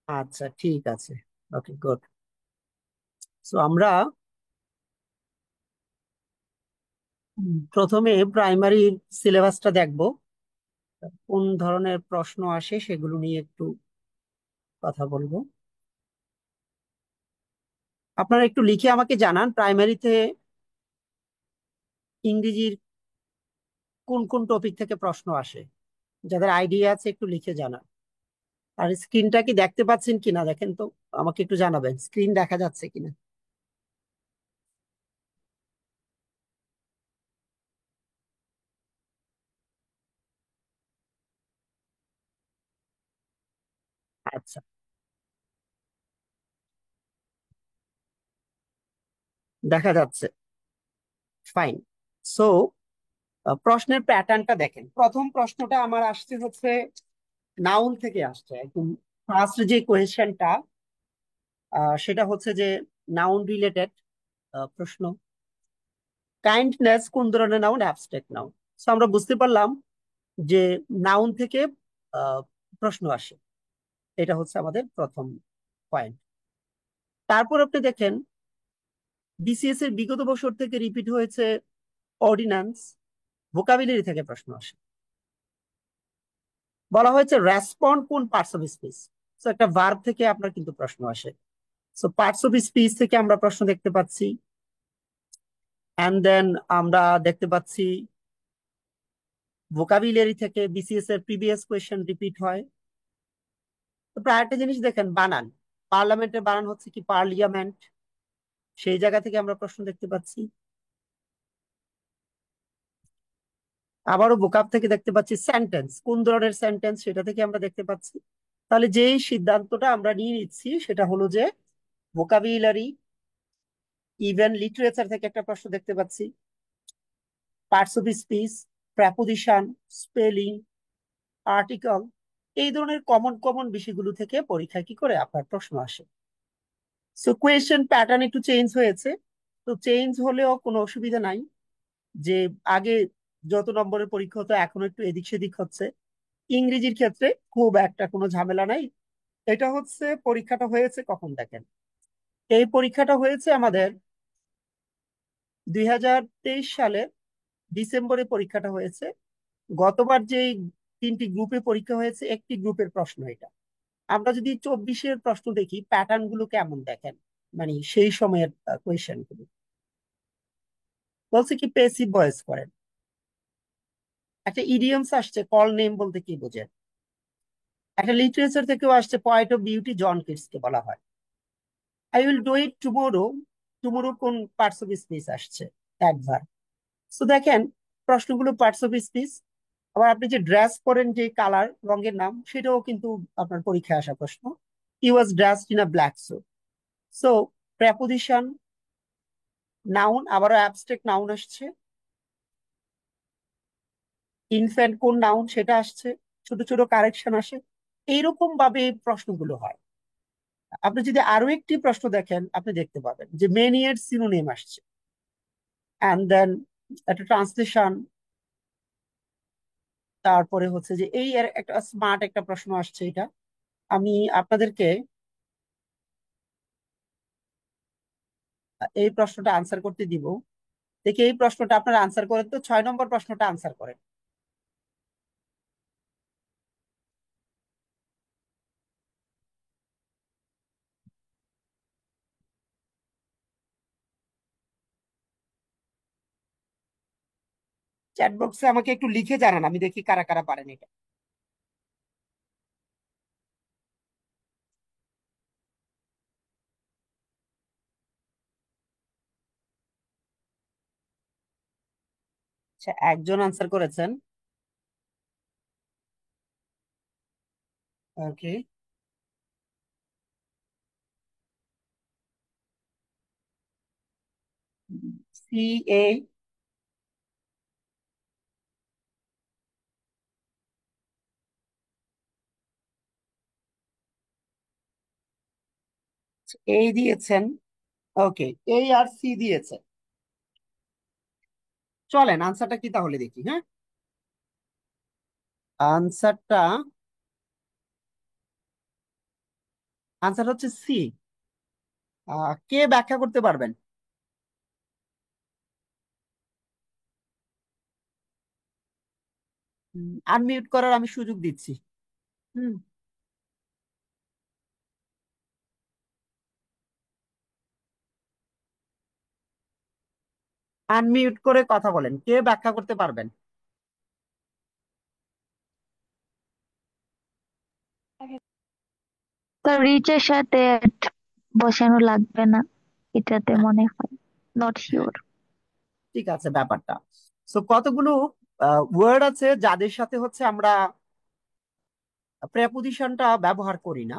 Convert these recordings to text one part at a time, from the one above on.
আচ্ছা, ঠিক আছে। ওকে, গুড। সো আমরা প্রথমে প্রাইমারি সিলেবাসটা দেখব, কোন ধরনের প্রশ্ন আসে সেগুলো নিয়ে একটু কথা বলবো। আপনারা একটু লিখে আমাকে জানান প্রাইমারিতে ইংরেজির কোন কোন টপিক থেকে প্রশ্ন আসে। যাদের আইডিয়া আছে একটু লিখে জানান। আর স্ক্রিনটা কি দেখতে পাচ্ছেন কিনা দেখেন তো, আমাকে একটু জানাবেন স্ক্রিন দেখা যাচ্ছে কিনা। আচ্ছা, দেখা যাচ্ছে। ফাইন। সো প্রশ্নের প্যাটার্নটা দেখেন, প্রথম প্রশ্নটা আমার আসছে হচ্ছে নাউন থেকে আসছে একদম। ফার্স্ট যে কোয়েশ্চেনটা সেটা হচ্ছে যে নাউন রিলেটেড প্রশ্ন। কাইন্ডনেস কোন ধরনের নাউন? Abstract noun. তো আমরা বুঝতে পারলাম যে নাউন থেকে আহ, প্রশ্ন আসে। এটা হচ্ছে আমাদের প্রথম পয়েন্ট। তারপর আপনি দেখেন বিসিএস এর বিগত বছর থেকে রিপিট হয়েছে অর্ডিন্যান্স, ভোকাবুলারি থেকে প্রশ্ন আসে। বলা হয়েছে রেসপন্ড কোন পার্টস অফ স্পিচ। তো একটা ভার্ব থেকে আপনার কিন্তু প্রশ্ন আসে। সো পার্টস অফ স্পিচ থেকে আমরা প্রশ্ন দেখতে পাচ্ছি। অ্যান্ড দেন আমরা দেখতে পাচ্ছি ভোকাবুলারি থেকে বিসিএস এর প্রিভিয়াস কোয়েশ্চেন রিপিট হয়। তো প্রায় একটা জিনিস দেখেন, বানান। পার্লামেন্টের বানান হচ্ছে কি পার্লিয়ামেন্ট, সেই জায়গা থেকে আমরা প্রশ্ন দেখতে পাচ্ছি। আবারও ভোকাব থেকে দেখতে পাচ্ছি সেন্টেন্স, কোন ধরনের সেন্টেন্স সেটা থেকে আমরা দেখতে পাচ্ছি। তাহলে যেই সিদ্ধান্তটা আমরা নিয়ে নিচ্ছি সেটা হলো যে ভোকাবুলারি, ইভেন লিটারেচার থেকে একটা প্রশ্ন দেখতে পাচ্ছি, parts of speech, preposition, spelling, article, এই ধরনের কমন কমন বিষয়গুলো থেকে পরীক্ষায় কি করে আপনার প্রশ্ন আসে। সো কোয়েশ্চেন প্যাটার্ন একটু চেঞ্জ হয়েছে। তো চেঞ্জ হলেও কোনো অসুবিধা নাই, যে আগে যত নম্বরের পরীক্ষা হতো এখন একটু এদিক সেদিক হচ্ছে। ইংরেজির ক্ষেত্রে খুব একটা কোনো ঝামেলা নাই। এটা হচ্ছে পরীক্ষাটা হয়েছে কখন দেখেন, এই পরীক্ষাটা হয়েছে আমাদের 2023 সালে ডিসেম্বরে পরীক্ষাটা হয়েছে। গতবার যে তিনটি গ্রুপে পরীক্ষা হয়েছে একটি গ্রুপের প্রশ্ন এটা। আমরা যদি 24-এর প্রশ্ন দেখি প্যাটার্ন গুলো কেমন দেখেন, মানে সেই সময়ের কোয়েশ্চেন গুলো বলছে কি পেসিভ ভয়েস করেন। একটা ইডিয়মস আসছে কল নেম বলতে কি বোঝেন। একটা লিটারেচার থেকেও আসছে point of beauty, John Keats কে বলা হয়। I will do it tomorrow, tomorrow কোন পার্টস অফ স্পিচ আসছে? অ্যাডভার্ব। তো দেখেন প্রশ্নগুলো পার্টস অফ স্পিচ। আবার আপনি যে ড্রেস পরেন, যে কালার রঙের নাম, সেটাও কিন্তু আপনার পরীক্ষায় আসা প্রশ্ন। He was dressed in a black suit. So preposition, noun, আবারও অ্যাবস্ট্রাক্ট নাউন আসছে। ইনফ্যান্ট কোন নাউন সেটা আসছে, ছোট ছোট কারেকশন আসে। এইরকম ভাবে এই প্রশ্নগুলো হয়। আপনি যদি আরো একটি প্রশ্ন দেখেন আপনি দেখতে পাবেন যে মেনি এর সিনোনিম আসছে। অ্যান্ড দেন একটা ট্রান্সলেশন। তারপরে হচ্ছে যে এই এর একটা স্মার্ট একটা প্রশ্ন আসছে। এটা আমি আপনাদেরকে এই প্রশ্নটা আনসার করতে দিব। দেখি এই প্রশ্নটা আপনারা আনসার করেন তো, 6 নম্বর প্রশ্নটা আনসার করেন। চ্যাট বক্সে আমাকে একটু লিখে জানান, আমি দেখি কারা কারা পারেন এটা। আচ্ছা, একজন আনসার করেছেন। ওকে। সি এ, এই দিয়েছেন। ওকে, এই আর সি দিয়েছে। চলেন আনসারটা কি তাহলে দেখি। হ্যাঁ, আনসারটা আনসার হচ্ছে সি। কে ব্যাখ্যা করতে পারবেন? আনমিউট করার আমি সুযোগ দিচ্ছি। হুম। আনমিউট করে কথা বলেন, কে ব্যাখ্যা করতে পারবেন? তো রিচের সাথে at বসানো লাগবে না, এটাতে মনে হয়। Not sure. ঠিক আছে ব্যাপারটা। সো কতগুলো ওয়ার্ড আছে যাদের সাথে হচ্ছে আমরা প্রেপোজিশনটা ব্যবহার করি না।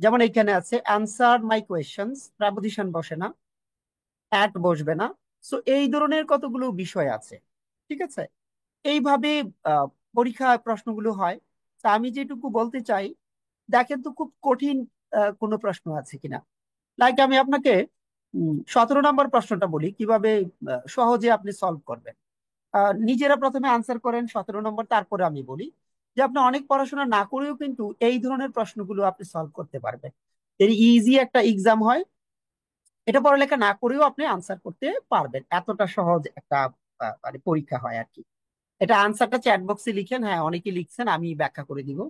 যেমন এখানে আছে অ্যান্সার মাই কোয়েশ্চেন্স, প্রেপোজিশন বসে না, অ্যাট বসবে না। সো এই ধরনের কতগুলো বিষয় আছে। ঠিক আছে, এইভাবে আহ, পরীক্ষা প্রশ্নগুলো হয়। তা আমি যেটুকু বলতে চাই, দেখেন তো খুব কঠিন কোনো প্রশ্ন আছে কিনা। লাইক আমি আপনাকে 17 নম্বর প্রশ্নটা বলি, কিভাবে সহজে আপনি সলভ করবেন। নিজেরা প্রথমে আনসার করেন 17 নম্বর, তারপরে আমি বলি যে আপনি অনেক পড়াশোনা না করেও কিন্তু এই ধরনের প্রশ্নগুলো আপনি সলভ করতে পারবেন। এর ইজি একটা এক্সাম হয়, এটা পড়ালেখা না করেও আপনি আনসার করতে পারবেন, এতটা সহজ একটা মানে পরীক্ষা হয় আর কি। এটা আনসারটা চ্যাট বক্সে লিখেন, হ্যাঁ অনেকে লিখছেন, আমি ব্যাখ্যা করে দিব।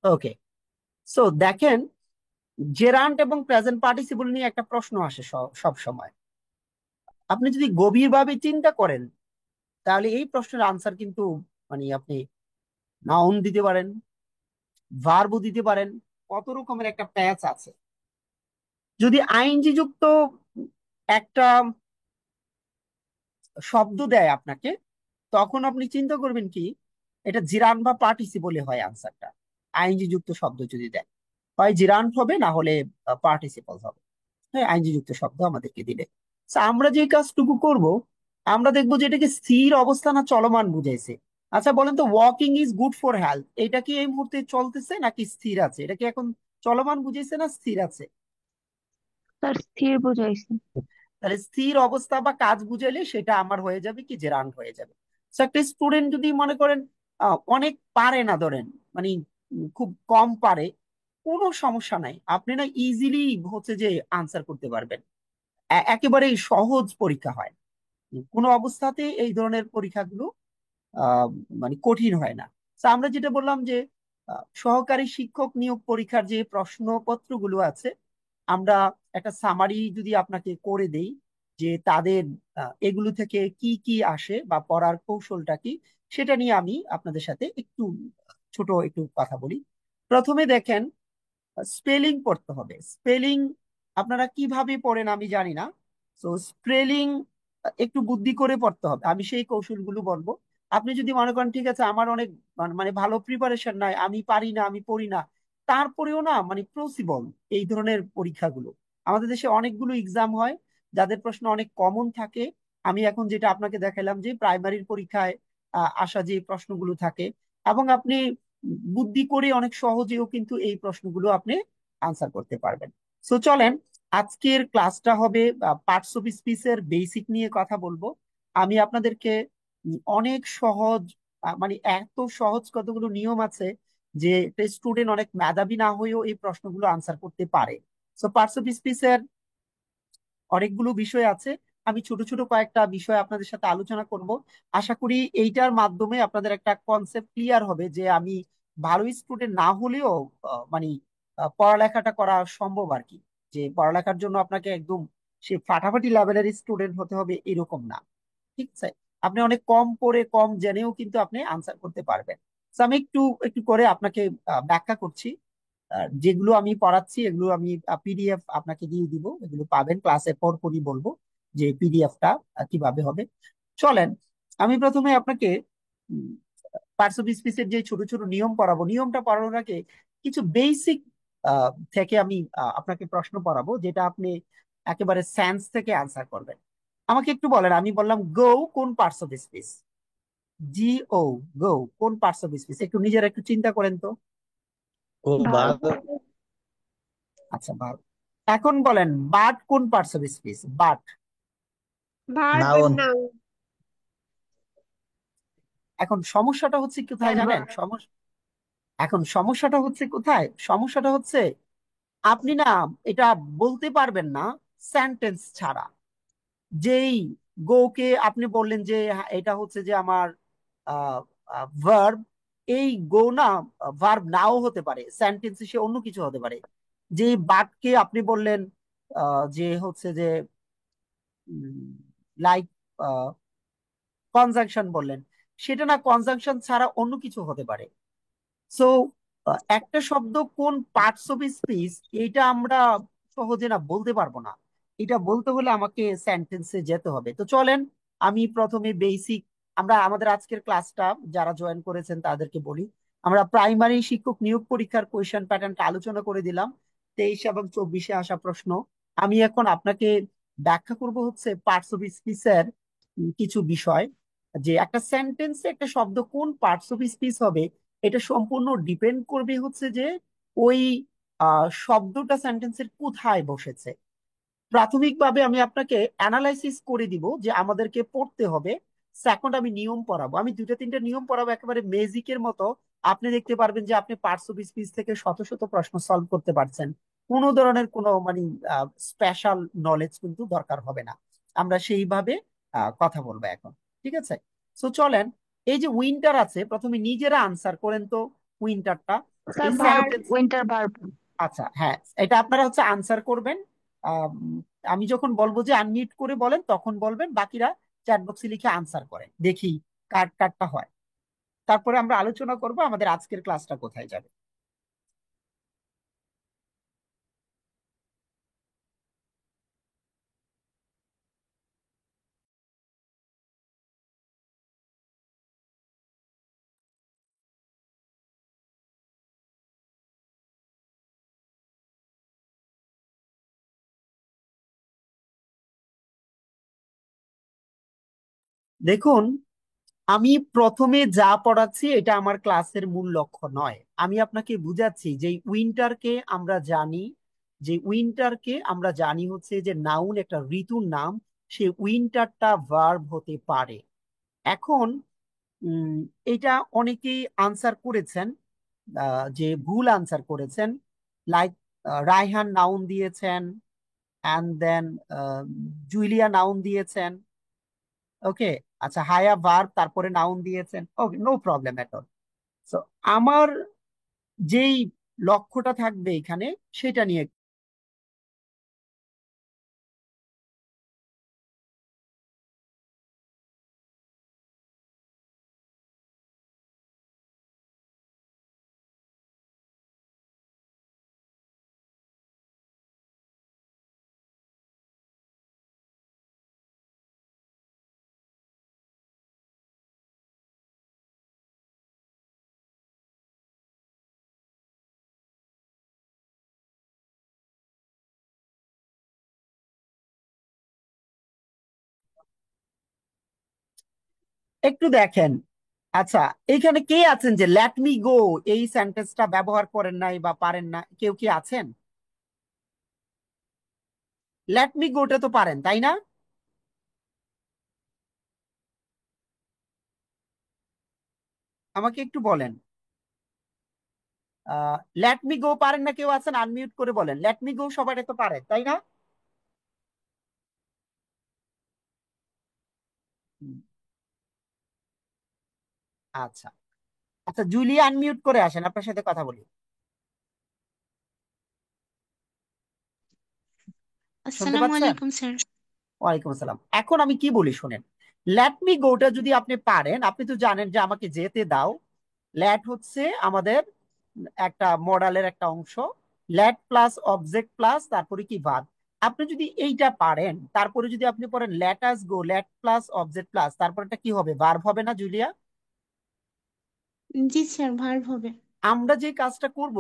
ওকে, সো দেখেন, জেরান্ট এবং প্রেজেন্ট পার্টিসিপল নিয়ে একটা প্রশ্ন আসে সব সময়। আপনি যদি গভীরভাবে চিন্তা করেন, তাহলে এই প্রশ্নের আনসার কিন্তু মানে আপনি নাউন দিতে পারেন, ভার্বও দিতে পারেন, কত রকমের একটা প্যাচ আছে। যদি আইএনজি যুক্ত একটা শব্দ দেয় আপনাকে, তখন আপনি চিন্তা করবেন কি, এটা জিরান বা পার্টিসিপলে হয় আনসারটা। আইএনজি যুক্ত শব্দ যদি দেয়, হয় জিরান হবে, না হলে পার্টিসিপল হবে। হ্যাঁ, আইনজি যুক্ত শব্দ আমাদেরকে দিলে। So, আমরা যে কাজটুকু করব, আমরা দেখবো যে এটাকে স্থির অবস্থা না চলমান বুঝাইছে। আচ্ছা বলেন তো, walking is good for health, এটা কি এই মুহূর্তে চলতেছে নাকি স্থির আছে? এটা কি এখন চলমান বুঝাইছে না স্থির আছে? তার স্থির বুঝাইছে। তাহলে স্থির অবস্থা বা কাজ বুঝাইলে সেটা আমার হয়ে যাবে কি, যে রান হয়ে যাবে। So, একটা স্টুডেন্ট যদি মনে করেন অনেক পারে না, ধরেন মানে খুব কম পারে, কোনো সমস্যা নাই, আপনি না ইজিলি হচ্ছে যে আনসার করতে পারবেন। একেবারেই সহজ পরীক্ষা হয়, কোনো অবস্থাতে এই ধরনের পরীক্ষাগুলো আহ, মানে কঠিন হয় না। তো আমরা যেটা বললাম যে সহকারী শিক্ষক নিয়োগ পরীক্ষার যে প্রশ্নপত্রগুলো আছে, আমরা একটা সামারি যদি আপনাকে করে দেই যে তাদের এগুলো থেকে কি কি আসে বা পড়ার কৌশলটা কি, সেটা নিয়ে আমি আপনাদের সাথে একটু ছোট একটু কথা বলি। প্রথমে দেখেন, স্পেলিং পড়তে হবে। স্পেলিং আপনারা কিভাবে পড়েন আমি জানি না। তো স্পেলিং একটু বুদ্ধি করে পড়তে হবে, আমি সেই কৌশলগুলো বলবো। আপনি যদি মনে করেন ঠিক আছে আমার অনেক মানে ভালো প্রিপারেশন নাই, আমি পারি না, আমি পড়ি না, তারপরেও না মানে পসিবল এই ধরনের পরীক্ষাগুলো। আমাদের দেশে অনেকগুলো এক্সাম হয় যাদের প্রশ্ন অনেক কমন থাকে। আমি এখন যেটা আপনাকে দেখালাম যে প্রাইমারির পরীক্ষায় আসা যে প্রশ্নগুলো থাকে, এবং আপনি বুদ্ধি করে অনেক সহজেও কিন্তু এই প্রশ্নগুলো আপনি আনসার করতে পারবেন। সো চলেন, আজকের ক্লাসটা হবে পার্টস অফ স্পিচের বেসিক নিয়ে কথা বলবো। আমি আপনাদেরকে অনেক সহজ মানে এত সহজ কতগুলো নিয়ম আছে যে স্টুডেন্ট অনেক মেধাবী না হয়েও এই প্রশ্নগুলো আনসার করতে পারে। সো পার্টস অফ স্পিচের অনেকগুলো বিষয় আছে, আমি ছোট ছোট কয়েকটা বিষয় আপনাদের সাথে আলোচনা করব। আশা করি এইটার মাধ্যমে আপনাদের একটা কনসেপ্ট ক্লিয়ার হবে যে আমি ভালো স্টুডেন্ট না হলেও মানে পড়ালেখাটা করা সম্ভব আর কি। যে পড়ালেখার জন্য আপনাকে একদম সে ফাটাফাটি লেভেলের স্টুডেন্ট হতে হবে এরকম না। ঠিক আছে, আপনি অনেক কম পড়ে কম জেনেও কিন্তু আপনি আনসার করতে পারবেন। তো আমি একটু একটু করে আপনাকে ব্যাখ্যা করছি। যেগুলো আমি পড়াচ্ছি এগুলো আমি পিডিএফ আপনাকে দিয়ে দিব, এগুলো পাবেন ক্লাসে পরপরই বলবো যে পিডিএফটা কিভাবে হবে। চলেন, আমি প্রথমে আপনাকে পার্টস অফ স্পিচের যে ছোট ছোট নিয়ম পড়াবো, নিয়মটা পড়ানোর আগে কিছু বেসিক থেকে আমি আপনাকে প্রশ্ন পড়াবো, যেটা আপনি একেবারে সেন্স থেকে আনসার করবেন। আমাকে একটু বলেন, আমি বললাম গো, কোন পার্টস অফ স্পিচ? জি ও, গো কোন পার্টস অফ স্পিচ? একটু নিজেরা একটু চিন্তা করেন তো। ও ভার্ব। ভালো। আচ্ছা, ভালো। এখন বলেন, বাট কোন parts of speech? But. Verb noun. Noun. এখন সমস্যাটা হচ্ছে কোথায় জানেন? অ্যাডভার্ব। এখন সমস্যাটা হচ্ছে কোথায়? সমস্যাটা হচ্ছে আপনি না এটা বলতে পারবেন না সেন্টেন্স ছাড়া। যেই গো কে আপনি বললেন যে হ্যাঁ, এটা হচ্ছে যে আমার ভার্ব, এই গো না ভার্ব নাও হতে পারে, সেন্টেন্স সে অন্য কিছু হতে পারে। যে বাটকে আপনি বললেন যে হচ্ছে যে লাইক কনজাংশন বললেন, সেটা না কনজাংশন ছাড়া অন্য কিছু হতে পারে। সো একটা শব্দ কোন পার্টস অফ স্পিচ, এটা আমরা সহজে না বলতে পারবো না। এটা বলতে হলে আমাকে সেন্টেন্সে যেতে হবে। তো চলেন আমি প্রথমে বেসিক, আমরা আমাদের আজকের ক্লাসটা যারা জয়েন করেছেন তাদেরকে বলি। আমরা প্রাইমারি শিক্ষক নিয়োগ পরীক্ষার কোয়েশ্চেন প্যাটার্নটা আলোচনা করে দিলাম, 23 এবং 24-এ আসা প্রশ্ন। আমি এখন আপনাকে ব্যাখ্যা করব হচ্ছে পার্টস অফ স্পিচের কিছু বিষয়। যে একটা সেন্টেন্সে একটা শব্দ কোন পার্টস অফ স্পিচ হবে, এটা সম্পূর্ণ ডিপেন্ড করবে হচ্ছে যে ওই শব্দটা সেন্টেন্সের কোথায় বসেছে। প্রাথমিকভাবে আমি আপনাকে অ্যানালাইসিস করে দিব যে আমাদেরকে পড়তে হবে। সেকেন্ড আমি নিয়ম পড়াবো, আমি দুইটা তিনটা নিয়ম পড়াবো একেবারে ম্যাজিকের মতো। আপনি দেখতে পারবেন যে আপনি পার্টস অফ স্পিচ থেকে শত শত প্রশ্ন সলভ করতে পারছেন। কোনো ধরনের কোনো মানে স্পেশাল নলেজ কিন্তু দরকার হবে না। আমরা সেইভাবে কথা বলবো এখন। ঠিক আছে? সো চলেন, এই যে উইন্টার আছে, প্রথমে নিজেরা আনসার করেন তো উইন্টারটা। স্যার এই ভার্ব, সেন্টেন্স, উইন্টার ভার্ব। আচ্ছা হ্যাঁ, এটা আপনারা হচ্ছে আনসার করবেন। আম, আমি যখন বলবো যে আনমিউট করে বলেন তখন বলবেন, বাকিরা চ্যাট বক্সে লিখে আনসার করেন, দেখি কার কারটা হয়। তারপরে আমরা আলোচনা করব আমাদের আজকের ক্লাসটা কোথায় যাবে। দেখুন, আমি প্রথমে যা পড়াচ্ছি এটা আমার ক্লাসের মূল লক্ষ্য নয়। আমি আপনাকে বুঝাচ্ছি যে উইন্টারকে আমরা জানি, হচ্ছে যে নাউন, একটা ঋতুর নাম। সে উইন্টারটা ভার্ব হতে পারে। এখন উম, এটা অনেকেই আনসার করেছেন, যে ভুল আনসার করেছেন। লাইক রায়হান নাউন দিয়েছেন, অ্যান্ড দেন জুলিয়া নাউন দিয়েছেন। ওকে, আচ্ছা হায়া ভার্ব, তারপরে নাউন দিয়েছেন। Okay, no problem at all. So আমার যেই লক্ষ্যটা থাকবে এখানে সেটা নিয়ে। একটু দেখেন, আচ্ছা এইখানে কে আছেন যে লেট মি গো এই সেন্টেন্সটা ব্যবহার করেন নাই বা পারেন না? কেউ কি আছেন? লেট মি গোটা তো পারেন, তাই না? আমাকে একটু বলেন, লেট মি গো পারেন না? কেউ আছেন? আনমিউট করে বলেন, লেট মি গো সবাই তো পারে, তাই না? হুম, আচ্ছা। আচ্ছা জুলিয়া, আনমিউট করে আসেন, আপনার সাথে কথা বলি। শুনতে আসসালামু পাচ্ছেন? আলাইকুম স্যার। ওয়ালাইকুম আসসালাম। এখন আমি কি বলি শুনেন, লেট মি গোটা যদি আপনি পারেন, আপনি তো জানেন যে আমাকে যেতে দাও। লেট হচ্ছে আমাদের একটা মডালের একটা অংশ। লেট প্লাস অবজেক্ট প্লাস তারপরে কি ভার্ব। আপনি যদি এইটা পারেন, তারপরে যদি আপনি পড়েন লেট আস গো, লেট প্লাস অবজেক্ট প্লাস তারপরে কি হবে? ভার্ব হবে না জুলিয়া? জি স্যার, ভার্ব হবে। আমরা যে কাজটা করব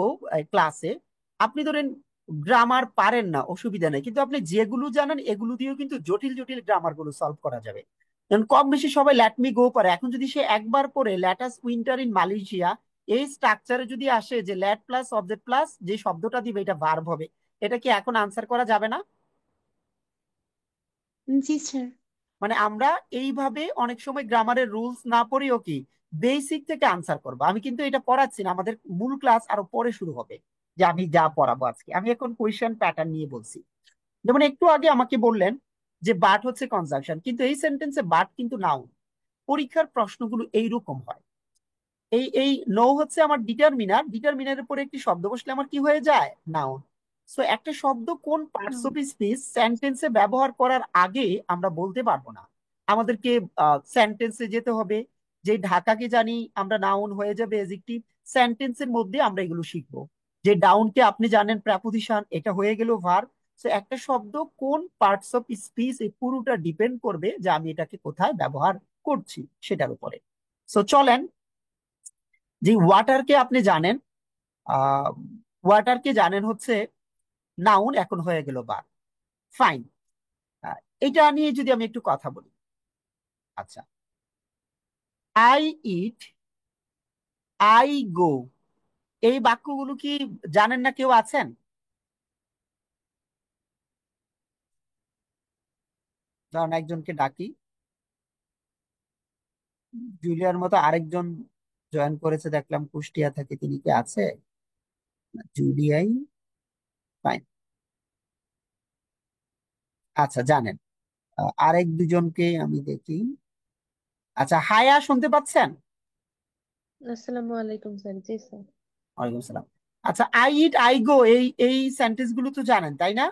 ক্লাসে, আপনি ধরেন গ্রামার পারেন না, অসুবিধা নেই, কিন্তু আপনি যেগুলো জানেন এগুলো দিয়েও কিন্তু জটিল জটিল গ্রামার গুলো সলভ করা যাবে। কারণ কম বেশি সবাই ল্যাট মি গো পারে। এখন যদি সে একবার পরে ল্যাটাস উইন্টার ইন মালয়েশিয়া, এই স্ট্রাকচারে যদি আসে যে ল্যাট প্লাস অবজেক্ট প্লাস যে শব্দটা দিবে এটা ভার্ব হবে, এটা কি এখন আনসার করা যাবে না? জি স্যার। মানে আমরা এইভাবে অনেক সময় গ্রামারের রুলস না পড়েও কি বেসিক থেকে আনসার করবো। আমি কিন্তু এটা পড়াচ্ছি না, আমাদের মূল ক্লাস আরো পরে শুরু হবে, যে আমি যা পড়াবো আজকে আমি এখন কোয়েশ্চেন প্যাটার্ন নিয়ে বলছি। যেমন একটু আগে আমাকে বললেন যে বাট হচ্ছে কনজাংশন, কিন্তু এই সেন্টেন্সে বাট কিন্তু নাউন। পরীক্ষার প্রশ্নগুলো এইরকম হয়। এই নো হচ্ছে আমার ডিটারমিনার, ডিটারমিনারের পরে একটি শব্দ বসলে আমার কি হয়ে যায়? নাউন। সো একটা শব্দ কোন পার্টস অফ স্পিচ সেন্টেন্সে ব্যবহার করার আগে আমরা বলতে পারবো না। আমাদেরকে সেন্টেন্সে যেতে হবে। যে ঢাকাকে জানি আমরা নাউন হয়ে যাবে এডজেক্টিভ, সেন্টেন্সের মধ্যে আমরা এগুলো শিখবো। যে ডাউনকে আপনি জানেন প্রেপোজিশন, এটা হয়ে গেল ভার্ব। সো একটা শব্দ কোন পার্টস অফ স্পিচ এই পুরোটা ডিপেন্ড করবে যে আমি এটাকে কোথায় ব্যবহার করছি সেটার উপরে। সো চলেন, যে ওয়াটারকে আপনি জানেন, আহ ওয়াটারকে জানেন হচ্ছে নাউন, এখন হয়ে গেল বার। ফাইন। এটা নিয়ে যদি আমি একটু কথা বলি। আচ্ছা, আই ইট, আই গো, এই বাক্যগুলো কি জানেন না? কেউ আছেন? ধরেন একজনকে ডাকি, জুলিয়ার মতো আরেকজন জয়েন করেছে দেখলাম কুষ্টিয়া থেকে, তিনি কি আছে? না, জুলিয়াই। ফাইন। আচ্ছা, জানেন। আরেক দুজনকে আমি দেখি। আচ্ছা, হায়া শুনতে পাচ্ছেন? আসসালামু আলাইকুম স্যার। জি স্যার। ওয়ালাইকুম সালাম। আচ্ছা, আই ইট আই গো, এই এই সেন্টেন্স গুলো তো জানেন তাই না?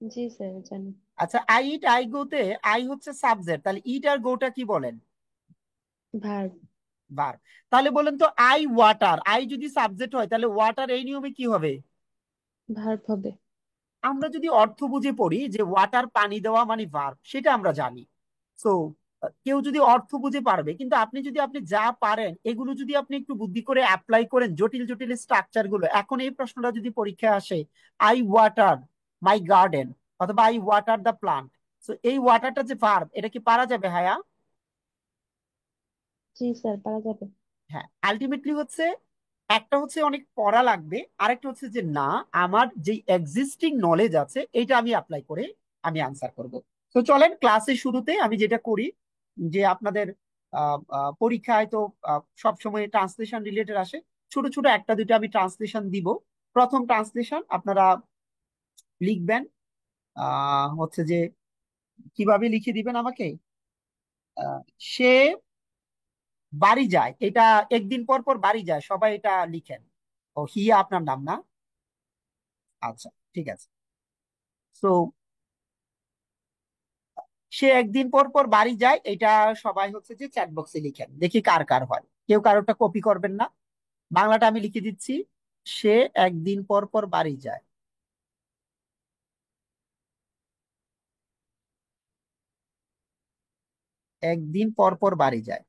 জি স্যার জানি। আচ্ছা, আই ইট আই গো তে আই হচ্ছে সাবজেক্ট, তাহলে ইট আর গোটা কি বলেন? ভার্ব। ভার্ব। তাহলে বলেন তো, আই ওয়াটার, আই যদি সাবজেক্ট হয় তাহলে ওয়াটার এই নিয়মে কি হবে? ভার্ব হবে। আমরা যদি অর্থ বুঝে পড়ি যে ওয়াটার পানি দেওয়া মানে ভার্ব, সেটা আমরা জানি। সো কেউ যদি অর্থ বুঝে পারবে, কিন্তু আপনি যদি আপনি যা পারেন এগুলো যদি আপনি একটু বুদ্ধি করে অ্যাপ্লাই করেন, জটিল জটিল স্ট্রাকচার গুলো, এখন এই প্রশ্নটা যদি পরীক্ষায় আসে, আই ওয়াটার মাই গার্ডেন অথবা I water the plant, so এই ওয়াটারটা যে ভার্ব, এটা কি পারা যাবে হায়া? জি স্যার পারা যাবে। হ্যাঁ, আলটিমেটলি হচ্ছে একটা হচ্ছে অনেক পড়া লাগবে, আরেকটা হচ্ছে যে না, আমার যে এক্সিস্টিং নলেজ আছে এটা আমি অ্যাপ্লাই করে আমি আনসার করব। তো চলেন, ক্লাসের শুরুতে আমি যেটা করি, যে আপনাদের পরীক্ষায় তো সব সময় ট্রান্সলেশন রিলেটেড আসে, ছোট ছোট একটা দুটো আমি ট্রান্সলেশন দিব। প্রথম ট্রান্সলেশন আপনারা লিখবেন, হচ্ছে যে কিভাবে লিখে দিবেন আমাকে। আহ, সে বাড়ি যায়, এটা একদিন পর পর বাড়ি যায়, সবাই এটা লিখেন। ও হিয়া আপনার নাম না? আচ্ছা, ঠিক আছে। সো সে একদিন পর পর বাড়ি যায়, এটা সবাই হচ্ছে যে চ্যাট বক্সে লিখেন, দেখি কার কার হয়। কেউ কারোটা কপি করবেন না। বাংলাটা আমি লিখে দিচ্ছি, সে একদিন পর পর বাড়ি যায়। একদিন পর পর বাড়ি যায়,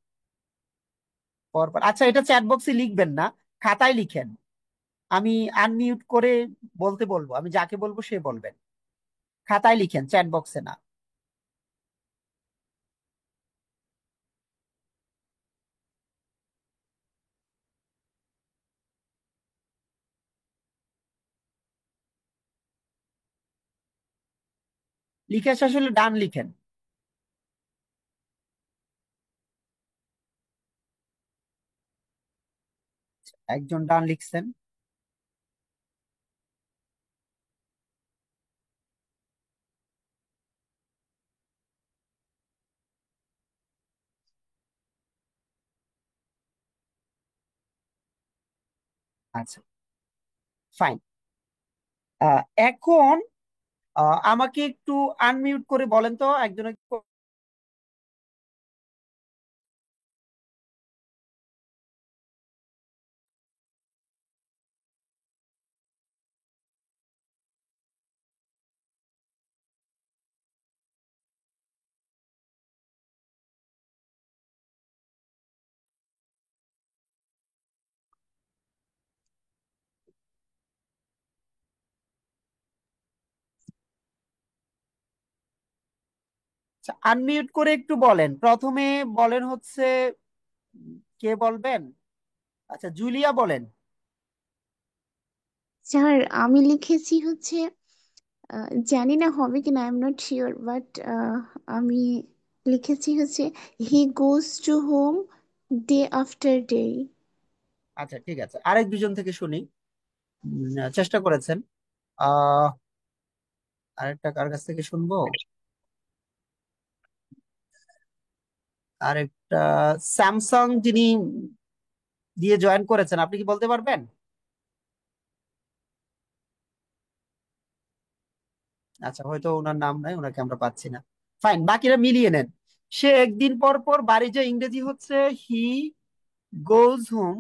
পর পর। আচ্ছা, এটা চ্যাট বক্সে লিখবেন না, খাতায় লিখেন। আমি আনমিউট করে বলতে বলবো, আমি যাকে বলবো সে বলবেন। খাতায় লিখেন, চ্যাট বক্সে না। লিখে শেষ হলে ডান লিখেন। একজন ডান লিখছেন। আচ্ছা, ফাইন। এখন আমাকে একটু আনমিউট করে বলেন তো একজন। আনমিউট করে একটু বলেন, প্রথমে বলেন হচ্ছে কে বলবেন? আচ্ছা, জুলিয়া বলেন। স্যার আমি লিখেছি হচ্ছে জানি না হবে কিনা, I am not sure, but আমি লিখেছি হচ্ছে he goes to home day after day. আচ্ছা ঠিক আছে, আরেক দুজন থেকে শুনি। চেষ্টা করেছেন। আহ আরেকটা কার কাছ থেকে শুনবো? আরেকটা স্যামসাং যিনি দিয়ে জয়েন করেছেন, আপনি কি বলতে পারবেন? আচ্ছা, হয়তো ওনার নাম নাই, ওনাকে আমরা পাচ্ছি না। ফাইন, বাকিরা মিলিয়ে নেন। সে একদিন পর পর বাড়ি যায়, ইংরেজি হচ্ছে he goes home,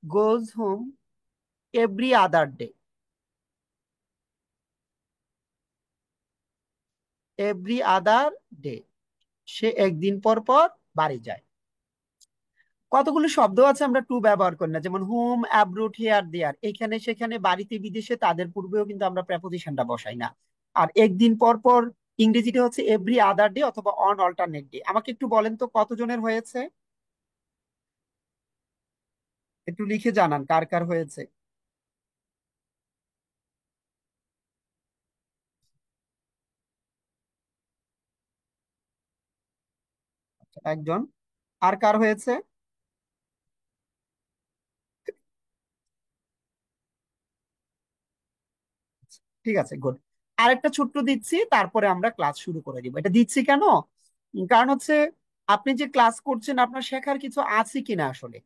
goes home every other day, every other day. সে একদিন পর পর বাড়ি যায়। কতগুলো শব্দ আছে আমরা টু ব্যবহার করি না, যেমন হোম, অ্যাব্রোড, হিয়ার, দেয়ার। এখানে সেখানে, বাড়িতে বিদেশে, তাদের পূর্বেও কিন্তু আমরা প্রেপোজিশনটা বসাই না। আর একদিন পর পর ইংরেজিটা হচ্ছে এভরি আদার ডে অথবা অন অল্টারনেট ডে। আমাকে একটু বলেন তো কতজনের হয়েছে, একটু লিখে জানান কার কার হয়েছে। আচ্ছা, একজন। আর কার হয়েছে? ঠিক আছে, গুড। আরেকটা ছোট্ট দিচ্ছি, তারপরে আমরা ক্লাস শুরু করে দিব। এটা দিচ্ছি কেন? কারণ হচ্ছে আপনি যে ক্লাস করছেন, আপনার শেখার কিছু আছে কিনা আসলে,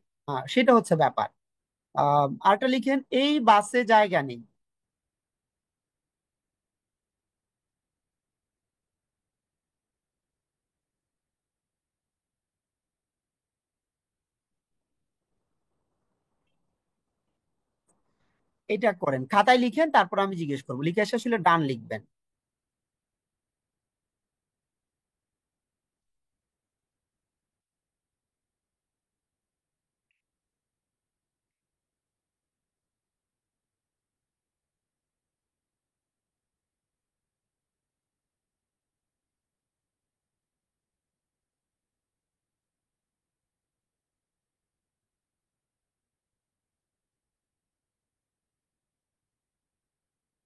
সেটা হচ্ছে ব্যাপার। আরেকটা লিখেন, এই বাসে জায়গা নেই। এটা করেন, খাতায় লিখেন, তারপর আমি জিজ্ঞেস করবো। লিখে এসে আসলে ডান লিখবেন।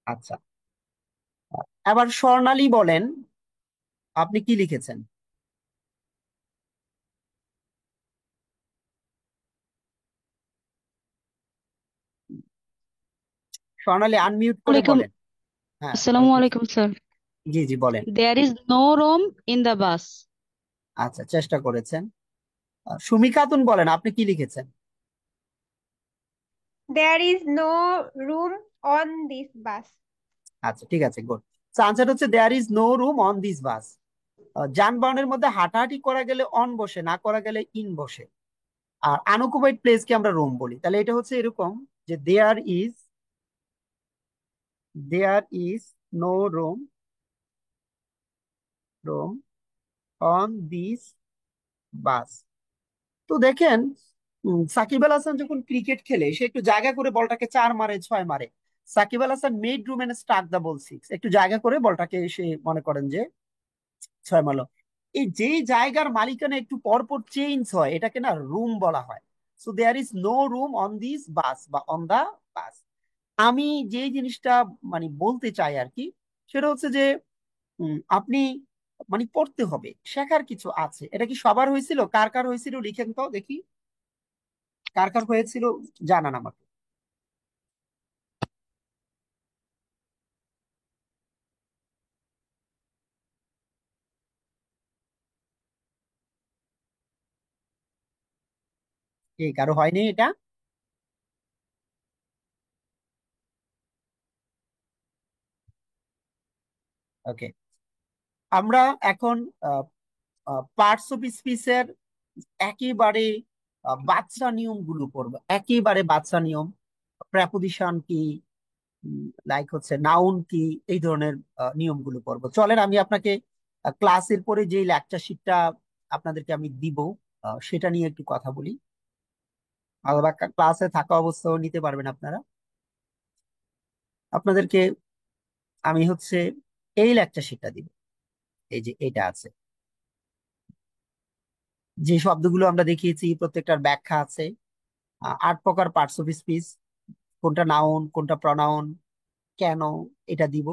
আচ্ছা, এবার স্বর্ণালী বলেন, আপনি কি লিখেছেন? স্বর্ণালী আনমিউট করে Alaikum, বলেন। হ্যাঁ, Assalamu ওয়ালাইকুম alaikum, আসসালাম। sir. জি জি, বলেন। There is no room in the bus. আচ্ছা, চেষ্টা করেছেন। সুমি খাতুন বলেন, আপনি কি লিখেছেন? There is no room on this bus. আচ্ছা ঠিক আছে, গুড। আনসার হচ্ছে there is no room on this bus. যানবাহনের মধ্যে হাঁটাহাঁটি করা গেলে অন বসে, না করা গেলে ইন বসে। আর আনঅকুপাইড প্লেসকে আমরা রুম বলি। তাহলে এটা হচ্ছে এরকম যে there is no room on this bus. তো দেখেন, সাকিব আল হাসান যখন ক্রিকেট খেলে, সে একটু জায়গা করে বলটাকে 4 মারে, 6 মারে। Shakib Al Hasan made room and stuck the ball 6, একটু জায়গা করে বলটাকে সে মনে করেন যে 6 মারলো। এই যে জায়গার মালিকানা একটু পর পর চেঞ্জ হয়, এটাকে না রুম বলা হয়। So there is no room on this bus বা অন দা বাস। আমি যে জিনিসটা মানে বলতে চাই আর কি, সেটা হচ্ছে যে আপনি মানে পড়তে হবে, শেখার কিছু আছে। এটা কি সবার হয়েছিল? কার কার হয়েছিল লিখেন তো দেখি, কার কার হয়েছিল জানান আমাকে। কি কারো হয়নি এটা? ওকে, আমরা এখন পার্টস অফ স্পিচের একেবারে বাচ্চা নিয়মগুলো পড়বো, একেবারে বাচ্চা নিয়ম। প্রেপোজিশন কি, লাইক হচ্ছে নাউন কি, এই ধরনের নিয়মগুলো পড়বো। চলেন আমি আপনাকে ক্লাসের পরে যে লেকচার শিটটা আপনাদেরকে আমি দিব, সেটা নিয়ে একটু কথা বলি। অথবা ক্লাসে থাকা অবস্থাও নিতে পারবেন আপনারা। আপনাদেরকে আমি হচ্ছে এই লেকচার শিটটা দিব। এই যে এটা আছে, যে শব্দগুলো আমরা দেখিয়েছি প্রত্যেকটার ব্যাখ্যা আছে। 8 প্রকার পার্টস অফ স্পিচ, কোনটা নাউন কোনটা প্রনাউন, কেন, এটা দিব।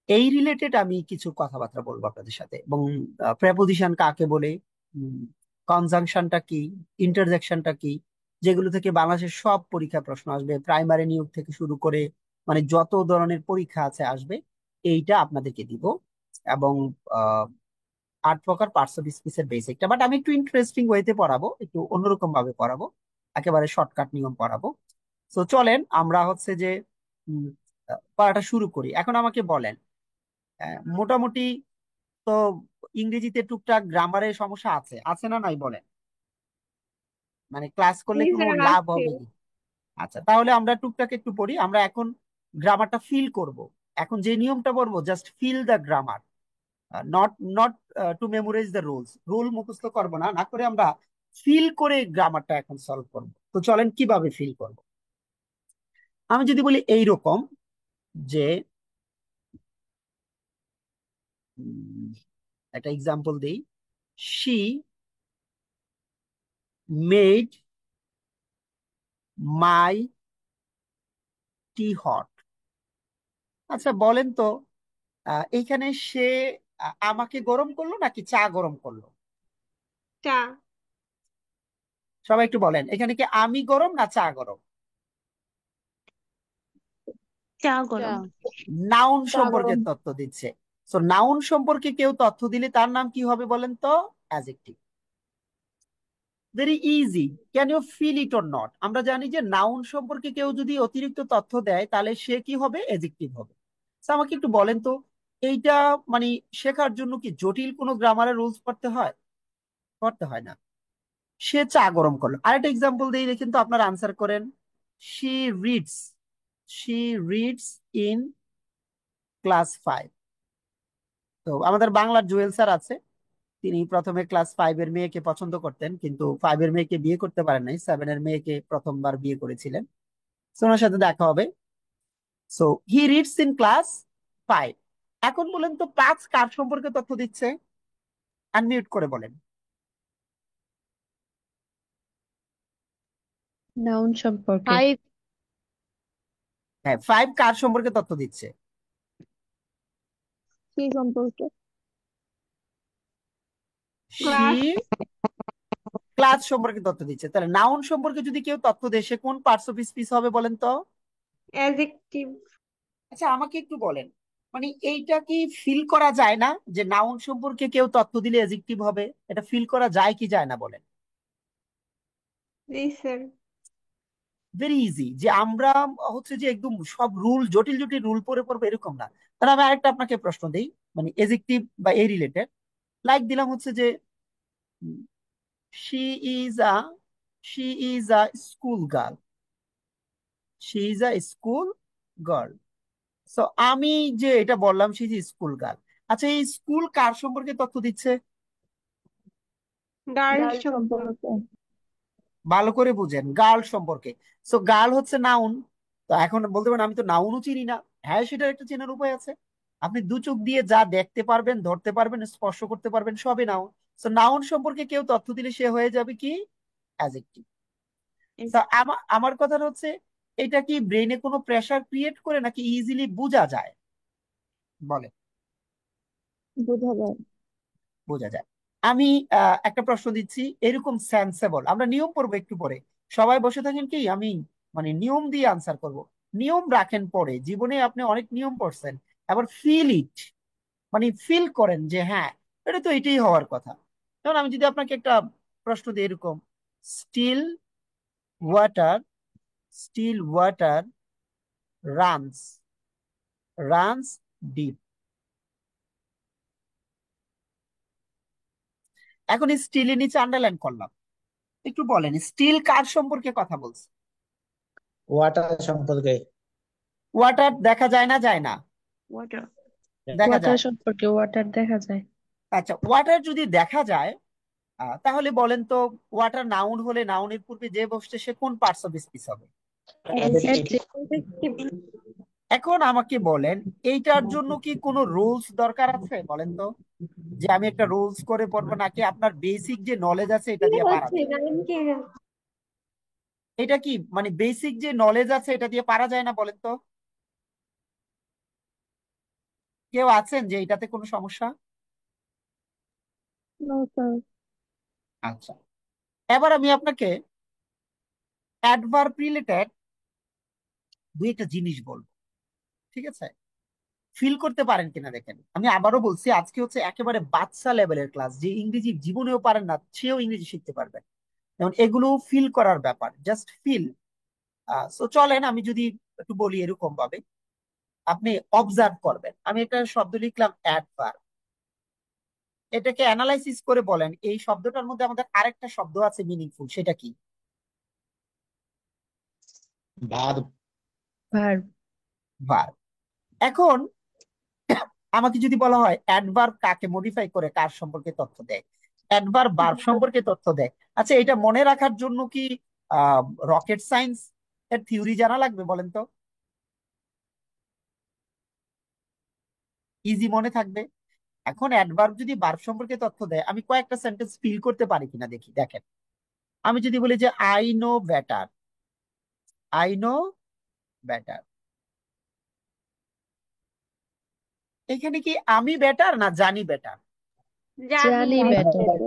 এই রিলেটেড আমি কিছু কথাবার্তা বলবো আপনাদের সাথে, এবং প্রেপোজিশন কাকে বলে, কনজাংশনটা কি, ইন্টারজেকশনটা কি, যেগুলো থেকে বাংলাদেশের সব পরীক্ষা প্রশ্ন আসবে, প্রাইমারি নিয়োগ থেকে শুরু করে মানে যত ধরনের পরীক্ষা আছে আসবে, এইটা আপনাদেরকে দিব। এবং 8 প্রকার পার্টস অফ স্পিচের বেসিকটা, বাট আমি একটু ইন্টারেস্টিং ওয়েতে পড়াবো, একটু অন্যরকম ভাবে পড়াবো, একেবারে শর্টকাট নিয়ম পড়াবো। তো চলেন আমরা হচ্ছে যে উম, পড়াটা শুরু করি। এখন আমাকে বলেন, মোটামুটি তো ইংরেজিতে টুকটাক গ্রামারের সমস্যা আছে, আছে না নাই বলেন? মানে ক্লাস করলে জি কোনো স্যার লাভ আছে। হবে কি? আচ্ছা, তাহলে আমরা টুকটাক একটু পড়ি। আমরা এখন গ্রামারটা ফিল করব। এখন যে নিয়মটা পড়বো, just feel the grammar, not not to memorise the rules. Rule মুখস্থ করবো না, না করে আমরা ফিল করে গ্রামারটা এখন সলভ করবো। তো চলেন কিভাবে ফিল করব। আমি যদি বলি এইরকম যে উম, একটা এক্সাম্পল দিই, she made my T hot. আচ্ছা বলেন তো, এইখানে সে আমাকে গরম করলো নাকি চা গরম করলো? চা। সবাই একটু বলেন, এখানে কি আমি গরম না চা গরম? চা চা। গরম। নাউন চা সম্পর্কে গরম। তথ্য দিচ্ছে। সো নাউন সম্পর্কে কেউ তথ্য দিলে তার নাম কি হবে বলেন তো? Adjective. Very easy. Can you feel it or not? আমরা জানি যে নাউন সম্পর্কে কেউ যদি অতিরিক্ত তথ্য দেয় তাহলে সে কি হবে? অ্যাডজেক্টিভ হবে। So, আমাকে একটু বলেন তো, এইটা মানে শেখার জন্য কি জটিল কোনো গ্রামারের রুলস পড়তে হয়? পড়তে হয় না। সে চা গরম করলো। আরেকটা এক্সাম্পল দিয়ে দেখেন তো, আপনার আনসার করেন। She reads, she reads in class 5। তো আমাদের বাংলার জুয়েল স্যার আছে, তিনি প্রথমে ক্লাস 5 এর মেয়েকে পছন্দ করতেন, কিন্তু 5 এর মেয়েকে বিয়ে করতে পারেন নাই, 7 এর মেয়েকে প্রথমবার বিয়ে করেছিলেন। So, ওনার সাথে দেখা হবে। So he reads in class 5। এখন বলেন তো 5 কার সম্পর্কে তথ্য দিচ্ছে? আনমিউট করে বলেন। নাউন সম্পর্কে। 5 হ্যাঁ, 5 কার সম্পর্কে তথ্য দিচ্ছে? সেই সম্পর্কে। She class. ক্লাস সম্পর্কে তথ্য দিচ্ছে। তাহলে নাউন সম্পর্কে যদি কেউ তথ্য দেয় সে কোন পার্টস অফ স্পিচ হবে বলেন তো? অ্যাডজেক্টিভ। আচ্ছা আমাকে একটু বলেন, মানে এইটা কি ফিল করা যায় না যে নাউন সম্পর্কে কেউ তথ্য দিলে অ্যাডজেক্টিভ হবে? এটা ফিল করা যায় কি যায় না বলেন? জি স্যার। Very easy. যে আমরা হচ্ছে যে একদম সব রুল, জটিল জটিল রুল পড়ে পড়বো এরকম না। তাহলে আমি আরেকটা আপনাকে প্রশ্ন দিই, মানে এডজেক্টিভ বা এই রিলেটেড। লাইক দিলাম হচ্ছে যে she is a she is a school girl, she is a school girl. So আমি যে এটা বললাম সে যে স্কুল গার্ল। আচ্ছা এই স্কুল কার সম্পর্কে তথ্য দিচ্ছে? গার্ল গার্ল সম্পর্ক। সম্পর্কে। ভালো করে বুঝেন, গার্ল সম্পর্কে। সো গার্ল হচ্ছে নাউন। তো এখন বলতে পারেন আমি তো নাউনও চিনি না। হ্যাঁ, সেটার একটা চেনার উপায় আছে। আপনি দু চোখ দিয়ে যা দেখতে পারবেন, ধরতে পারবেন, স্পর্শ করতে পারবেন, সবই নাউন। সো নাউন সম্পর্কে কেউ তথ্য দিলে সে হয়ে যাবে কি? অ্যাডজেক্টিভ। তা আমার কথা হচ্ছে, এটা কি ব্রেনে কোনো প্রেসার ক্রিয়েট করে নাকি ইজিলি বোঝা যায়? বলে বোঝা যায়। বোঝা যায়। আমি একটা প্রশ্ন দিচ্ছি, এরকম সেন্সেবল, আমরা নিয়ম পড়বো একটু পরে। সবাই বসে থাকেন কি, আমি মানে নিয়ম দিয়ে আনসার করব। নিয়ম রাখেন পরে, জীবনে আপনি অনেক নিয়ম পড়ছেন, আবার ফিল ইট, মানে ফিল করেন যে হ্যাঁ এটা তো এটাই হওয়ার কথা। যেমন আমি যদি আপনাকে একটা প্রশ্ন দিই এরকম, still water, still water runs, runs deep. এখন স্টিলের নিচে আন্ডারলাইন করলাম। একটু বলেন স্টিল কার সম্পর্কে কথা বলছে? ওয়াটার সম্পর্কে। ওয়াটার দেখা যায় না, যায় না? ওয়াটার। দেখা ওয়াটার যায়। সম্পর্কে, ওয়াটার দেখা যায়। আচ্ছা ওয়াটার যদি দেখা যায়, তাহলে বলেন তো, ওয়াটার নাউন হলে নাউনের পূর্বে যে বসছে সে কোন পার্টস অফ স্পিচ হবে? অ্যাডজেক্টিভ। অ্যাডজেক্টিভ। এখন আমাকে বলেন, এইটার জন্য কি কোনো রুলস দরকার আছে বলেন তো? যে আমি একটা রুলস করে পড়বো নাকি আপনার বেসিক যে নলেজ আছে এটা কি দিয়ে হচ্ছে পারা যায়? জানেন কি? এটা কি মানে বেসিক যে নলেজ আছে এটা দিয়ে পারা যায় না বলেন তো? কেউ আছেন যে এটাতে কোনো সমস্যা? No sir. আচ্ছা, এবার আমি আপনাকে অ্যাডভার্ব রিলেটেড দুই একটা জিনিস বলবো, ঠিক আছে? ফিল করতে পারেন কিনা দেখেন। আমি আবারও বলছি, আজকে হচ্ছে একেবারে বাচ্চা লেভেলের ক্লাস, যে ইংরেজি জীবনেও পারেন না সেও ইংরেজি শিখতে পারবেন। যেমন এগুলো ফিল করার ব্যাপার, জাস্ট ফিল। সো চলেন আমি যদি একটু বলি এরকম ভাবে, আপনি অবজার্ভ করবেন। আমি একটা শব্দ লিখলাম অ্যাডভার্ব, এটাকে অ্যানালাইসিস করে বলেন এই শব্দটার মধ্যে আমাদের আরেকটা শব্দ আছে মিনিংফুল, সেটা কি? ভার্ব। ভার্ব। ভার্ব। এখন আমাকে যদি বলা হয় অ্যাডভার্ব কাকে মডিফাই করে কার সম্পর্কে তথ্য দেয়, অ্যাডভার্ব ভার্ব সম্পর্কে তথ্য দেয়। আচ্ছা, এটা মনে রাখার জন্য কি রকেট সায়েন্স এর থিওরি জানা লাগবে বলেন তো? ইজি মনে থাকবে। এখন অ্যাডভার্ব যদি ভার্ব সম্পর্কে তথ্য দেয়, আমি কয়েকটা সেন্টেন্স ফিল করতে পারি কিনা দেখি। দেখেন, আমি যদি বলি যে I know better, I know better, এখানে কি আমি বেটার না জানি বেটার? জানি জানি better, বেটার।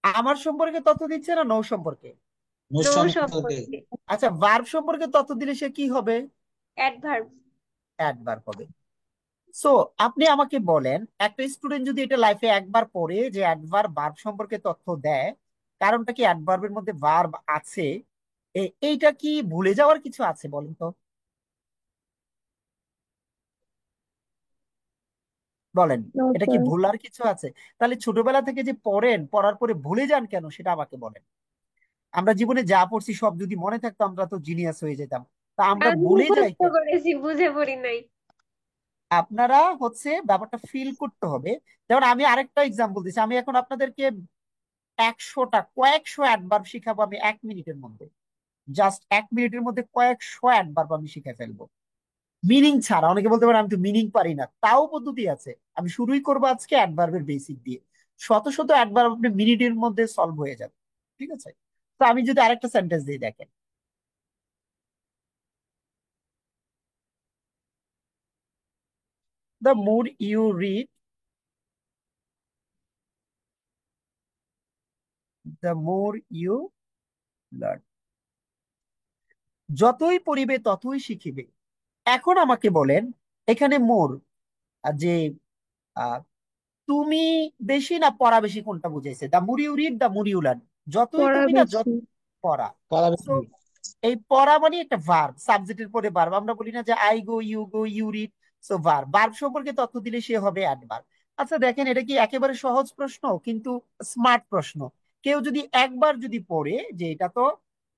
আমার সম্পর্কে তথ্য দিচ্ছে না নৌ সম্পর্কে? নো নো সম্পর্কে। সম্পর্কে, আচ্ছা, ভার্ব সম্পর্কে তথ্য দিলে সে কি হবে? অ্যাডভার্ব। অ্যাডভার্ব হবে। সো আপনি আমাকে বলেন, একটা স্টুডেন্ট যদি এটা লাইফে একবার পড়ে যে অ্যাডভার্ব ভার্ব সম্পর্কে তথ্য দেয়, কারণটা কি অ্যাডভার্বের মধ্যে ভার্ব আছে, এইটা কি ভুলে যাওয়ার কিছু আছে বলেন তো? বলেন, নো এটা কি স্যার। ভুলার কিছু আছে? তাহলে ছোটবেলা থেকে যে পড়েন, পড়ার পরে ভুলে যান কেন সেটা আমাকে বলেন। আমরা জীবনে যা পড়ছি সব যদি মনে থাকতো আমরা তো জিনিয়াস হয়ে যেতাম, তা আমরা আমি ভুলে যাই মুখস্থ কেন? করেছি, বুঝে পড়ি নাই। আপনারা হচ্ছে ব্যাপারটা ফিল করতে হবে। যেমন আমি আরেকটা এক্সাম্পল দিচ্ছি, আমি এখন আপনাদেরকে 100টা কয়েকশো অ্যাডভার্ব শিখাবো আমি 1 মিনিটের মধ্যে। জাস্ট 1 মিনিটের মধ্যে কয়েকশো অ্যাডভার্ব আমি শিখে ফেলবো মিনিং ছাড়া। অনেকে বলতে পারে আমি তো মিনিং পারি না, তাও পদ্ধতি আছে। আমি শুরুই করবো আজকে অ্যাডভার্বের বেসিক দিয়ে। শত শত অ্যাডভার্ব আপনি মিনিটের মধ্যে সলভ হয়ে যাবে, ঠিক আছে? তো আমি যদি আরেকটা সেন্টেন্স দিয়ে দেখেন, the more you read, the more you learn. যতই পড়িবে ততই শিখিবে। এখন আমাকে বলেন, এখানে মোর যে আহ, তুমি বেশি না পড়া বেশি কোনটা বুঝাইছে? The more you read, the more you learn. যতই পড়া তুমি না যত বেশি। পড়া। পড়া So, বেশি। এই পড়া মানে একটা ভার্ব, সাবজেক্টের পরে ভার্ব। আমরা বলি না যে I go you read, so verb. Verb সম্পর্কে তথ্য দিলে সে হবে অ্যাডভার্ব। আচ্ছা দেখেন, এটা কি একেবারে সহজ প্রশ্ন কিন্তু স্মার্ট প্রশ্ন। কেউ যদি একবার যদি পড়ে যে এটা তো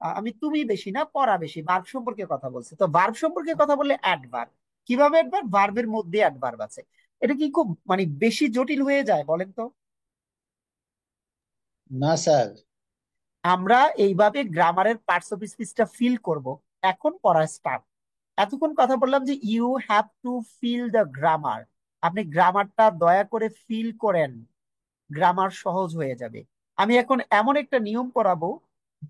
আমি তুমি বেশি না পড়া বেশি, ভার্ব সম্পর্কে কথা বলছে, তো ভার্ব সম্পর্কে কথা বললে অ্যাডভার্ব। কিভাবে অ্যাডভার্ব? ভার্বের মধ্যে অ্যাডভার্ব আছে। এটা কি খুব মানে বেশি জটিল হয়ে যায় বলেন তো? না স্যার। আমরা এইভাবে গ্রামারের পার্টস অফ স্পিচটা ফিল করব। এখন পড়া স্টার্ট। এতক্ষণ কথা বললাম যে you have to feel the grammar. আপনি গ্রামারটা দয়া করে ফিল করেন, গ্রামার সহজ হয়ে যাবে। আমি এখন এমন একটা নিয়ম পড়াবো,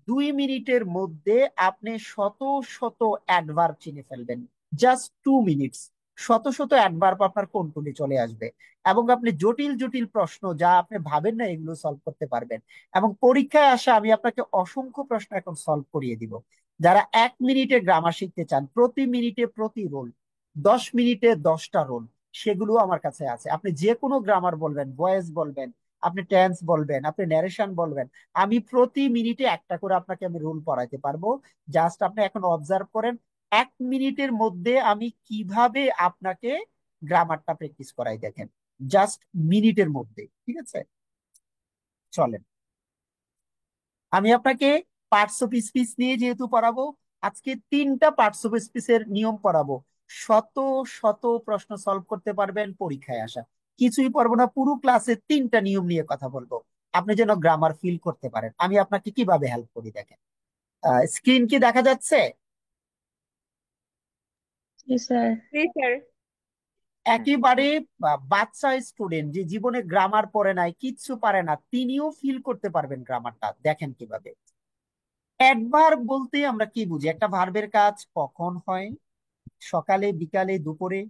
2 মিনিটের মধ্যে আপনি শত শত অ্যাডভার্ব চিনে ফেলবেন। জাস্ট 2 মিনিটস, শত শত অ্যাডভার্ব আপনার কন্ট্রোলে চলে আসবে। এবং আপনি জটিল জটিল প্রশ্ন যা আপনি ভাবেন না এগুলো সলভ করতে পারবেন। এবং পরীক্ষায় আসা আমি আপনাকে অসংখ্য প্রশ্ন এখন সলভ করিয়ে দিব। যারা 1 মিনিটে গ্রামার শিখতে চান, প্রতি মিনিটে প্রতি রোল, 10 মিনিটে 10টা রোল, সেগুলো আমার কাছে আছে। আপনি যে কোনো গ্রামার বলবেন, ভয়েস বলবেন, আপনি টেন্স বলবেন, আপনি ন্যারেশন বলবেন, আমি প্রতি মিনিটে একটা করে আপনাকে আমি রুল পড়াইতে পারবো। জাস্ট আপনি এখন অবজার্ভ করেন 1 মিনিটের মধ্যে আমি কিভাবে আপনাকে গ্রামারটা প্র্যাকটিস করাই, দেখেন। জাস্ট মিনিটের মধ্যে, ঠিক আছে? চলেন আমি আপনাকে পার্টস অফ স্পিচ নিয়ে যেহেতু পড়াবো, আজকে 3টা পার্টস অফ স্পিচের নিয়ম পড়াবো। শত শত প্রশ্ন সলভ করতে পারবেন পরীক্ষায় আসা। কিছুই পড়বো না, পুরো ক্লাসে 3টা নিয়ম নিয়ে কথা বলবো, আপনি যেন গ্রামার ফিল করতে পারেন। আমি আপনাকে কিভাবে হেল্প করি দেখেন। স্ক্রিন কি দেখা যাচ্ছে? জি স্যার। জি স্যার। একেবারে বাচ্চা স্টুডেন্ট যে জীবনে গ্রামার পড়ে নাই, কিচ্ছু পারে না, তিনিও ফিল করতে পারবেন গ্রামারটা। দেখেন কিভাবে। অ্যাডভার্ব বলতে আমরা কি বুঝি? একটা ভার্বের কাজ কখন হয়, সকালে, বিকালে, দুপুরে,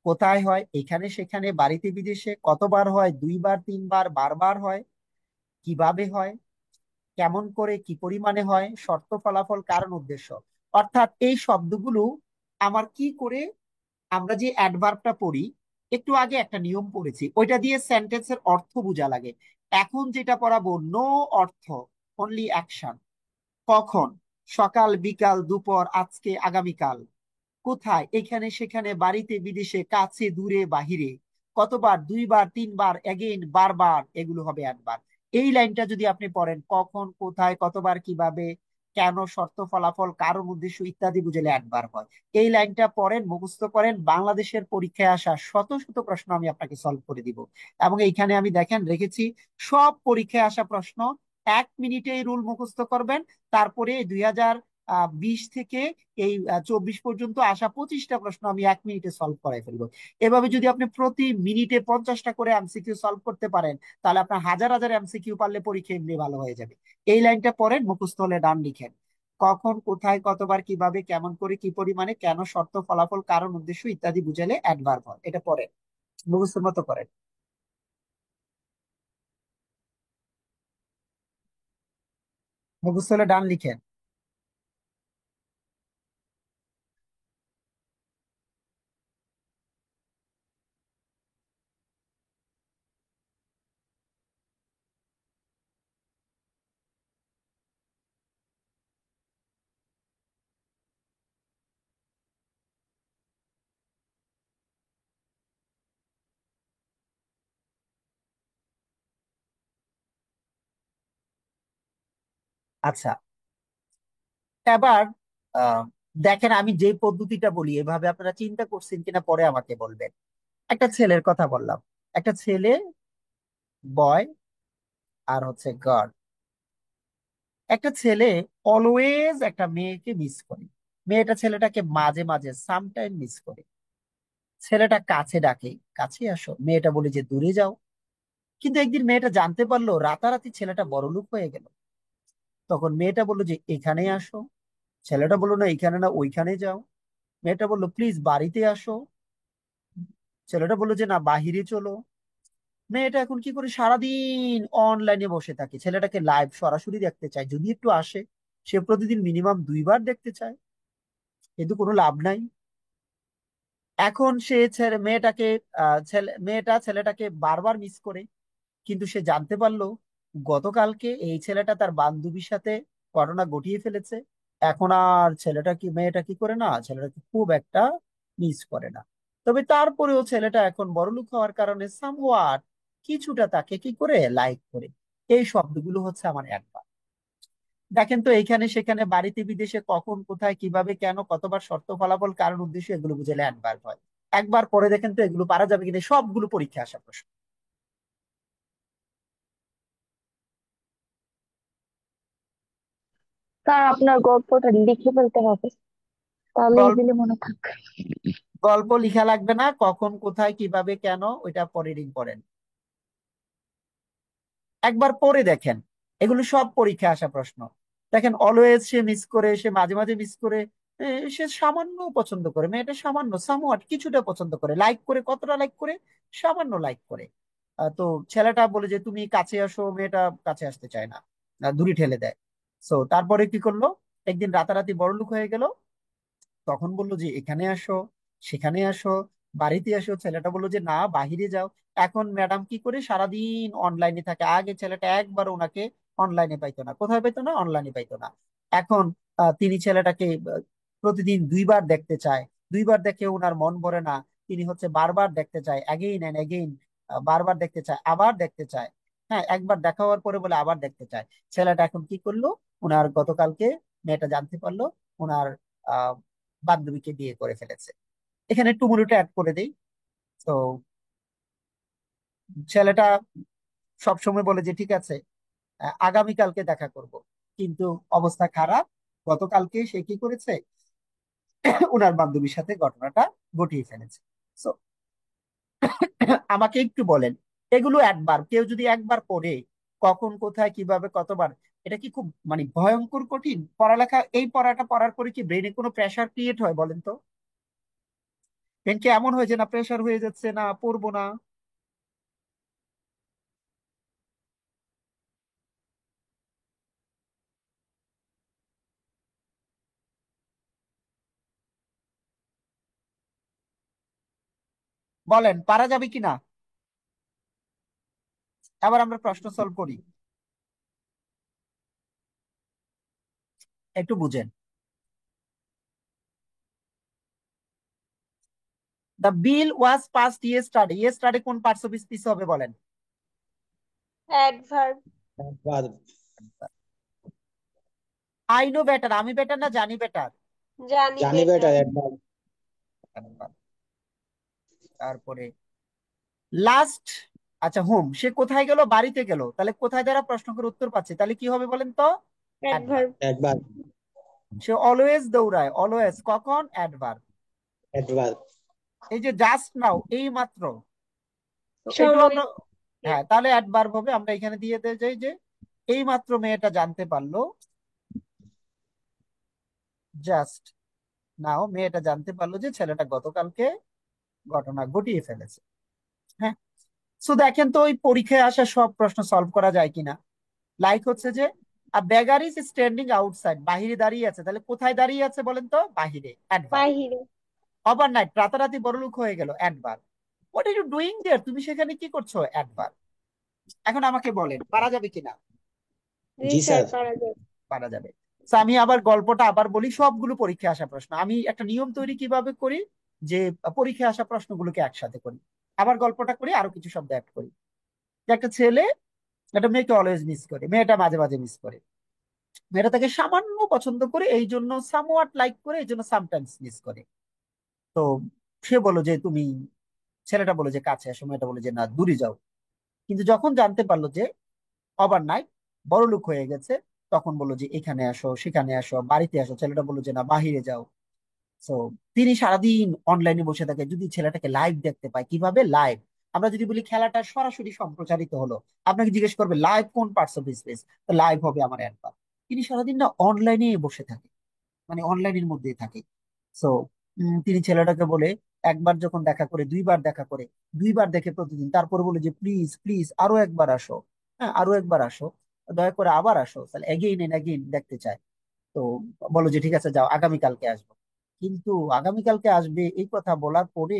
কোথায় হয়, এখানে সেখানে, বাড়িতে বিদেশে, কতবার হয়, দুইবার, তিনবার, বারবার হয়, কিভাবে হয়, কেমন করে, কি পরিমাণে হয়, শর্ত, ফলাফল, কারণ, উদ্দেশ্য। অর্থাৎ এই শব্দগুলো আমার কি করে, আমরা যে অ্যাডভার্বটা পড়ি, একটু আগে একটা নিয়ম পড়েছি, ওইটা দিয়ে সেন্টেন্সের অর্থ বোঝা লাগে। এখন যেটা পড়াবো, নো অর্থ, অনলি অ্যাকশন। কখন? সকাল, বিকাল, দুপুর, আজকে, আগামীকাল। কোথায়? এখানে সেখানে, বাড়িতে বিদেশে, কাছে দূরে বাহিরে। কতবার? দুইবার, তিনবার, এগেইন, বারবার, এগুলো হবে অ্যাডভার্ব। এই লাইনটা যদি আপনি পড়েন, কখন, কোথায়, কতবার, কিভাবে, কেন, শর্ত, ফলাফল, কারণ, উদ্দেশ্য ইত্যাদি বুঝলে অ্যাডভার্ব হয়। এই লাইনটা পড়েন, মুখস্থ করেন, বাংলাদেশের পরীক্ষায় আসা শত শত প্রশ্ন আমি আপনাকে সলভ করে দিব। এবং এইখানে আমি দেখেন রেখেছি সব পরীক্ষায় আসা প্রশ্ন। 1 মিনিটে এই রুল মুখস্থ করবেন। তারপরে 2020 থেকে এই 24 পর্যন্ত আসা 25টা প্রশ্ন আমি 1 মিনিটে সলভ করাই ফেলবো। এভাবে যদি আপনি প্রতি মিনিটে 50টা করে এমসিকিউ সলভ করতে পারেন, তাহলে আপনার হাজার হাজার এমসিকিউ পারলে পরীক্ষা এমনি ভালো হয়ে যাবে। এই লাইনটা পড়েন, মুখস্থ হলে ডান লিখেন। কখন, কোথায়, কতবার, কিভাবে, কেমন করে, কি পরিমাণে, কেন, শর্ত, ফলাফল, কারণ, উদ্দেশ্য ইত্যাদি বুঝালে অ্যাডভার্ব হয়। এটা পড়েন, মুখস্থের মতো করেন। মুখস্থ হলে ডান লিখেন। আচ্ছা, এবার আহ, দেখেন আমি যে পদ্ধতিটা বলি, এভাবে আপনারা চিন্তা করছেন কিনা পরে আমাকে বলবেন। একটা ছেলের কথা বললাম, একটা ছেলে, বয়, আর হচ্ছে গার্ল। একটা ছেলে অলওয়েজ একটা মেয়েকে মিস করে, মেয়েটা ছেলেটাকে মাঝে মাঝে সামটাইম মিস করে। ছেলেটা কাছে ডাকে, কাছে আসো, মেয়েটা বলে যে দূরে যাও। কিন্তু একদিন মেয়েটা জানতে পারলো রাতারাতি ছেলেটা বড়লোক হয়ে গেল। তখন মেয়েটা বললো যে এখানে আসো। ছেলেটা বললো না, এখানে না, ওইখানে যাও। মেয়েটা বললো প্লিজ বাড়িতে আসো। ছেলেটা বললো যে না, বাহিরে চলো। মেয়েটা এখন কি করে, সারাদিন অনলাইনে বসে থাকে, ছেলেটাকে লাইভ সরাসরি দেখতে চায়, যদি একটু আসে। সে প্রতিদিন মিনিমাম 2বার দেখতে চায়, কিন্তু কোনো লাভ নাই। এখন সে মেয়েটাকে মেয়েটা ছেলেটাকে বারবার মিস করে। কিন্তু সে জানতে পারলো গতকালকে এই ছেলেটা তার বান্ধবীর সাথে ঘটনা ঘটিয়ে ফেলেছে। এখন আর মেয়েটা কি করে না, ছেলেটাকে খুব একটা মিস করে না। তবে তারপরেও ছেলেটা এখন বড়লোক হওয়ার কারণে সামহাট কিছুটা তাকে কি করে লাইক করে। এই শব্দগুলো হচ্ছে আমার একবার। দেখেন তো, এখানে সেখানে, বাড়িতে বিদেশে, কখন, কোথায়, কিভাবে, কেন, কতবার, শর্ত, ফলাফল, কারণ, উদ্দেশ্য, এগুলো বুঝালে অ্যাডভার্ব হয়। একবার পরে দেখেন তো এগুলো পারা যাবে কিনা, সবগুলো পরীক্ষা আসা প্রশ্ন। স্যার আপনার গল্পটা লিখে ফেলতে হবে, তাহলে গল্প ইজিলি মনে থাকবে। গল্প লিখা লাগবে না, কখন, কোথায়, কিভাবে, কেন, ওইটা পরে রিড করেন। একবার পরে দেখেন, এগুলো সব পরীক্ষায় আসা প্রশ্ন। দেখেন অলওয়েজ সে মিস করে, সে মাঝে মাঝে মিস করে, সে সামান্য পছন্দ করে, মেয়েটা সামান্য সামহাট কিছুটা পছন্দ করে, লাইক করে, কতটা লাইক করে, সামান্য লাইক করে। তো ছেলেটা বলে যে তুমি কাছে আসো, মেয়েটা কাছে আসতে চায় না, দূরে ঠেলে দেয়। সো তারপরে কি করলো, একদিন রাতারাতি বড়লোক হয়ে গেল। তখন বললো যে এখানে আসো, সেখানে আসো, বাড়িতে আসো। ছেলেটা বললো যে না, বাহিরে যাও। এখন ম্যাডাম কি করে, সারাদিন অনলাইনে থাকে। আগে ছেলেটা একবার ওনাকে অনলাইনে পাইতো না। কোথায় পাইতো না? অনলাইনে পাইতো না। এখন তিনি ছেলেটাকে প্রতিদিন 2বার দেখতে চায়। 2বার দেখে ওনার মন ভরে না। তিনি হচ্ছে বারবার দেখতে চায়, অ্যাগেইন এন্ড অ্যাগেইন, বারবার দেখতে চায়, আবার দেখতে চায়। হ্যাঁ, একবার দেখা হওয়ার পরে বলে আবার দেখতে চায়। ছেলেটা এখন কি করলো, ওনার গতকালকে মেয়েটা জানতে পারলো ওনার বান্ধবীকে বিয়ে করে ফেলেছে। এখানে টুমুরুটা অ্যাড করে দেই। তো ছেলেটা সবসময় বলে যে ঠিক আছে, আগামীকালকে দেখা করব। কিন্তু অবস্থা খারাপ, গতকালকে সে কি করেছে, ওনার বান্ধবীর সাথে ঘটনাটা ঘটিয়ে ফেলেছে। So, আমাকে একটু বলেন, এগুলো একবার কেউ যদি একবার পড়ে, কখন, কোথায়, কিভাবে, কতবার, এটা কি খুব মানে ভয়ঙ্কর কঠিন পড়ালেখা? এই পড়াটা পড়ার পরে কি ব্রেনে কোনো প্রেসার ক্রিয়েট হয় বলেন তো? ব্রেন কি এমন হয় যে না প্রেসার হয়ে যাচ্ছে, না পড়বো না? বলেন পারা যাবে কিনা? আবার আমরা প্রশ্ন সলভ করি, একটু বুঝেন। The bill was passed yesterday, yesterday কোন পার্টস অফ স্পিচ হবে বলেন? Adverb. verb, I know better, আমি বেটার না জানি বেটার? জানি জানি better, বেটার। adverb, তারপরে লাস্ট, আচ্ছা হোম, সে কোথায় গেল? বাড়িতে গেল। তাহলে কোথায় দ্বারা প্রশ্ন করে উত্তর পাচ্ছে, তাহলে কি হবে বলেন তো? অ্যাডভার্ব। অ্যাডভার্ব। adverb, সে অলওয়েজ দৌড়ায়, অলওয়েজ কখন? অ্যাডভার্ব। adverb, এই যে জাস্ট নাও, এই মাত্র, তো এটাও সময়। আমরা, হ্যাঁ তাহলে অ্যাডভার্ব হবে। আমরা এখানে দিয়ে যাই যে এই মাত্র মেয়েটা জানতে পারলো, জাস্ট নাও মেয়েটা জানতে পারলো যে ছেলেটা গতকালকে ঘটনা ঘটিয়ে ফেলেছে। হ্যাঁ, সো দেখেন তো ওই পরীক্ষায় আসা সব প্রশ্ন সলভ করা যায় কিনা। লাইক হচ্ছে যে আ বেগার ইজ স্ট্যান্ডিং আউটসাইড, বাহিরে দাঁড়িয়ে আছে। তাহলে কোথায় দাঁড়িয়ে আছে বলেন তো? বাহিরে, অ্যাডভার্ব। বাহিরে। ওভারনাইট, রাতারাতি বড়লোক হয়ে গেল, adverb. What are you doing there, তুমি সেখানে কি করছো? অ্যাডভার্ব। এখন আমাকে বলেন পারা যাবে কিনা? জি জি স্যার, স্যার, পারা যায়। পারা যাবে। তো আমি আবার গল্পটা আবার বলি, সবগুলো পরীক্ষায় আসা প্রশ্ন। আমি একটা নিয়ম তৈরি কিভাবে করি, যে পরীক্ষায় আসা প্রশ্নগুলোকে একসাথে করি। আবার গল্পটা করি, আরো কিছু শব্দ অ্যাড করি। যে একটা ছেলে একটা মেয়েকে অলওয়েজ মিস করে, মেয়েটা মাঝে মাঝে মিস করে। মেয়েটা তাকে সামান্য পছন্দ করে, এই জন্য সামওয়াট লাইক করে, এই জন্য সামটাইমস মিস করে। তো সে বলো যে তুমি, ছেলেটা বলে যে কাছে আসো, মেয়েটা বলে যে না দূরে যাও। কিন্তু যখন জানতে পারলো যে ওভারনাইট বড়লোক হয়ে গেছে, তখন বললো যে এখানে আসো, সেখানে আসো, বাড়িতে আসো। ছেলেটা বললো যে না বাহিরে যাও। তো তিনি সারাদিন অনলাইনে বসে থাকে। যদি ছেলেটাকে লাইভ দেখতে পায়, কিভাবে লাইভ, আমরা যদি বলি খেলাটা সরাসরি সম্প্রচারিত হলো, আপনাকে জিজ্ঞেস করবে লাইভ কোন পার্টস অফ স্পেস, তো লাইভ হবে আমার অ্যাডভার্ব। তিনি সারাদিন না অনলাইনে বসে থাকে, মানে অনলাইনের মধ্যেই থাকে। সো তিনি ছেলেটাকে বলে, একবার যখন দেখা করে, দুইবার দেখা করে, দুইবার দেখে প্রতিদিন, তারপর বলে যে প্লিজ প্লিজ আরো একবার আসো, হ্যাঁ আরো একবার আসো, দয়া করে আবার আসো। তাহলে এগেইন এন্ড এগেইন দেখতে চায়। তো বলো যে ঠিক আছে যাও, আগামীকালকে আসবো। কিন্তু আগামীকালকে আসবে এই কথা বলার পরে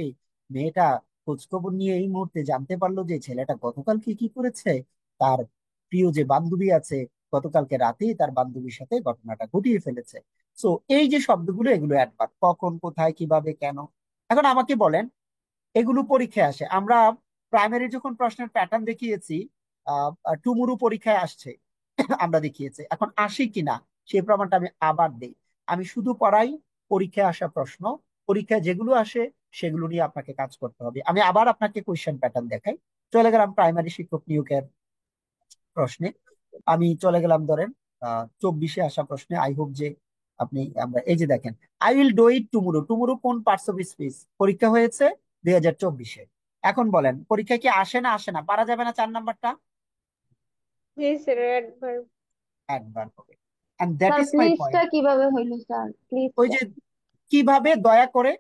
মেয়েটা খোঁজখবর নিয়ে এই মুহূর্তে জানতে পারলো যে ছেলেটা গতকালকে কি করেছে, তার প্রিয় যে বান্ধবী আছে, গতকালকে রাতেই তার বান্ধবীর সাথে ঘটনাটা ঘটিয়ে ফেলেছে। সো এই যে শব্দগুলো, এগুলো অ্যাডভার্ব, কখন, কোথায়, কিভাবে, কেন। এখন আমাকে বলেন, এগুলো পরীক্ষায় আসে। আমরা প্রাইমারি যখন প্রশ্নের প্যাটার্ন দেখিয়েছি, টুমুরু পরীক্ষায় আসছে, আমরা দেখিয়েছি। এখন আসি কিনা সেই প্রমাণটা আমি আবার দেই। আমি শুধু পড়াই পরীক্ষায় আসা প্রশ্ন, পরীক্ষায় যেগুলো আসে সেগুলো নিয়ে আপনাকে কাজ করতে হবে। আমি আবার আপনাকে কোয়েশ্চেন প্যাটার্ন দেখাই। চলে গেলাম প্রাইমারি শিক্ষক নিয়োগের প্রশ্নে। আমি চলে গেলাম ধরেন 24-এ আসা প্রশ্নে। আই হোপ যে আপনি, আমরা এই যে দেখেন, আই উইল ডু ইট টুমুরো, টুমুরো কোন পার্টস অফ স্পিচ? পরীক্ষা হয়েছে 2024-এ। এখন বলেন পরীক্ষায় কি আসে না আসে না? পারা যাবে না 4 নাম্বারটা? জি স্যার, অ্যাডভার্ব। একবার হবে। And that sir is my প্লিজটা পয়েন্ট। কিভাবে হইলো স্যার, ওই প্লিজটা? যে কিভাবে, দয়া করে,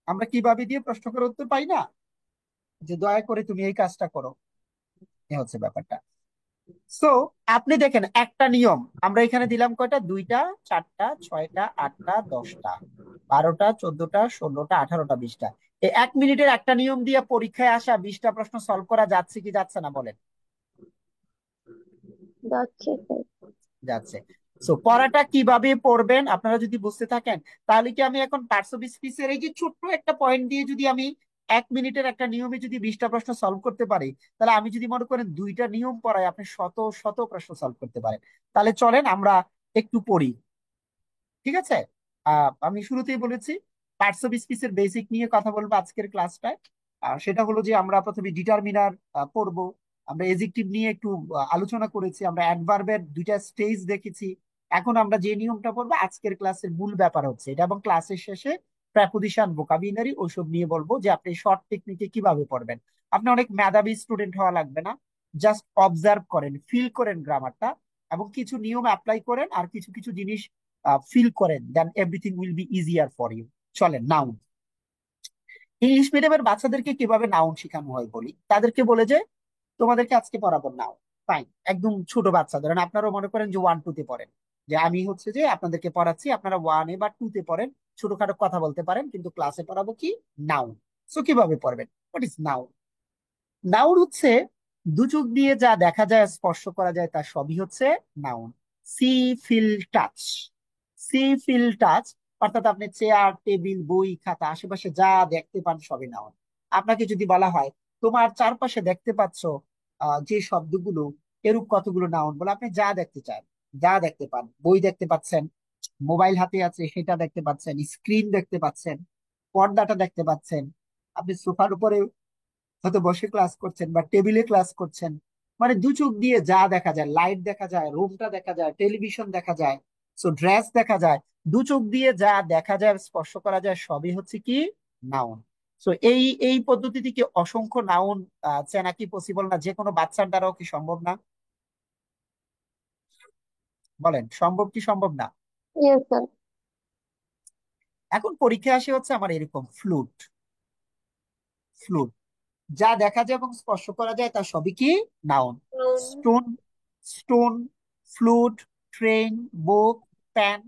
আমরা কিভাবে দিয়ে প্রশ্ন করে উত্তর পাই না, যে দয়া করে তুমি এই কাজটা করো, এ হচ্ছে ব্যাপারটা। সো আপনি দেখেন একটা নিয়ম আমরা এখানে দিলাম কয়টা, 2টা, 4টা, 6টা, 8টা, 10টা, 12টা, 14টা, 16টা, 18টা, 20টা। এই 1 মিনিটের একটা নিয়ম দিয়ে পরীক্ষায় আসা 20টা প্রশ্ন সলভ করা যাচ্ছে কি যাচ্ছে না বলেন? যাচ্ছে স্যার। যাচ্ছে। সো পড়াটা কিভাবে পড়বেন আপনারা যদি বুঝতে থাকেন, তাহলে কি আমি এখন পার্টস অফ স্পিচের এই যে ছোট্ট একটা পয়েন্ট দিয়ে যদি আমি 1 মিনিটের একটা নিয়মে যদি 20টা প্রশ্ন সলভ করতে পারি, তাহলে আমি যদি মনে করেন 2টা নিয়ম পড়াই, আপনি শত শত প্রশ্ন সলভ করতে পারেন। তাহলে চলেন আমরা একটু পড়ি, ঠিক আছে? আমি শুরুতেই বলেছি পার্টস অফ স্পিচের বেসিক নিয়ে কথা বলবো আজকের ক্লাসটায়। আর সেটা হলো যে আমরা প্রথমে ডিটারমিনার পড়বো, আমরা এজেক্টিভ নিয়ে একটু আলোচনা করেছি, আমরা অ্যাডভার্বের 2টা স্টেজ দেখেছি। এখন আমরা যে নিয়মটা পড়বো, আজকের ক্লাসের মূল ব্যাপার হচ্ছে এটা, এবং ক্লাসের শেষে প্রেপোজিশন, ভোকাবুলারি ওইসব নিয়ে বলবো যে আপনি শর্ট টেকনিকে কিভাবে পড়বেন। আপনি অনেক মেধাবী স্টুডেন্ট হওয়া লাগবে না, জাস্ট অবজার্ভ করেন, ফিল করেন গ্রামারটা, এবং কিছু নিয়ম অ্যাপ্লাই করেন আর কিছু কিছু জিনিস ফিল করেন, then everything will be easier for you. চলেন নাউন। ইংলিশ মিডিয়ামের বাচ্চাদেরকে কিভাবে নাউন শেখানো হয় বলি। তাদেরকে বলে যে তোমাদেরকে আজকে পড়াবো নাউন, ফাইন, একদম ছোট বাচ্চা, ধরেন আপনারাও মনে করেন যে 1 2 তে পড়েন, যে আমি হচ্ছে যে আপনাদেরকে পড়াচ্ছি, আপনারা 1 এ বা 2 তে পড়েন, ছোটখাটো কথা বলতে পারেন, কিন্তু ক্লাসে পড়াবো কি নাউন। সো কিভাবে পড়বেন, হোয়াট ইজ নাউন? নাউন হচ্ছে দু চোখ দিয়ে যা দেখা যায়, স্পর্শ করা যায়, তার সবই হচ্ছে noun. See feel touch, see feel touch, অর্থাৎ আপনি চেয়ার, টেবিল, বই, খাতা, আশেপাশে যা দেখতে পান সবই নাউন। আপনাকে যদি বলা হয় তোমার চারপাশে দেখতে পাচ্ছ যে শব্দগুলো, এরূপ কতগুলো নাউন, বলে আপনি যা দেখতে চান, যা দেখতে পান, বই দেখতে পাচ্ছেন, মোবাইল হাতে আছে সেটা দেখতে পাচ্ছেন, স্ক্রিন দেখতে পাচ্ছেন, পর্দাটা দেখতে পাচ্ছেন, আপনি সোফার উপরে হয়তো বসে ক্লাস করছেন বা টেবিলে ক্লাস করছেন, মানে দু চোখ দিয়ে যা দেখা যায়, লাইট দেখা যায়, রুমটা দেখা যায়, টেলিভিশন দেখা যায়, সো ড্রেস দেখা যায়, দু চোখ দিয়ে যা দেখা যায়, স্পর্শ করা যায়, সবই হচ্ছে কি নাউন। সো এই এই পদ্ধতি থেকে অসংখ্য নাউন চেনা কি পসিবল না? যে কোনো বাচ্চার দ্বারাও কি সম্ভব না? বলেন, সম্ভব কি সম্ভব না? Yes sir. এখন পরীক্ষা আসে হচ্ছে আমার এরকম ফ্লুট, ফ্লুট, যা দেখা যায় এবং স্পর্শ করা যায় তার সবই কি noun. Stone, stone, flute, train, book, pen,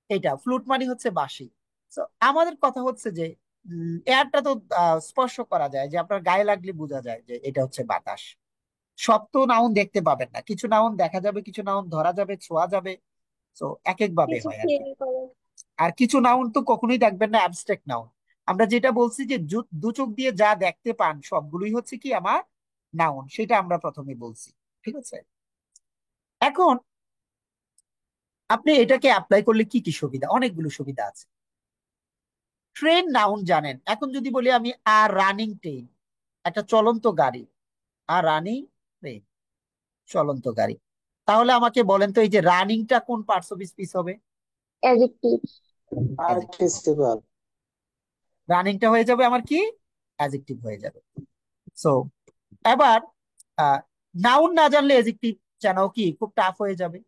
এটা ফ্লুট মানে হচ্ছে বাঁশি। তো আমাদের কথা হচ্ছে যে এয়ারটা তো স্পর্শ করা যায়, যে আপনার গায়ে লাগলে বোঝা যায় যে এটা হচ্ছে বাতাস। সব তো নাউন দেখতে পাবেন না, কিছু নাউন দেখা যাবে, কিছু নাউন ধরা যাবে, ছোঁয়া যাবে, তো এক এক ভাবে কিছু হয় আর কি। ফিল করে। আর কিছু নাউন তো কখনোই দেখবেন না, অ্যাবস্ট্রাক্ট নাউন। আমরা যেটা বলছি যে দু চোখ দিয়ে যা দেখতে পান সবগুলোই হচ্ছে কি আমার নাউন, সেটা আমরা প্রথমে বলছি, ঠিক আছে? এখন আপনি এটাকে অ্যাপ্লাই করলে কি কি সুবিধা? অনেকগুলো সুবিধা আছে। ট্রেন নাউন জানেন, এখন যদি বলি আমি আর রানিং ট্রেন, একটা চলন্ত গাড়ি, আর রানিং ট্রেন, চলন্ত গাড়ি, তাহলে আমাকে বলেন তো এই যে রানিংটা কোন পার্টস অফ স্পিচ হবে? অ্যাডজেক্টিভ। Participle. রানিংটা হয়ে যাবে আমার কি অ্যাডজেক্টিভ হয়ে যাবে। সো এবার নাউন না জানলে অ্যাডজেক্টিভ জানাও কি খুব টাফ হয়ে যাবে।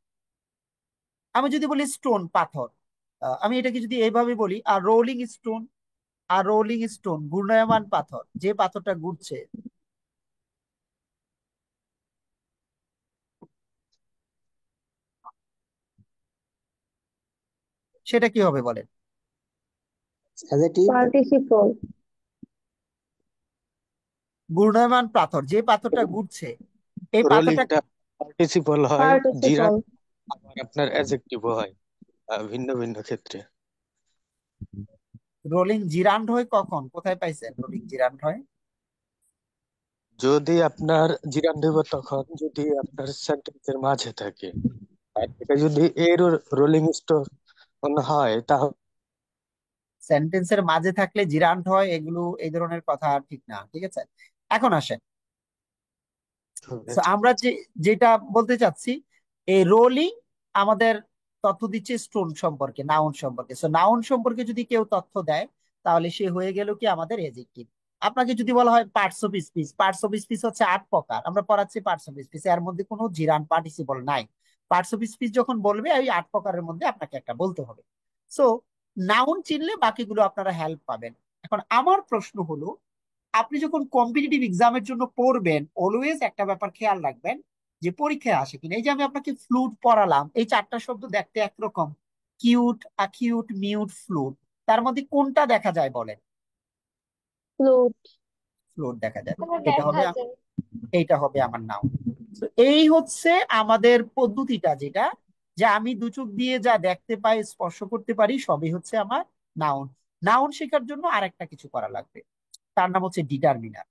আমি যদি বলি স্টোন, পাথর, আমি এটাকে যদি এইভাবে বলি, আর রোলিং স্টোন, আর রোলিং স্টোন, ঘূর্ণায়মান পাথর, যে পাথরটা ঘুরছে, সেটা কি হবে বলেন? Adjective. পার্টিসিপল। ঘূর্ণায়মান পাথর, যে পাথরটা ঘুরছে, এই পাথরটা রোলিংটা পার্টিসিপল হয়, পার্টিসিপল। জিরাফ আবার আপনার অ্যাডজেক্টিভ হয় ভিন্ন ভিন্ন ক্ষেত্রে। রোলিং জিরান্ড হয় কখন, কোথায় পাইছেন রোলিং জিরান্ড হয়? যদি আপনার জিরাফ দেব তখন যদি আপনার সেন্টেন্সের মাঝে থাকে, আর এটা যদি এর রোলিং স্টোন হয় তাহলে সেন্টেন্সের মাঝে থাকলে জিরান্ড হয়, এগুলো এই ধরনের কথা ঠিক না, ঠিক আছে? এখন আসেন, So, আমরা যেটা বলতে চাচ্ছি, এই রোলিং আমাদের তথ্য দিচ্ছে স্টোন সম্পর্কে, নাউন সম্পর্কে। সো নাউন সম্পর্কে যদি কেউ তথ্য দেয়, তাহলে সে হয়ে গেল কি আমাদের এডজেক্টিভ। আপনাকে যদি বলা হয় parts of speech, parts of speech হচ্ছে 8 প্রকার, আমরা পড়াচ্ছি পার্টস অফ স্পিচ, এর মধ্যে কোনো জিরান পার্টিসিপল নাই। পার্টস অফ স্পিচ যখন বলবে ওই 8 প্রকারের মধ্যে আপনাকে একটা বলতে হবে। সো নাউন চিনলে বাকিগুলো আপনারা হেল্প পাবেন। এখন আমার প্রশ্ন হলো, আপনি যখন কম্পিটিটিভ এক্সামের জন্য পড়বেন, অলওয়েজ একটা ব্যাপার খেয়াল রাখবেন যে পরীক্ষায় আসে কিনা। এই যে আমি আপনাকে ফ্লুট পড়ালাম, এই 4টা শব্দ দেখতে একরকম, কিউট, অ্যাকিউট, মিউট, ফ্লুট, তার মধ্যে কোনটা দেখা যায় বলেন? ফ্লুট। ফ্লুট দেখা যায়, কোনো এটা দেখা হবে যায়। এইটা হবে আমার নাউন। তো এই হচ্ছে আমাদের পদ্ধতিটা, যেটা যে আমি দু চোখ দিয়ে যা দেখতে পাই, স্পর্শ করতে পারি, সবই হচ্ছে আমার নাউন। নাউন শেখার জন্য আরেকটা কিছু করা লাগবে, তার নাম হচ্ছে ডিটারমিনার।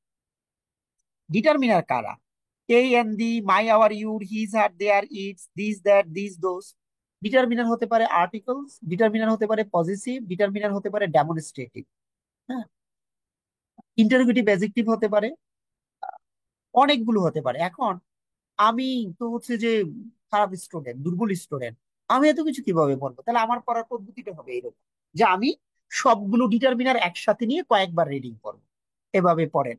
ডিটারমিনার কারা? এই an the, my, our, your, his, her, their, its, this, that, this, those. Determiner হতে পারে আর্টিকেলস, ডিটারমিনার হতে পারে পজিটিভ, ডিটারমিনার হতে পারে ডেমনস্ট্রেটিভ, হ্যাঁ, ইন্টারোগেটিভ অ্যাডজেক্টিভ হতে পারে, অনেকগুলো হতে পারে। এখন আমি তো হচ্ছে যে খারাপ স্টুডেন্ট, দুর্বল স্টুডেন্ট, আমি এত কিছু কিভাবে বলবো? তাহলে আমার পড়ার পদ্ধতিটা হবে এরকম, যে আমি সবগুলো ডিটারমিনার একসাথে নিয়ে কয়েকবার রিডিং করবো। এভাবে পড়েন,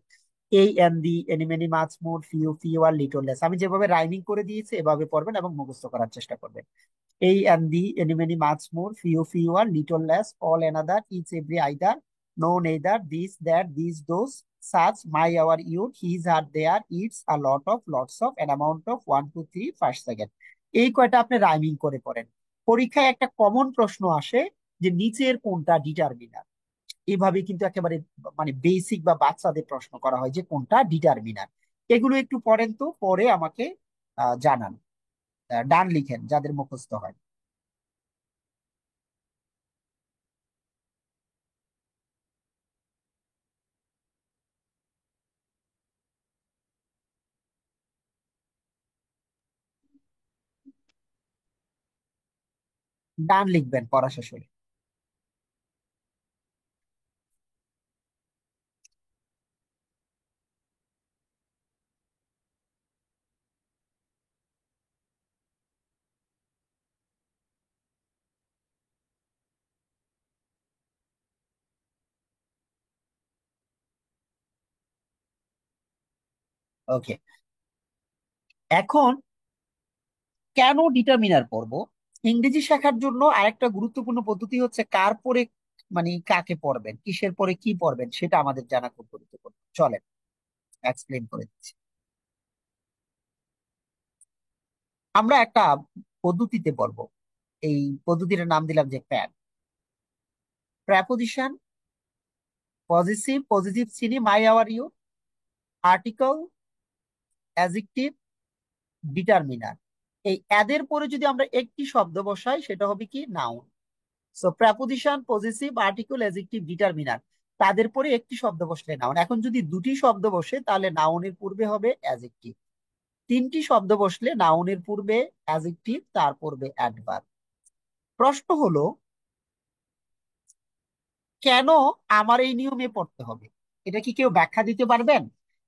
এই an the any many much more few few আর লিটল লেস, আমি যেভাবে রাইমিং করে দিয়েছি এভাবে পড়বেন এবং মুখস্থ করার চেষ্টা করবেন। এই and the, any many much more, few fewer, little less, all another, each every either, no neither, this that, these those, such, my our youth, his her their, its a lot of, lots of, an amount of, 1 2 3 first second। এই কয়টা আপনি rhyming করে পড়েন। পরীক্ষায় একটা common প্রশ্ন আসে যে নিচের কোনটা ডিটারমিনার। এইভাবে কিন্তু একেবারে মানে বেসিক বা বাচ্চাদের প্রশ্ন করা হয় যে কোনটা ডিটারমিনার। এগুলো একটু পড়েন তো, পরে আমাকে জানান। ডান লিখেন যাদের মুখস্থ হয়। ডান লিখবেন পড়া শেষ হলে। ওকে, এখন কেন ডিটারমিনার পড়ব? ইংরেজি শেখার জন্য আরেকটা গুরুত্বপূর্ণ পদ্ধতি হচ্ছে কার পরে মানে কাকে পড়বেন, কিসের পরে কি পড়বেন সেটা আমাদের জানা খুব গুরুত্বপূর্ণ। চলেন এক্সপ্লেন করে দিচ্ছি। আমরা একটা পদ্ধতিতে পড়বো, এই পদ্ধতিটার নাম দিলাম যে প্যান। প্রেপোজিশন, পজিটিভ পজিটিভ চিনি, my our you, article, adjective, determiner. এই এদের পরে যদি আমরা একটি শব্দ বসাই সেটা হবে কি noun. So preposition, positive, article, adjective, determiner, তাদের পরে একটি শব্দ বসলে নাউন। এখন যদি দুটি শব্দ বসে তাহলে নাউনের পূর্বে হবে অ্যাডজেক্টিভ। তিনটি শব্দ বসলে নাউনের পূর্বে অ্যাডজেক্টিভ, তার পূর্বে অ্যাডভার্ব। প্রশ্ন হলো কেন আমার এই নিয়মে পড়তে হবে? এটা কি কেউ ব্যাখ্যা দিতে পারবেন?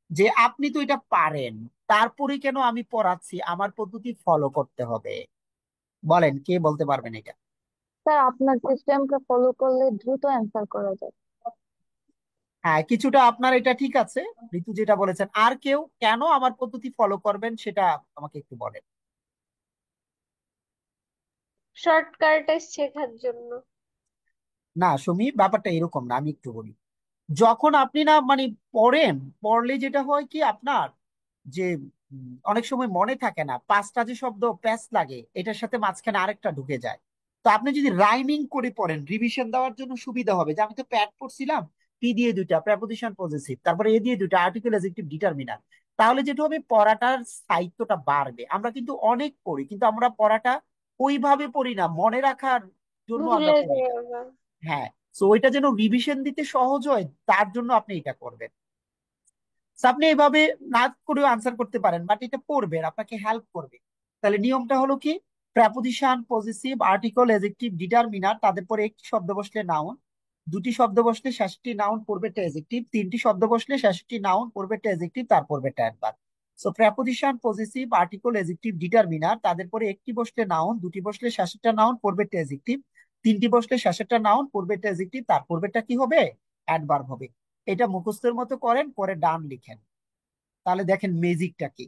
যে আপনি তো এটা পারেন, তারপরে কেন আমি পড়াচ্ছি, আমার পদ্ধতি ফলো করতে হবে? বলেন, কে বলতে পারবেন এটা? স্যার আপনার সিস্টেমকে ফলো করলে দ্রুত অ্যান্সার করা যায়। হ্যাঁ, কিছুটা আপনার এটা ঠিক আছে, ঋতু যেটা বলেছেন। আর কেউ কেন আমার পদ্ধতি ফলো করবেন সেটা আমাকে একটু বলেন। শর্টকাটে শেখার জন্য। না সুমি, ব্যাপারটা এরকম না, আমি একটু বলি। যখন আপনি না মানে পড়েন, পড়লে যেটা হয় কি আপনার যে অনেক সময় মনে থাকে না, পাঁচটা যে শব্দ প্যাচ লাগে এটার সাথে মাঝখানে আরেকটা ঢুকে যায়। তো আপনি যদি রাইমিং করে পড়েন রিভিশন দেওয়ার জন্য সুবিধা হবে, যে আমি তো প্যাড পড়ছিলাম, পি দিয়ে দুইটা প্রেপোজিশন পজেসিভ, তারপরে এ দিয়ে দুইটা আর্টিকেল অ্যাডজেক্টিভ ডিটারমিনার, তাহলে যেটা হবে পড়াটার স্থায়িত্বটা বাড়বে। আমরা কিন্তু অনেক পড়ি কিন্তু আমরা পড়াটা ওইভাবে পড়ি না, মনে রাখার জন্য আমরা ভুলে পড়ি না। যাওয়া। হ্যাঁ, তো ওইটা যেন রিভিশন দিতে সহজ হয় তার জন্য আপনি এটা করবেন। So, আপনি এভাবে না করেও আনসার করতে পারেন, বাট এটা পড়বেন, আপনাকে হেল্প করবে। তাহলে নিয়মটা হলো কি, preposition, positive, article, adjective, determiner, তাদের পরে একটি শব্দ বসলে নাউন, দুটি শব্দ বসলে শেষটি নাউন পূর্বেরটা অ্যাডজেক্টিভ, তিনটি শব্দ বসলে শেষটি নাউন পূর্বেরটা অ্যাডজেক্টিভ, তার পূর্বেরটা adverb. So preposition, positive, article, adjective, determiner, তাদের পরে একটি বসলে নাউন, দুটি বসলে শেষেরটা নাউন পূর্বেরটা অ্যাডজেক্টিভ, তিনটি বসলে শেষেরটা নাউন পূর্বেরটা অ্যাডজেক্টিভ, তার পূর্বেরটা কি হবে? অ্যাডভার্ব হবে। এটা মুখস্থের মতো করেন, পরে ডান লিখেন, তাহলে দেখেন ম্যাজিকটা কি।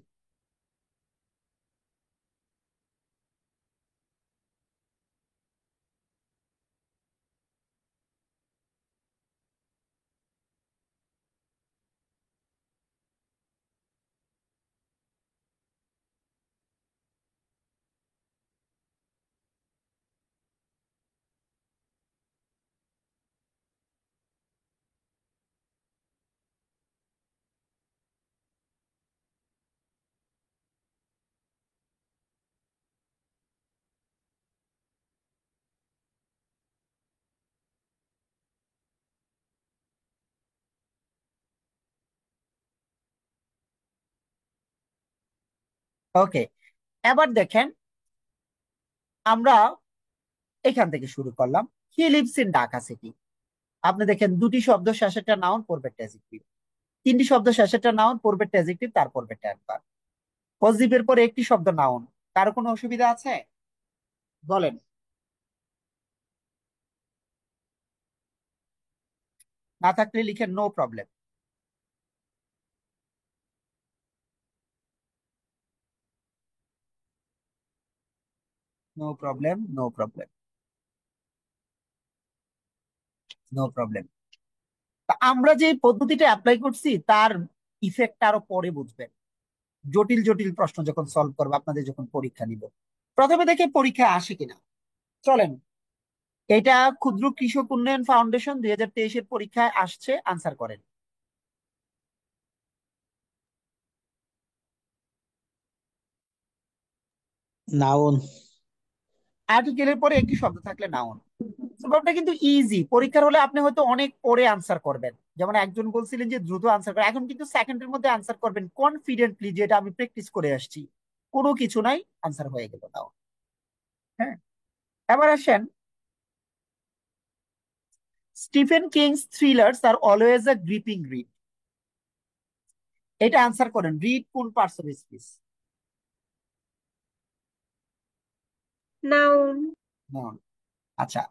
ওকে, এবার দেখেন আমরা এখান থেকে শুরু করলাম। He lives in Dhaka city. আপনি দেখেন দুটি শব্দ শেষেরটা নাউন পূর্বেরটা অ্যাডজেক্টিভ, তিনটি শব্দ শেষেরটা নাউন পূর্বেরটা অ্যাডজেক্টিভ, তার পূর্বেরটা অ্যাডভার্ব। পজিটিভের পরে একটি শব্দ নাউন, কারো কোনো অসুবিধা আছে? বলেন। না থাকলে লিখেন no problem. No problem, no problem, no problem. আমরা যে পদ্ধতিটা অ্যাপ্লাই করছি তার ইফেক্ট আরো পরে বুঝবেন, জটিল জটিল প্রশ্ন যখন সলভ করবো, আপনাদের যখন পরীক্ষা নিব। প্রথমে দেখে পরীক্ষা আসে কিনা। চলেন, এটা ক্ষুদ্র কৃষক উন্নয়ন ফাউন্ডেশন 2023-এর পরীক্ষায় আসছে, আনসার করেন। নাউন। আর্টিকেলের পরে একটি শব্দ থাকলে নাউন। ব্যাপারটা কিন্তু ইজি। পরীক্ষার হলে আপনি হয়তো অনেক পরে আনসার করবেন, যেমন একজন বলছিলেন যে দ্রুত আনসার করে, এখন কিন্তু সেকেন্ডের মধ্যে আনসার করবেন কনফিডেন্টলি, যেটা আমি প্র্যাকটিস করে আসছি। কোনো কিছু নাই, আনসার হয়ে গেল নাও। হ্যাঁ, এবার আসেন, স্টিফেন কিংস থ্রিলার্স আর অলওয়েজ আ গ্রিপিং রিড। এটা আনসার করেন, রিড কোন parts of speech? Noun. Noun. আচ্ছা,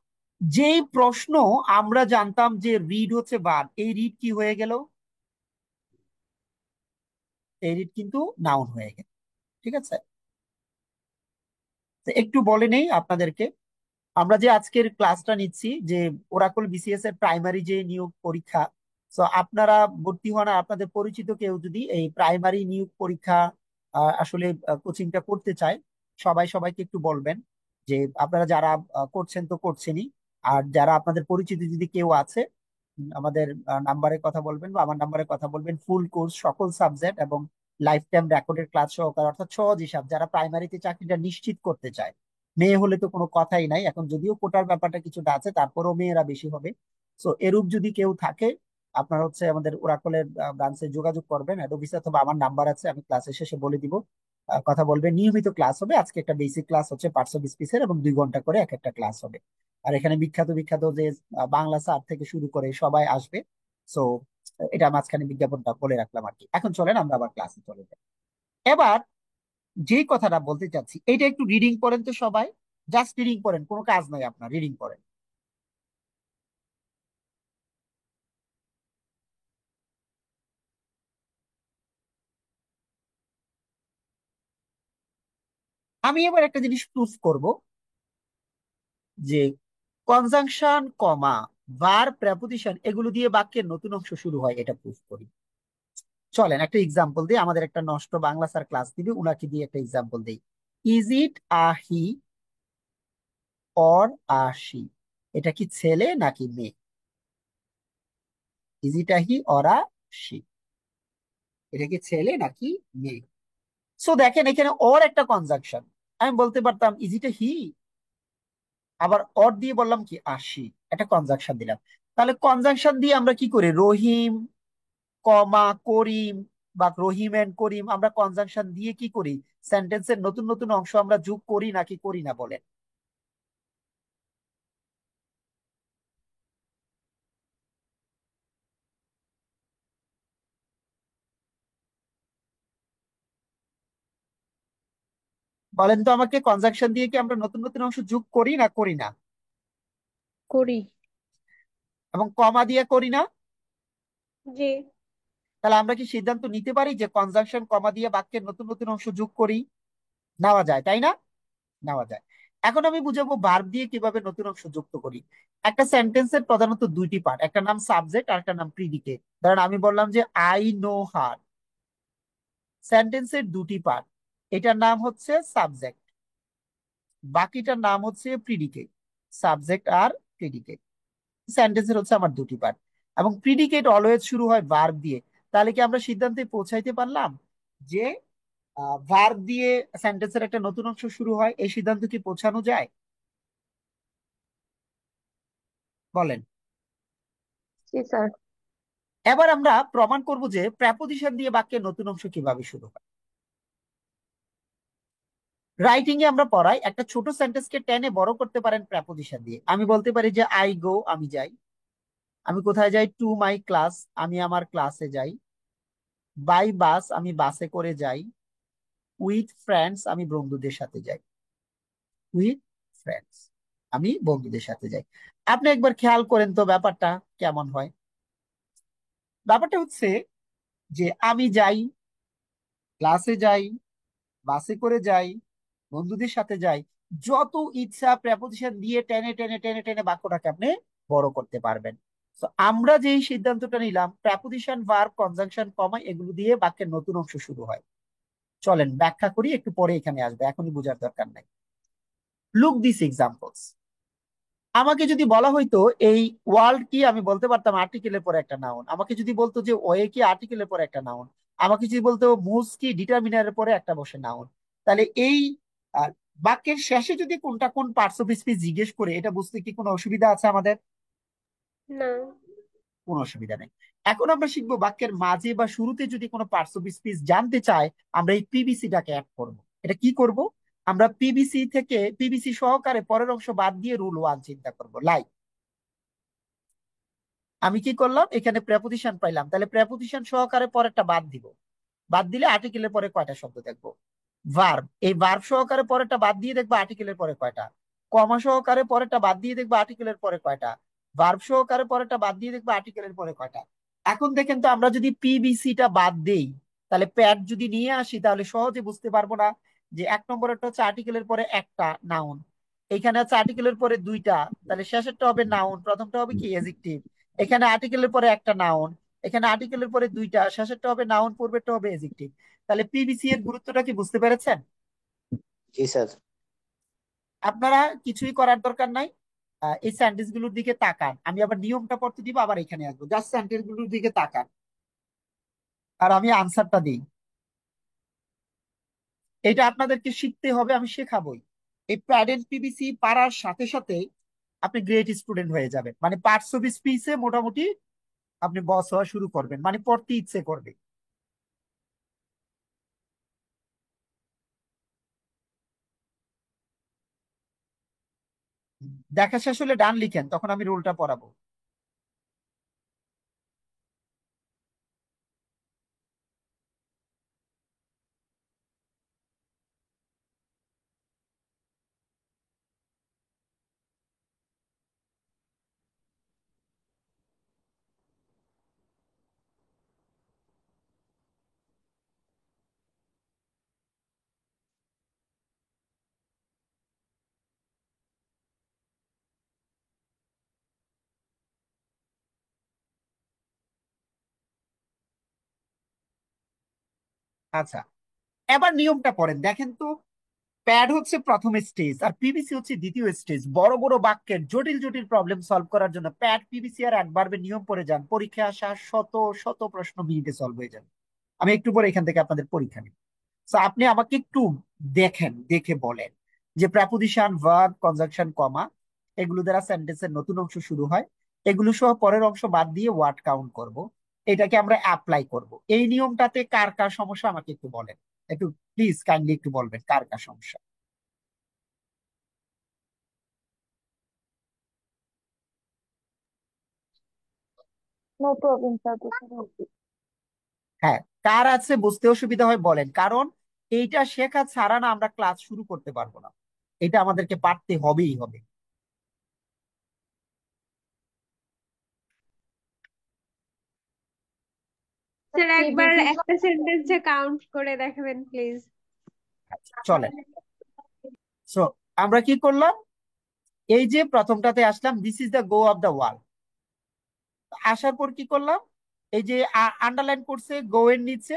যেই প্রশ্ন আমরা জানতাম যে রিড হচ্ছে ভার্ব, এই রিড কি হয়ে গেল? এই রিড কিন্তু নাউন হয়ে গেল। ঠিক আছে, তো একটু বলে নেই আপনাদেরকে। আমরা যে আজকের ক্লাসটা নিচ্ছি, যে ওরাকল বিসিএস এর প্রাইমারি যে নিয়োগ পরীক্ষা, তো আপনারা ভর্তি হন, আর আপনাদের পরিচিত কেউ যদি এই প্রাইমারি নিয়োগ পরীক্ষা আসলে কোচিংটা করতে চায়, সবাই সবাইকে একটু বলবেন যে আপনারা যারা করছেন তো করছেনই, আর যারা আপনাদের পরিচিত যদি কেউ আছে, আমাদের নাম্বারে কথা বলবেন বা আমার নাম্বারে কথা বলবেন। ফুল কোর্স, সকল সাবজেক্ট এবং লাইফ টাইম রেকর্ডেড ক্লাস সহকারে, অর্থাৎ সহজ হিসাব, যারা প্রাইমারিতে চাকরিটা নিশ্চিত করতে চায়। মেয়ে হলে তো কোনো কথাই নাই, এখন যদিও কোটার ব্যাপারটা কিছুটা আছে, তারপরেও মেয়েরা বেশি হবে। সো এরূপ যদি কেউ থাকে, আপনার হচ্ছে আমাদের ওরাকলের ব্রাঞ্চে যোগাযোগ করবেন, হেড অফিসে, অথবা আমার নাম্বার আছে, আমি ক্লাসের শেষে বলে দিব। কথা বলবেন। নিয়মিত ক্লাস হবে, আজকে একটা বেসিক ক্লাস হচ্ছে পার্টস অফ স্পিচের, এবং 2 ঘন্টা করে এক একটা ক্লাস হবে। আর এখানে বিখ্যাত বিখ্যাত যে বাংলা স্যার থেকে শুরু করে সবাই আসবে। সো এটা মাঝখানে বিজ্ঞাপনটা বলে রাখলাম আর কি। এখন চলেন আমরা আবার ক্লাসে চলে যাই। এবার যেই কথাটা বলতে চাচ্ছি, এইটা একটু রিডিং করেন তো সবাই। জাস্ট রিডিং করেন, কোনো কাজ নাই আপনার, রিডিং করেন। আমি এবার একটা জিনিস প্রুফ করব, যে কনজাংশন, কমা, ভার্ব, প্রেপোজিশন এগুলো দিয়ে বাক্যের নতুন অংশ শুরু হয়, এটা প্রুফ করি। চলেন একটা এক্সাম্পল দিই। আমাদের একটা নষ্ট বাংলা স্যার ক্লাস দিবে, উনাকে দিয়ে একটা এক্সাম্পল দিই। Is it a he or a she? এটা কি ছেলে নাকি মেয়ে? Is it a he or a she? এটা কি ছেলে নাকি মেয়ে? সো দেখেন, এখানে অর একটা কনজাংশন। আমি বলতে পারতাম ইজ ইট এ হি, আবার অর দিয়ে বললাম কি আশি, একটা কনজাংশন দিলাম। তাহলে কনজাংশন দিয়ে আমরা কি করি? রহিম, কমা, করিম, বা রহিম এন্ড করিম, আমরা কনজাংশন দিয়ে কি করি? সেন্টেন্সের নতুন নতুন অংশ আমরা যোগ করি নাকি করি না, বলেন? বলেন তো আমাকে, কনজাংশন দিয়ে কি আমরা নতুন নতুন অংশ যোগ করি না করি না? করি। এবং কমা দিয়ে করি না? জি। তাহলে আমরা কি সিদ্ধান্ত নিতে পারি যে কনজাংশন, কমা দিয়ে বাক্যের নতুন নতুন অংশ যোগ করি? নেওয়া যায়, তাই না? নেওয়া যায়। এখন আমি বুঝাবো ভার্ব দিয়ে কিভাবে নতুন অংশ যুক্ত করি। একটা সেন্টেন্সের প্রধানত 2টি পার্ট, একটা নাম সাবজেক্ট আর একটা নাম প্রিডিকেট। ধরেন আমি বললাম যে আই নো হার, সেন্টেন্সের 2টি পার্ট, এটার নাম হচ্ছে সাবজেক্ট, বাকিটার নাম হচ্ছে প্রিডিকেট। সাবজেক্ট আর প্রিডিকেট সেন্টেন্সের হচ্ছে আমার 2টি পার্ট, এবং প্রিডিকেট অলওয়েজ শুরু হয় ভার্ব দিয়ে। তাহলে কি আমরা সিদ্ধান্তে পৌঁছাইতে পারলাম যে ভার্ব দিয়ে সেন্টেন্সের একটা নতুন অংশ শুরু হয়? এই সিদ্ধান্ত কি পৌঁছানো যায়? বলেন। জি স্যার। এবার আমরা প্রমাণ করব যে প্রেপোজিশন দিয়ে বাক্যের নতুন অংশ কিভাবে শুরু হয়। রাইটিং এ আমরা পড়াই, একটা ছোট সেন্টেন্সকে টেনে বড় করতে পারেন প্রেপোজিশন দিয়ে। আমি বলতে পারি যে আই গো, আমি যাই। আমি কোথায় যাই? টু মাই ক্লাস, আমি আমার ক্লাসে যাই। বাই বাস, আমি বাসে করে যাই। উইথ ফ্রেন্ডস, আমি বন্ধুদের সাথে যাই। উইথ ফ্রেন্ডস, আমি বন্ধুদের সাথে যাই। আপনি একবার খেয়াল করেন তো ব্যাপারটা কেমন হয়। ব্যাপারটা হচ্ছে যে আমি যাই, ক্লাসে যাই, বাসে করে যাই, বন্ধুদের সাথে যাই, যত ইচ্ছা প্রেপোজিশন দিয়ে টেনে টেনে টেনে টেনে বাক্যটাকে আপনি বড় করতে পারবেন। তো আমরা যেই সিদ্ধান্তটা নিলাম, প্রেপোজিশন, ভার্ব, কনজাংশন, কমা এগুলো দিয়ে বাক্যের নতুন অংশ শুরু হয়। চলেন ব্যাখ্যা করি, একটু পরে এখানে আসবে, এখনই বোঝার দরকার নাই। Look this examples. আমাকে যদি বলা হইতো এই ওয়ার্ল্ড কি, আমি বলতে পারতাম আর্টিকেলের পরে একটা নাউন। আমাকে যদি বলতো যে ওয়ে কি, আর্টিকেলের পরে একটা নাউন। আমাকে যদি বলতো মুস কি, ডিটারমিনারের পরে একটা বসে নাউন। তাহলে এই আহ, বাক্যের শেষে যদি কোনটা কোন পার্টস অফ স্পিচ জিজ্ঞেস করে, এটা বুঝতে কি কোনো অসুবিধা আছে আমাদের? না। কোনো অসুবিধা নেই। এখন আমরা শিখবো বাক্যের মাঝে বা শুরুতে যদি কোনো পার্টস অফ স্পিচ জানতে চাই, আমরা এই পিবিসিটাকে অ্যাড করব। এটা কি করব? আমরা পিবিসি থেকে পিবিসি সহকারে পরের অংশ বাদ দিয়ে রুল 1 চিন্তা করব। লাইক আমি কি করলাম, এখানে প্রেপোজিশন পাইলাম, তাহলে প্রেপোজিশন সহকারে পরেরটা বাদ দিব। বাদ দিলে আর্টিকেলের পরে কয়টা শব্দ দেখবো? ভার্ব, এই ভার্ব সহকারে পরেরটা বাদ দিয়ে দেখবো আর্টিকেলের পরে কয়টা। কমা সহকারে পরেরটা বাদ দিয়ে দেখবো আর্টিকেলের পরে কয়টা। ভার্ব সহকারে পরেরটা বাদ দিয়ে দেখবো আর্টিকেলের পরে কয়টা। এখন দেখেন তো, আমরা যদি পিবিসিটা বাদ দেই, তাহলে প্যাড যদি নিয়ে আসি, তাহলে সহজে বুঝতে পারবো না যে 1 নম্বরেরটা হচ্ছে আর্টিকেলের পরে একটা নাউন, এখানে হচ্ছে আর্টিকেলের পরে দুইটা, তাহলে শেষেরটা হবে নাউন, প্রথমটা হবে কি এজেক্টিভ। এখানে আর্টিকেলের পরে একটা নাউন, এখানে আর্টিকেলের পরে দুইটা, শেষেরটা হবে নাউন, পূর্বেরটা হবে এজেক্টিভ। তাহলে পিবিসি এর গুরুত্বটা কি বুঝতে পেরেছেন? জি স্যার। আপনারা কিছুই করার দরকার নাই, এই সেন্টেন্স গুলোর দিকে তাকান। আমি আবার নিয়মটা পড়তে দিব, আবার এখানে আসবো, জাস্ট সেন্টেন্স গুলোর দিকে তাকান আর আমি আনসারটা দিই। এটা আপনাদেরকে শিখতে হবে, আমি শেখাবোই। এই প্যাডেল পিবিসি পারার সাথে সাথে আপনি গ্রেট স্টুডেন্ট হয়ে যাবেন, মানে পার্টস অফ স্পিচে মোটামুটি আপনি বস হওয়া শুরু করবেন, মানে পড়তে ইচ্ছে করবে। দেখা শেষ হলে ডান লিখেন, তখন আমি রুলটা পড়াবো। আচ্ছা, এবার নিয়মটা পড়েন, দেখেন তো। প্যাড হচ্ছে প্রথম স্টেজ আর পিবিসি হচ্ছে দ্বিতীয় স্টেজ। বড় বড় বাক্যের জটিল জটিল প্রবলেম সলভ করার জন্য প্যাড, পিবিসি আর অ্যাডভার্বের নিয়ম পড়ে যান, পরীক্ষায় আসা শত শত প্রশ্ন মিনিটে সলভ হয়ে যাবে। আমি একটু পরে এখান থেকে আপনাদের পরীক্ষা নিব। তো আপনি আমাকে একটু দেখেন, দেখে বলেন যে প্রেপোজিশন, ভার্ব, কনজাংশন, কমা এগুলো দ্বারা সেন্টেন্সের নতুন অংশ শুরু হয়, এগুলো সহ পরের অংশ বাদ দিয়ে ওয়ার্ড কাউন্ট করব, এটাকে আমরা অ্যাপ্লাই করব। এই নিয়মটাতে কার কার সমস্যা আমাকে একটু বলেন, একটু প্লিজ কাইন্ডলি একটু বলবেন কার কার সমস্যা। No problem sir. হ্যাঁ, কার আছে বুঝতে অসুবিধা হয় বলেন, কারণ এইটা শেখা ছাড়া না আমরা ক্লাস শুরু করতে পারবো না, এটা আমাদেরকে পারতে হবেই হবে। স্যার একবার একটা সেন্টেন্সে কাউন্ট করে দেখাবেন প্লিজ। চলেন, সো আমরা কি করলাম, এই যে প্রথমটাতে আসলাম, this is the go of the world. আসার পর কি করলাম, এই যে আন্ডারলাইন করছে গো এর নিচে,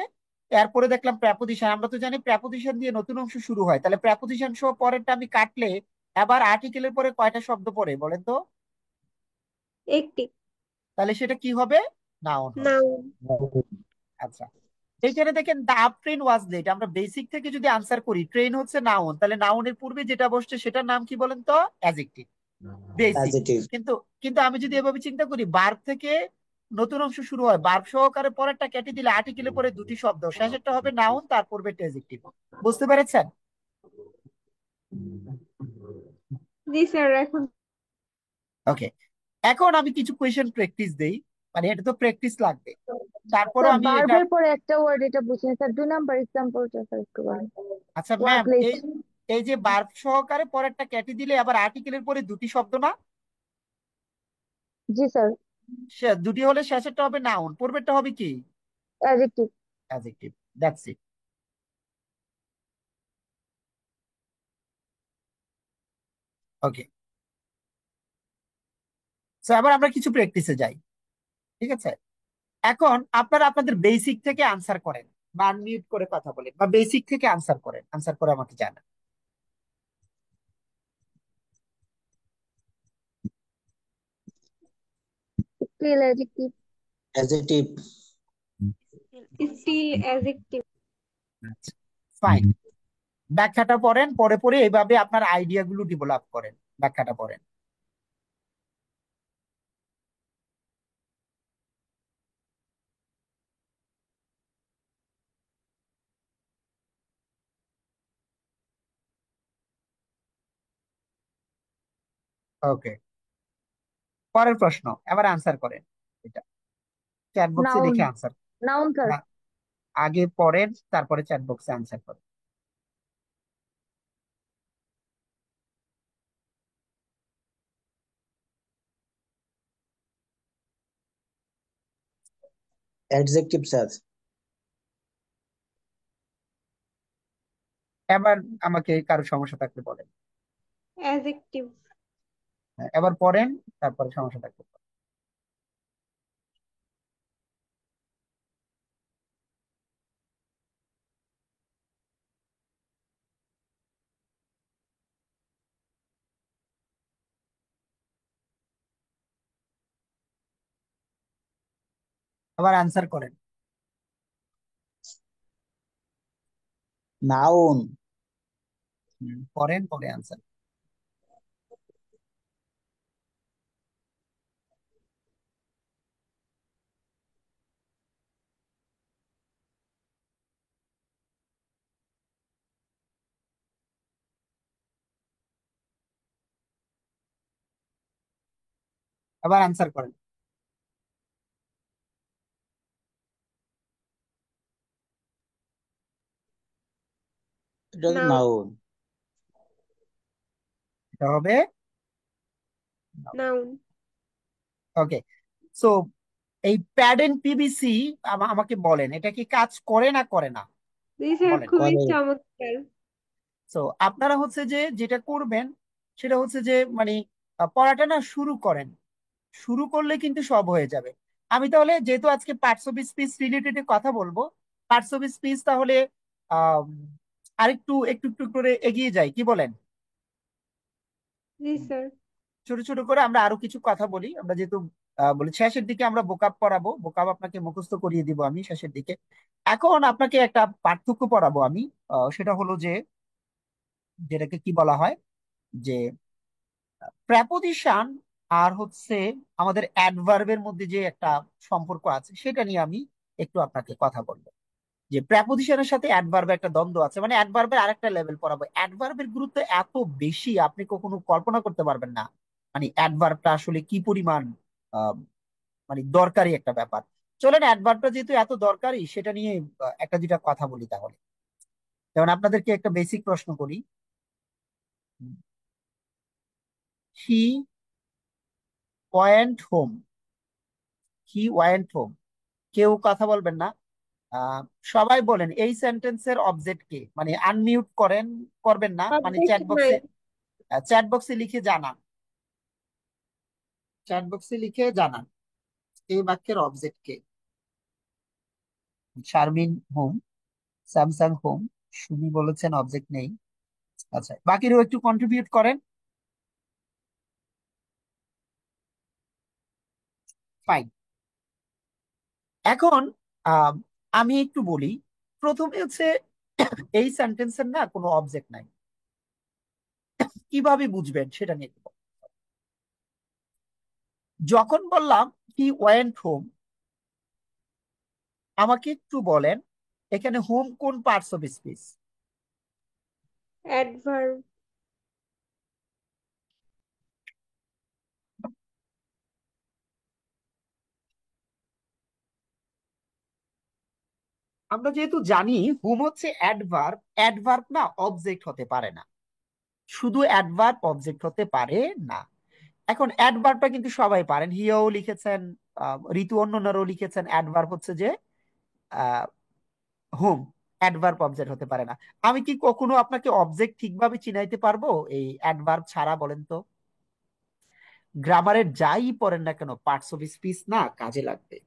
এরপরে দেখলাম প্রেপোজিশন। আমরা তো জানি প্রেপোজিশন দিয়ে নতুন অংশ শুরু হয়, তাহলে প্রেপোজিশন সহ পরেরটা আমি কাটলে এবার আর্টিকেলের পরে কয়টা শব্দ পড়ে বলেন তো? একটি। তাহলে সেটা কি হবে? নাউন হবে। নাউন। আচ্ছা, এইখানে দেখেন দা ট্রেন ওয়াজ লেট, আমরা বেসিক থেকে যদি আনসার করি, ট্রেন হচ্ছে নাউন, তাহলে নাউনের পূর্বে যেটা বসছে সেটার নাম কি বলেন তো? অ্যাডজেক্টিভ। বেসিক। পজিটিভ। কিন্তু কিন্তু আমি যদি এভাবে চিন্তা করি, ভার্ব থেকে নতুন অংশ শুরু হয়, ভার্ব সহকারে পরেরটা কেটে দিলে আর্টিকেলের পরে দুটি শব্দ, শেষেরটা হবে নাউন, তার পূর্বে অ্যাডজেক্টিভ। বুঝতে পেরেছেন? জি স্যার, এখন ওকে, এখন আমি কিছু কোয়েশ্চেন প্র্যাকটিস দেই, মানে এটা তো প্র্যাকটিস লাগবে, তারপরও স্যার আমি এটা। ভার্বের পরে একটা ওয়ার্ড এটা বুঝছেন স্যার, 2 নাম্বার এক্সাম্পলটা স্যার একটু বলেন। আচ্ছা ম্যাম, ওয়ার্কলেস। এই এই যে ভার্ব সহকারে পরেরটা কেটে দিলে আবার আর্টিকেলের পরে দুটি শব্দ না? জি স্যার। দুটি হলে শেষেরটা হবে নাউন, পূর্বেরটা হবে কি? Adjective. Adjective. That's it. Okay, তো এবার আমরা কিছু প্র্যাকটিসে যাই। ঠিক আছে, এখন আপনারা আপনাদের বেসিক থেকে আনসার করেন বা আনমিউট করে কথা বলেন, বা বেসিক থেকে আনসার করেন, আনসার করে আমাকে জানান। Still adjective. Adjective. Still adjective. Fine, ব্যাখ্যাটা পড়েন, পরে পরে এইভাবে আপনার আইডিয়া গুলো ডেভেলপ করেন। ব্যাখ্যাটা পড়েন। ওকে, পরের প্রশ্ন, এবার আনসার করেন। এটা চ্যাট বক্সে Noun. লিখে আনসার। Noun, sir. না, আগে পড়েন, তারপরে চ্যাট বক্সে আনসার করেন। Adjective, sir. এবার আমাকে কারো সমস্যা থাকলে বলেন। অ্যাডজেক্টিভ। হ্যাঁ, এবার পড়েন, তারপরে সমস্যা থাকলে বলেন। আবার আনসার করেন। Noun. পড়েন, পরে আনসার। আবার আনসার করেন। এটা তো নাউন। noun. এটা হবে। নাউন। ওকে, সো এই প্যাড এন্ড পিভিসি আমাকে বলেন, এটা কি কাজ করে না করে না? জি স্যার, বলেন। খুবই করে। চমৎকার। সো আপনারা হচ্ছে যে যেটা করবেন সেটা হচ্ছে যে মানে পড়াটা না শুরু করেন, শুরু করলে কিন্তু সব হয়ে যাবে। আমি তাহলে যেহেতু আজকে পার্টস অফ স্পিচ রিলেটেড কথা বলবো, পার্টস অফ স্পিচ তাহলে আহ আরেকটু একটু একটু করে এগিয়ে যাই, কি বলেন? জি স্যার। ছোট ছোট করে আমরা আরো কিছু কথা বলি। আমরা যেহেতু বলি শেষের দিকে আমরা ভোকাব পড়াবো, ভোকাব আপনাকে মুখস্থ করিয়ে দিব আমি শেষের দিকে। এখন আপনাকে একটা পার্থক্য পড়াবো আমি, সেটা হলো যে যেটাকে কি বলা হয়, যে প্রেপোজিশন আর হচ্ছে আমাদের অ্যাডভার্বের মধ্যে যে একটা সম্পর্ক আছে সেটা নিয়ে আমি একটু আপনাকে কথা বলবো। যে প্রেপোজিশনের সাথে অ্যাডভার্বের একটা দ্বন্দ্ব আছে, মানে অ্যাডভার্বের আরেকটা লেভেল পড়াবো। অ্যাডভার্বের গুরুত্ব এত বেশি আপনি কখনো কল্পনা করতে পারবেন না। মানে অ্যাডভার্বটা আসলে কি পরিমাণ আহ, মানে দরকারি একটা ব্যাপার। চলেন, অ্যাডভার্বটা যেহেতু এত দরকারি সেটা নিয়ে একটা দুটা কথা বলি তাহলে। যেমন আপনাদেরকে একটা বেসিক প্রশ্ন করি। He went home. He went home, কেউ কথা বলবেন না। আহ, সবাই বলেন এই সেন্টেন্সের অবজেক্ট কে, মানে আনমিউট করেন, করবেন না, মানে সাবজেক্ট চ্যাট নাই। বক্সে, চ্যাট বক্সে লিখে জানান, চ্যাট বক্সে লিখে জানান এই বাক্যের অবজেক্ট কে। Sharmin home, Samsung home, Sumi বলেছেন অবজেক্ট নেই। আচ্ছা, বাকিরাও একটু কন্ট্রিবিউট করেন। ফাইন, এখন আহ, আমি একটু বলি। প্রথমে হচ্ছে এই সেন্টেন্সের না কোনো অবজেক্ট নাই, কিভাবে বুঝবেন সেটা নিয়ে একটু বলি। যখন বললাম হি ওয়েন্ট হোম, আমাকে একটু বলেন এখানে হোম কোন পার্টস অফ স্পিচ? অ্যাডভার্ব। আমরা যেহেতু জানি হোম হচ্ছে অ্যাডভার্ব, অ্যাডভার্ব না অবজেক্ট হতে পারে না, শুধু অ্যাডভার্ব অবজেক্ট হতে পারে না। এখন অ্যাডভার্বটা কিন্তু সবাই পারেন, হিয়াও লিখেছেন, ঋতু অন্যরাও লিখেছেন। অ্যাডভার্ব হচ্ছে যে হোম, অ্যাডভার্ব অবজেক্ট হতে পারে না। আমি কি কখনো আপনাকে অবজেক্ট ঠিকভাবে চিনাইতে পারবো এই অ্যাডভার্ব ছাড়া? বলেন তো। গ্রামারের যাই পড়েন না কেন, পার্টস অফ স্পিচ না কাজে লাগবে,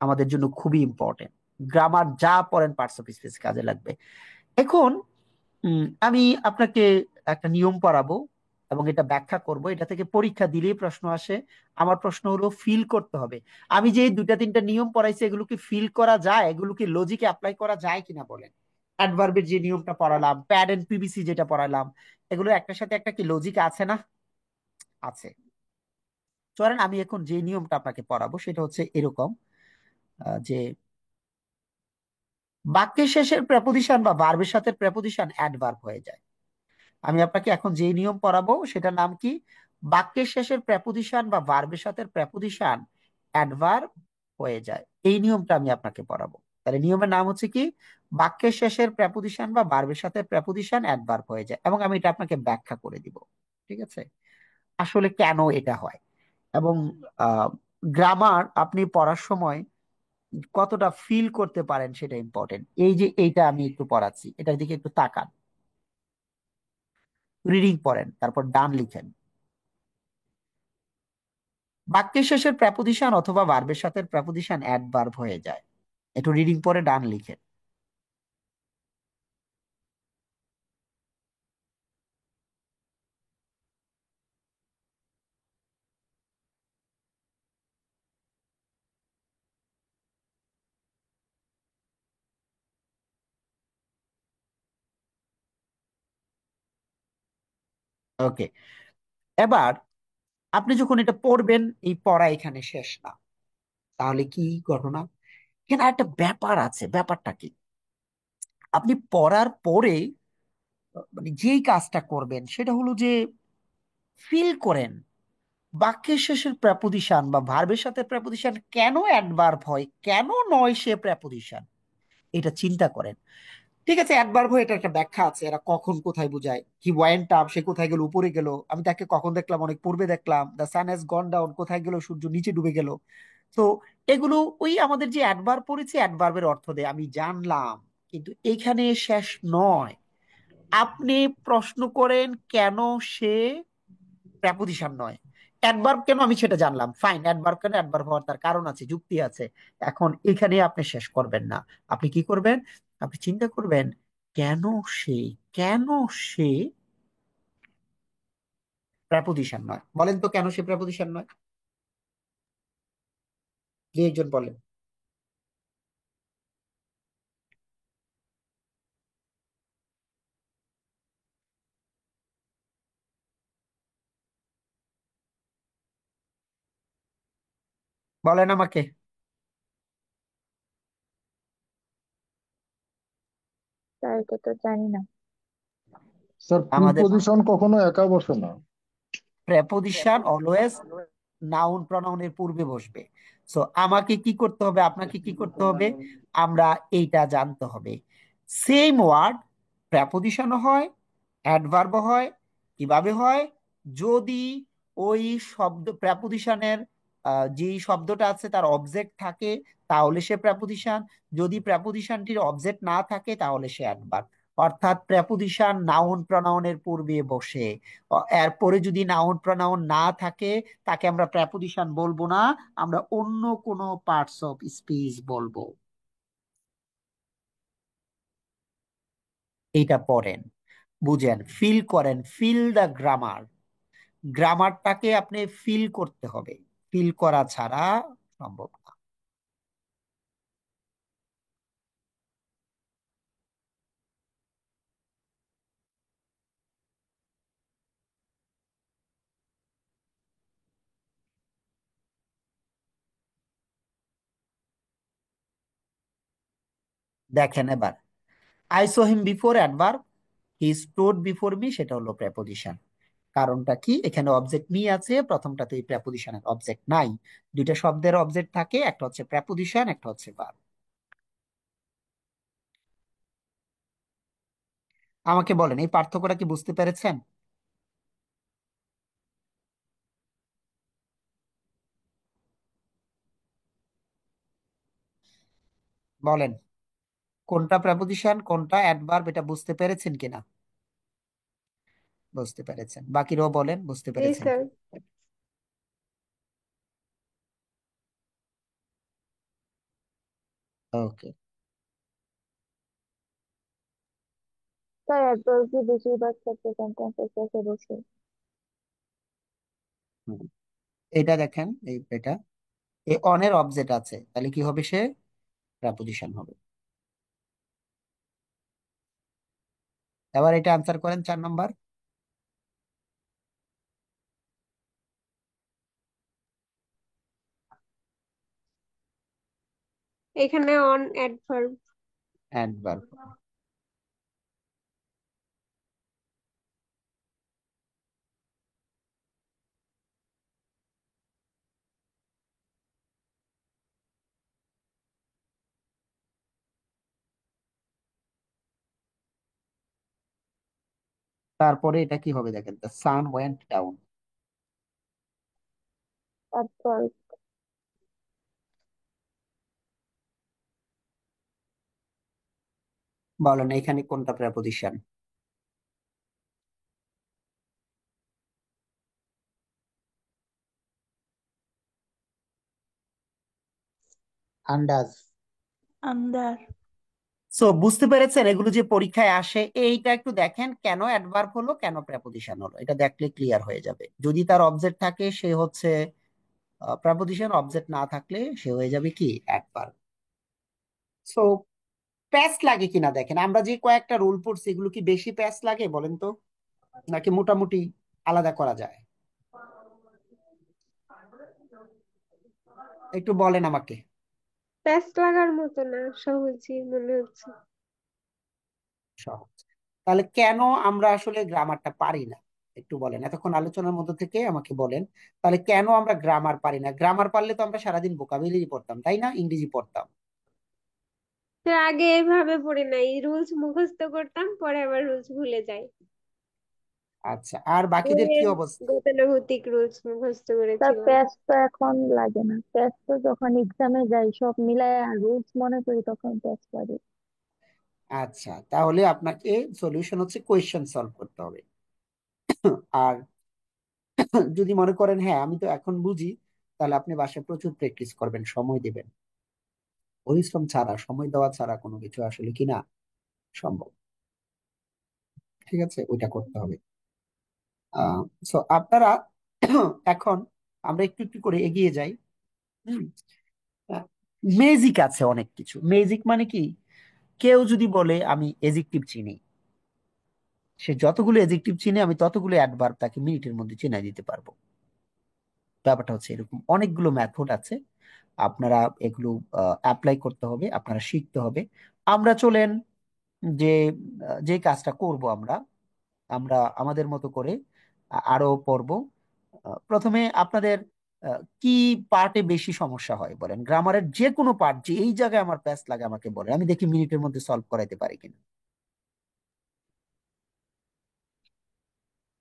আমাদের জন্য খুবই ইম্পর্টেন্ট। গ্রামার যা পড়েন পার্টস অফ স্পিচ কাজে লাগবে। এখন আমি আপনাকে একটা নিয়ম পড়াবো এবং এটা ব্যাখ্যা করব। এটা থেকে পরীক্ষা দিলেই প্রশ্ন আসে। আমার প্রশ্ন হলো ফিল করতে হবে। আমি যে দুইটা তিনটা নিয়ম পড়াইছি এগুলো কি ফিল করা যায়, এগুলো কি লজিকে অ্যাপ্লাই করা যায় কিনা বলেন। অ্যাডভার্বের যে নিয়মটা পড়ালাম, প্যাড এন্ড পিবিসি যেটা পড়ালাম, এগুলো একটার সাথে একটা কি লজিক আছে না? আছে। চলেন আমি এখন যে নিয়মটা আপনাকে পড়াবো সেটা হচ্ছে এরকম, যে বাক্যের শেষের প্রেপোজিশন বা ভার্বের সাথে প্রেপোজিশন অ্যাডভার্ব হয়ে যায়। আমি আপনাকে এখন যে নিয়ম পড়াবো সেটার নাম কি? বাক্যের শেষের প্রেপোজিশন বা ভার্বের সাথে প্রেপোজিশন অ্যাডভার্ব হয়ে যায়, এই নিয়মটা আমি আপনাকে পড়াবো। তাহলে নিয়মের নাম হচ্ছে কি? বাক্যের শেষের প্রেপোজিশন বা ভার্বের সাথে প্রেপোজিশন অ্যাডভার্ব হয়ে যায়, এবং আমি এটা আপনাকে ব্যাখ্যা করে দিব। ঠিক আছে? আসলে কেন এটা হয় এবং গ্রামার আপনি পড়ার সময় কতটা ফিল করতে পারেন সেটা ইম্পর্টেন্ট। এই যে এইটা আমি একটু পড়াচ্ছি, এটার দিকে একটু তাকান, রিডিং পড়েন, তারপর ডান লিখেন। বাক্যের শেষের প্রেপোজিশন অথবা ভার্বের সাথে প্রেপোজিশন অ্যাডভার্ব হয়ে যায়। একটু রিডিং পরে ডান লিখেন। ওকে, এবার আপনি যখন এটা পড়বেন, এই পড়া এখানে শেষ না। তাহলে কি ঘটনা? এখানে একটা ব্যাপার আছে। ব্যাপারটা কি? আপনি পড়ার পরে মানে যেই কাজটা করবেন সেটা হলো যে ফিল করেন বাক্যের শেষের প্রেপোজিশন বা ভার্বের সাথে প্রেপোজিশন কেন অ্যাডভার্ব হয়, কেন নয় সে প্রেপোজিশন, এটা চিন্তা করেন। ঠিক আছে, অ্যাডভার্ব হয়ে এটা একটা ব্যাখ্যা আছে, এরা কখন কোথায় বোঝায়। হি ওয়েন্ট আপ, সে কোথায় গেল, উপরে গেল। আমি তাকে কখন দেখলাম, অনেক পূর্বে দেখলাম। The sun has gone down, কোথায় গেল, সূর্য নিচে ডুবে গেল। তো এগুলো ওই আমাদের যে অ্যাডভার্ব পড়েছে অ্যাডভার্বের অর্থ দেয়, আমি জানলাম। কিন্তু এইখানে শেষ নয়। আপনি প্রশ্ন করেন কেন সে প্রেপোজিশন নয়। অ্যাডভার্ব কেন আমি সেটা জানলাম, ফাইন। অ্যাডভার্ব কেন অ্যাডভার্ব হওয়ার তার কারণ আছে, যুক্তি আছে। এখন এখানে আপনি শেষ করবেন না। আপনি কি করবেন? আপনি চিন্তা করবেন কেন সে, কেন সে প্রেপোজিশন নয়। বলেন তো কেন সে প্রেপোজিশন নয়? যে একজন বলেন। বলেন আমাকে। স্যার এটা তো জানি না। স্যার আমাদের প্রিপোজিশন কখনো একা বসে না। প্রেপোজিশন অলওয়েজ নাউন প্রনাউনের পূর্বে বসবে। সো আমাকে কি করতে হবে, আপনাকে কি করতে হবে? আমরা এইটা জানতে হবে। সেম ওয়ার্ড প্রেপোজিশনও হয়, অ্যাডভার্বও হয়। কিভাবে হয়? যদি ওই শব্দ প্রেপোজিশনের যেই শব্দটা আছে তার অবজেক্ট থাকে তাহলে সে প্রেপোজিশন। যদি প্রেপোজিশনটির অবজেক্ট না থাকে তাহলে সে অ্যাডভার্ব। অর্থাৎ প্রেপোজিশন নাউন প্রনাউনের পূর্বে বসে। এরপরে যদি নাউন প্রনাউন না থাকে তাকে আমরা প্রেপোজিশন বলবো না, আমরা অন্য কোনো পার্টস অফ স্পিচ বলবো। এইটা পড়েন, বুঝেন, ফিল করেন, ফিল দ্য গ্রামার। গ্রামারটাকে আপনি ফিল করতে হবে, ফিল করা ছাড়া সম্ভব না। দেখেন এবার, I saw him before adverb, he stowed before me, সেটা হলো প্রেপোজিশন। কারণটা কি? এখানে অবজেক্ট মি আছে, প্রথমটাতে প্রেপোজিশনের অবজেক্ট নাই। দুইটা শব্দের অবজেক্ট থাকে, একটা হচ্ছে প্রেপোজিশন, একটা হচ্ছে ভার্ব। আমাকে বলেন এই পার্থক্যটা কি বুঝতে পেরেছেন? বলেন। কোনটা প্রেপোজিশন কোনটা অ্যাডভার্ব এটা বুঝতে পেরেছেন কিনা? বুঝতে পেরেছেন, বাকিরাও বলেন বুঝতে জি পেরেছেন স্যার। কি? ওকে। স্যার একবার কি বেশিরভাগ ক্ষেত্রে সেন্টেন্সের শেষে বসে? এটা দেখেন, এটা এ অনের অবজেক্ট আছে, তাহলে কি হবে? সে প্রেপোজিশন হবে। এবার এটা আনসার করেন 4 নম্বর। এখানে অন অ্যাডভার্ব। অ্যাডভার্ব। তারপরে এটা কি হবে দেখেন, দ্য সান ওয়েন্ট ডাউন। তারপর বলেন এখানে কোনটা প্রেপোজিশন? আন্দাজ। আন্দার। সো বুঝতে পেরেছেন এগুলো যে পরীক্ষায় আসে, এইটা একটু দেখেন কেন অ্যাডভার্ব হলো কেন প্রেপোজিশন হলো, এটা দেখলে ক্লিয়ার হয়ে যাবে। যদি তার অবজেক্ট থাকে সে হচ্ছে প্রেপোজিশন, অবজেক্ট না থাকলে সে হয়ে যাবে কি অ্যাডভার্ব। সো প্যাস লাগে কিনা দেখেন, আমরা যে কয়েকটা রুল পড়ছি এগুলো কি বেশি প্যাস লাগে বলেন তো, নাকি মোটামুটি আলাদা করা যায়? একটু বলেন আমাকে। প্যাচ লাগার মতো না, সহজই মনে হচ্ছে। সহজ। তাহলে কেন আমরা আসলে গ্রামারটা পারি না একটু বলেন, এতক্ষণ আলোচনার মধ্যে থেকে আমাকে বলেন। তাহলে কেন আমরা গ্রামার পারি না? গ্রামার পারলে তো আমরা সারাদিন ভোকাবুলারি পড়তাম, তাই না? ইংরেজি পড়তাম। তো আগে এভাবে পড়ি নাই, রুলস মুখস্থ করতাম, পরে আবার রুলস ভুলে যাই। আচ্ছা, আর বাকিদের কি বইয়ের অবস্থা? গতানুগতিক রুলস মুখস্থ তার করেছিলাম। প্যাচ তো এখন লাগে না, প্যাচ তো যখন এক্সামে যাই সব মিলায় রুলস মনে করি তখন প্যাচ লাগে। আচ্ছা, তাহলে আপনাকে সলিউশন হচ্ছে কোয়েশ্চেন সলভ করতে হবে। আর যদি মনে করেন হ্যাঁ আমি তো এখন বুঝি, তাহলে আপনি বাসায় প্রচুর প্র্যাকটিস করবেন, সময় দিবেন। পরিশ্রম ছাড়া, সময় দেওয়া ছাড়া কোনো কিছু আসলে কি না সম্ভব। ঠিক আছে, ওইটা করতে হবে। সো আপনারা এখন আমরা একটু একটু করে এগিয়ে যাই। মেজিক আছে অনেক কিছু। মেজিক মানে কি? কেউ যদি বলে আমি এজেক্টিভ চিনি, সে যতগুলো এজেক্টিভ চিনে আমি ততগুলো অ্যাডভার্ব তাকে মিনিটের মধ্যে চেনাই দিতে পারবো। ব্যাপারটা হচ্ছে এরকম, অনেকগুলো মেথড আছে, আপনারা এগুলো অ্যাপ্লাই করতে হবে, আপনারা শিখতে হবে। আমরা চলেন যে যে কাজটা করব আমরা, আমরা আমাদের মতো করে আরো পড়বো। প্রথমে আপনাদের কি পার্টে বেশি সমস্যা হয় বলেন, গ্রামারের যে কোনো পার্ট, যে এই জায়গায় আমার প্যাচ লাগে আমাকে বলেন, আমি দেখি মিনিটের মধ্যে সলভ করাইতে পারি কিনা।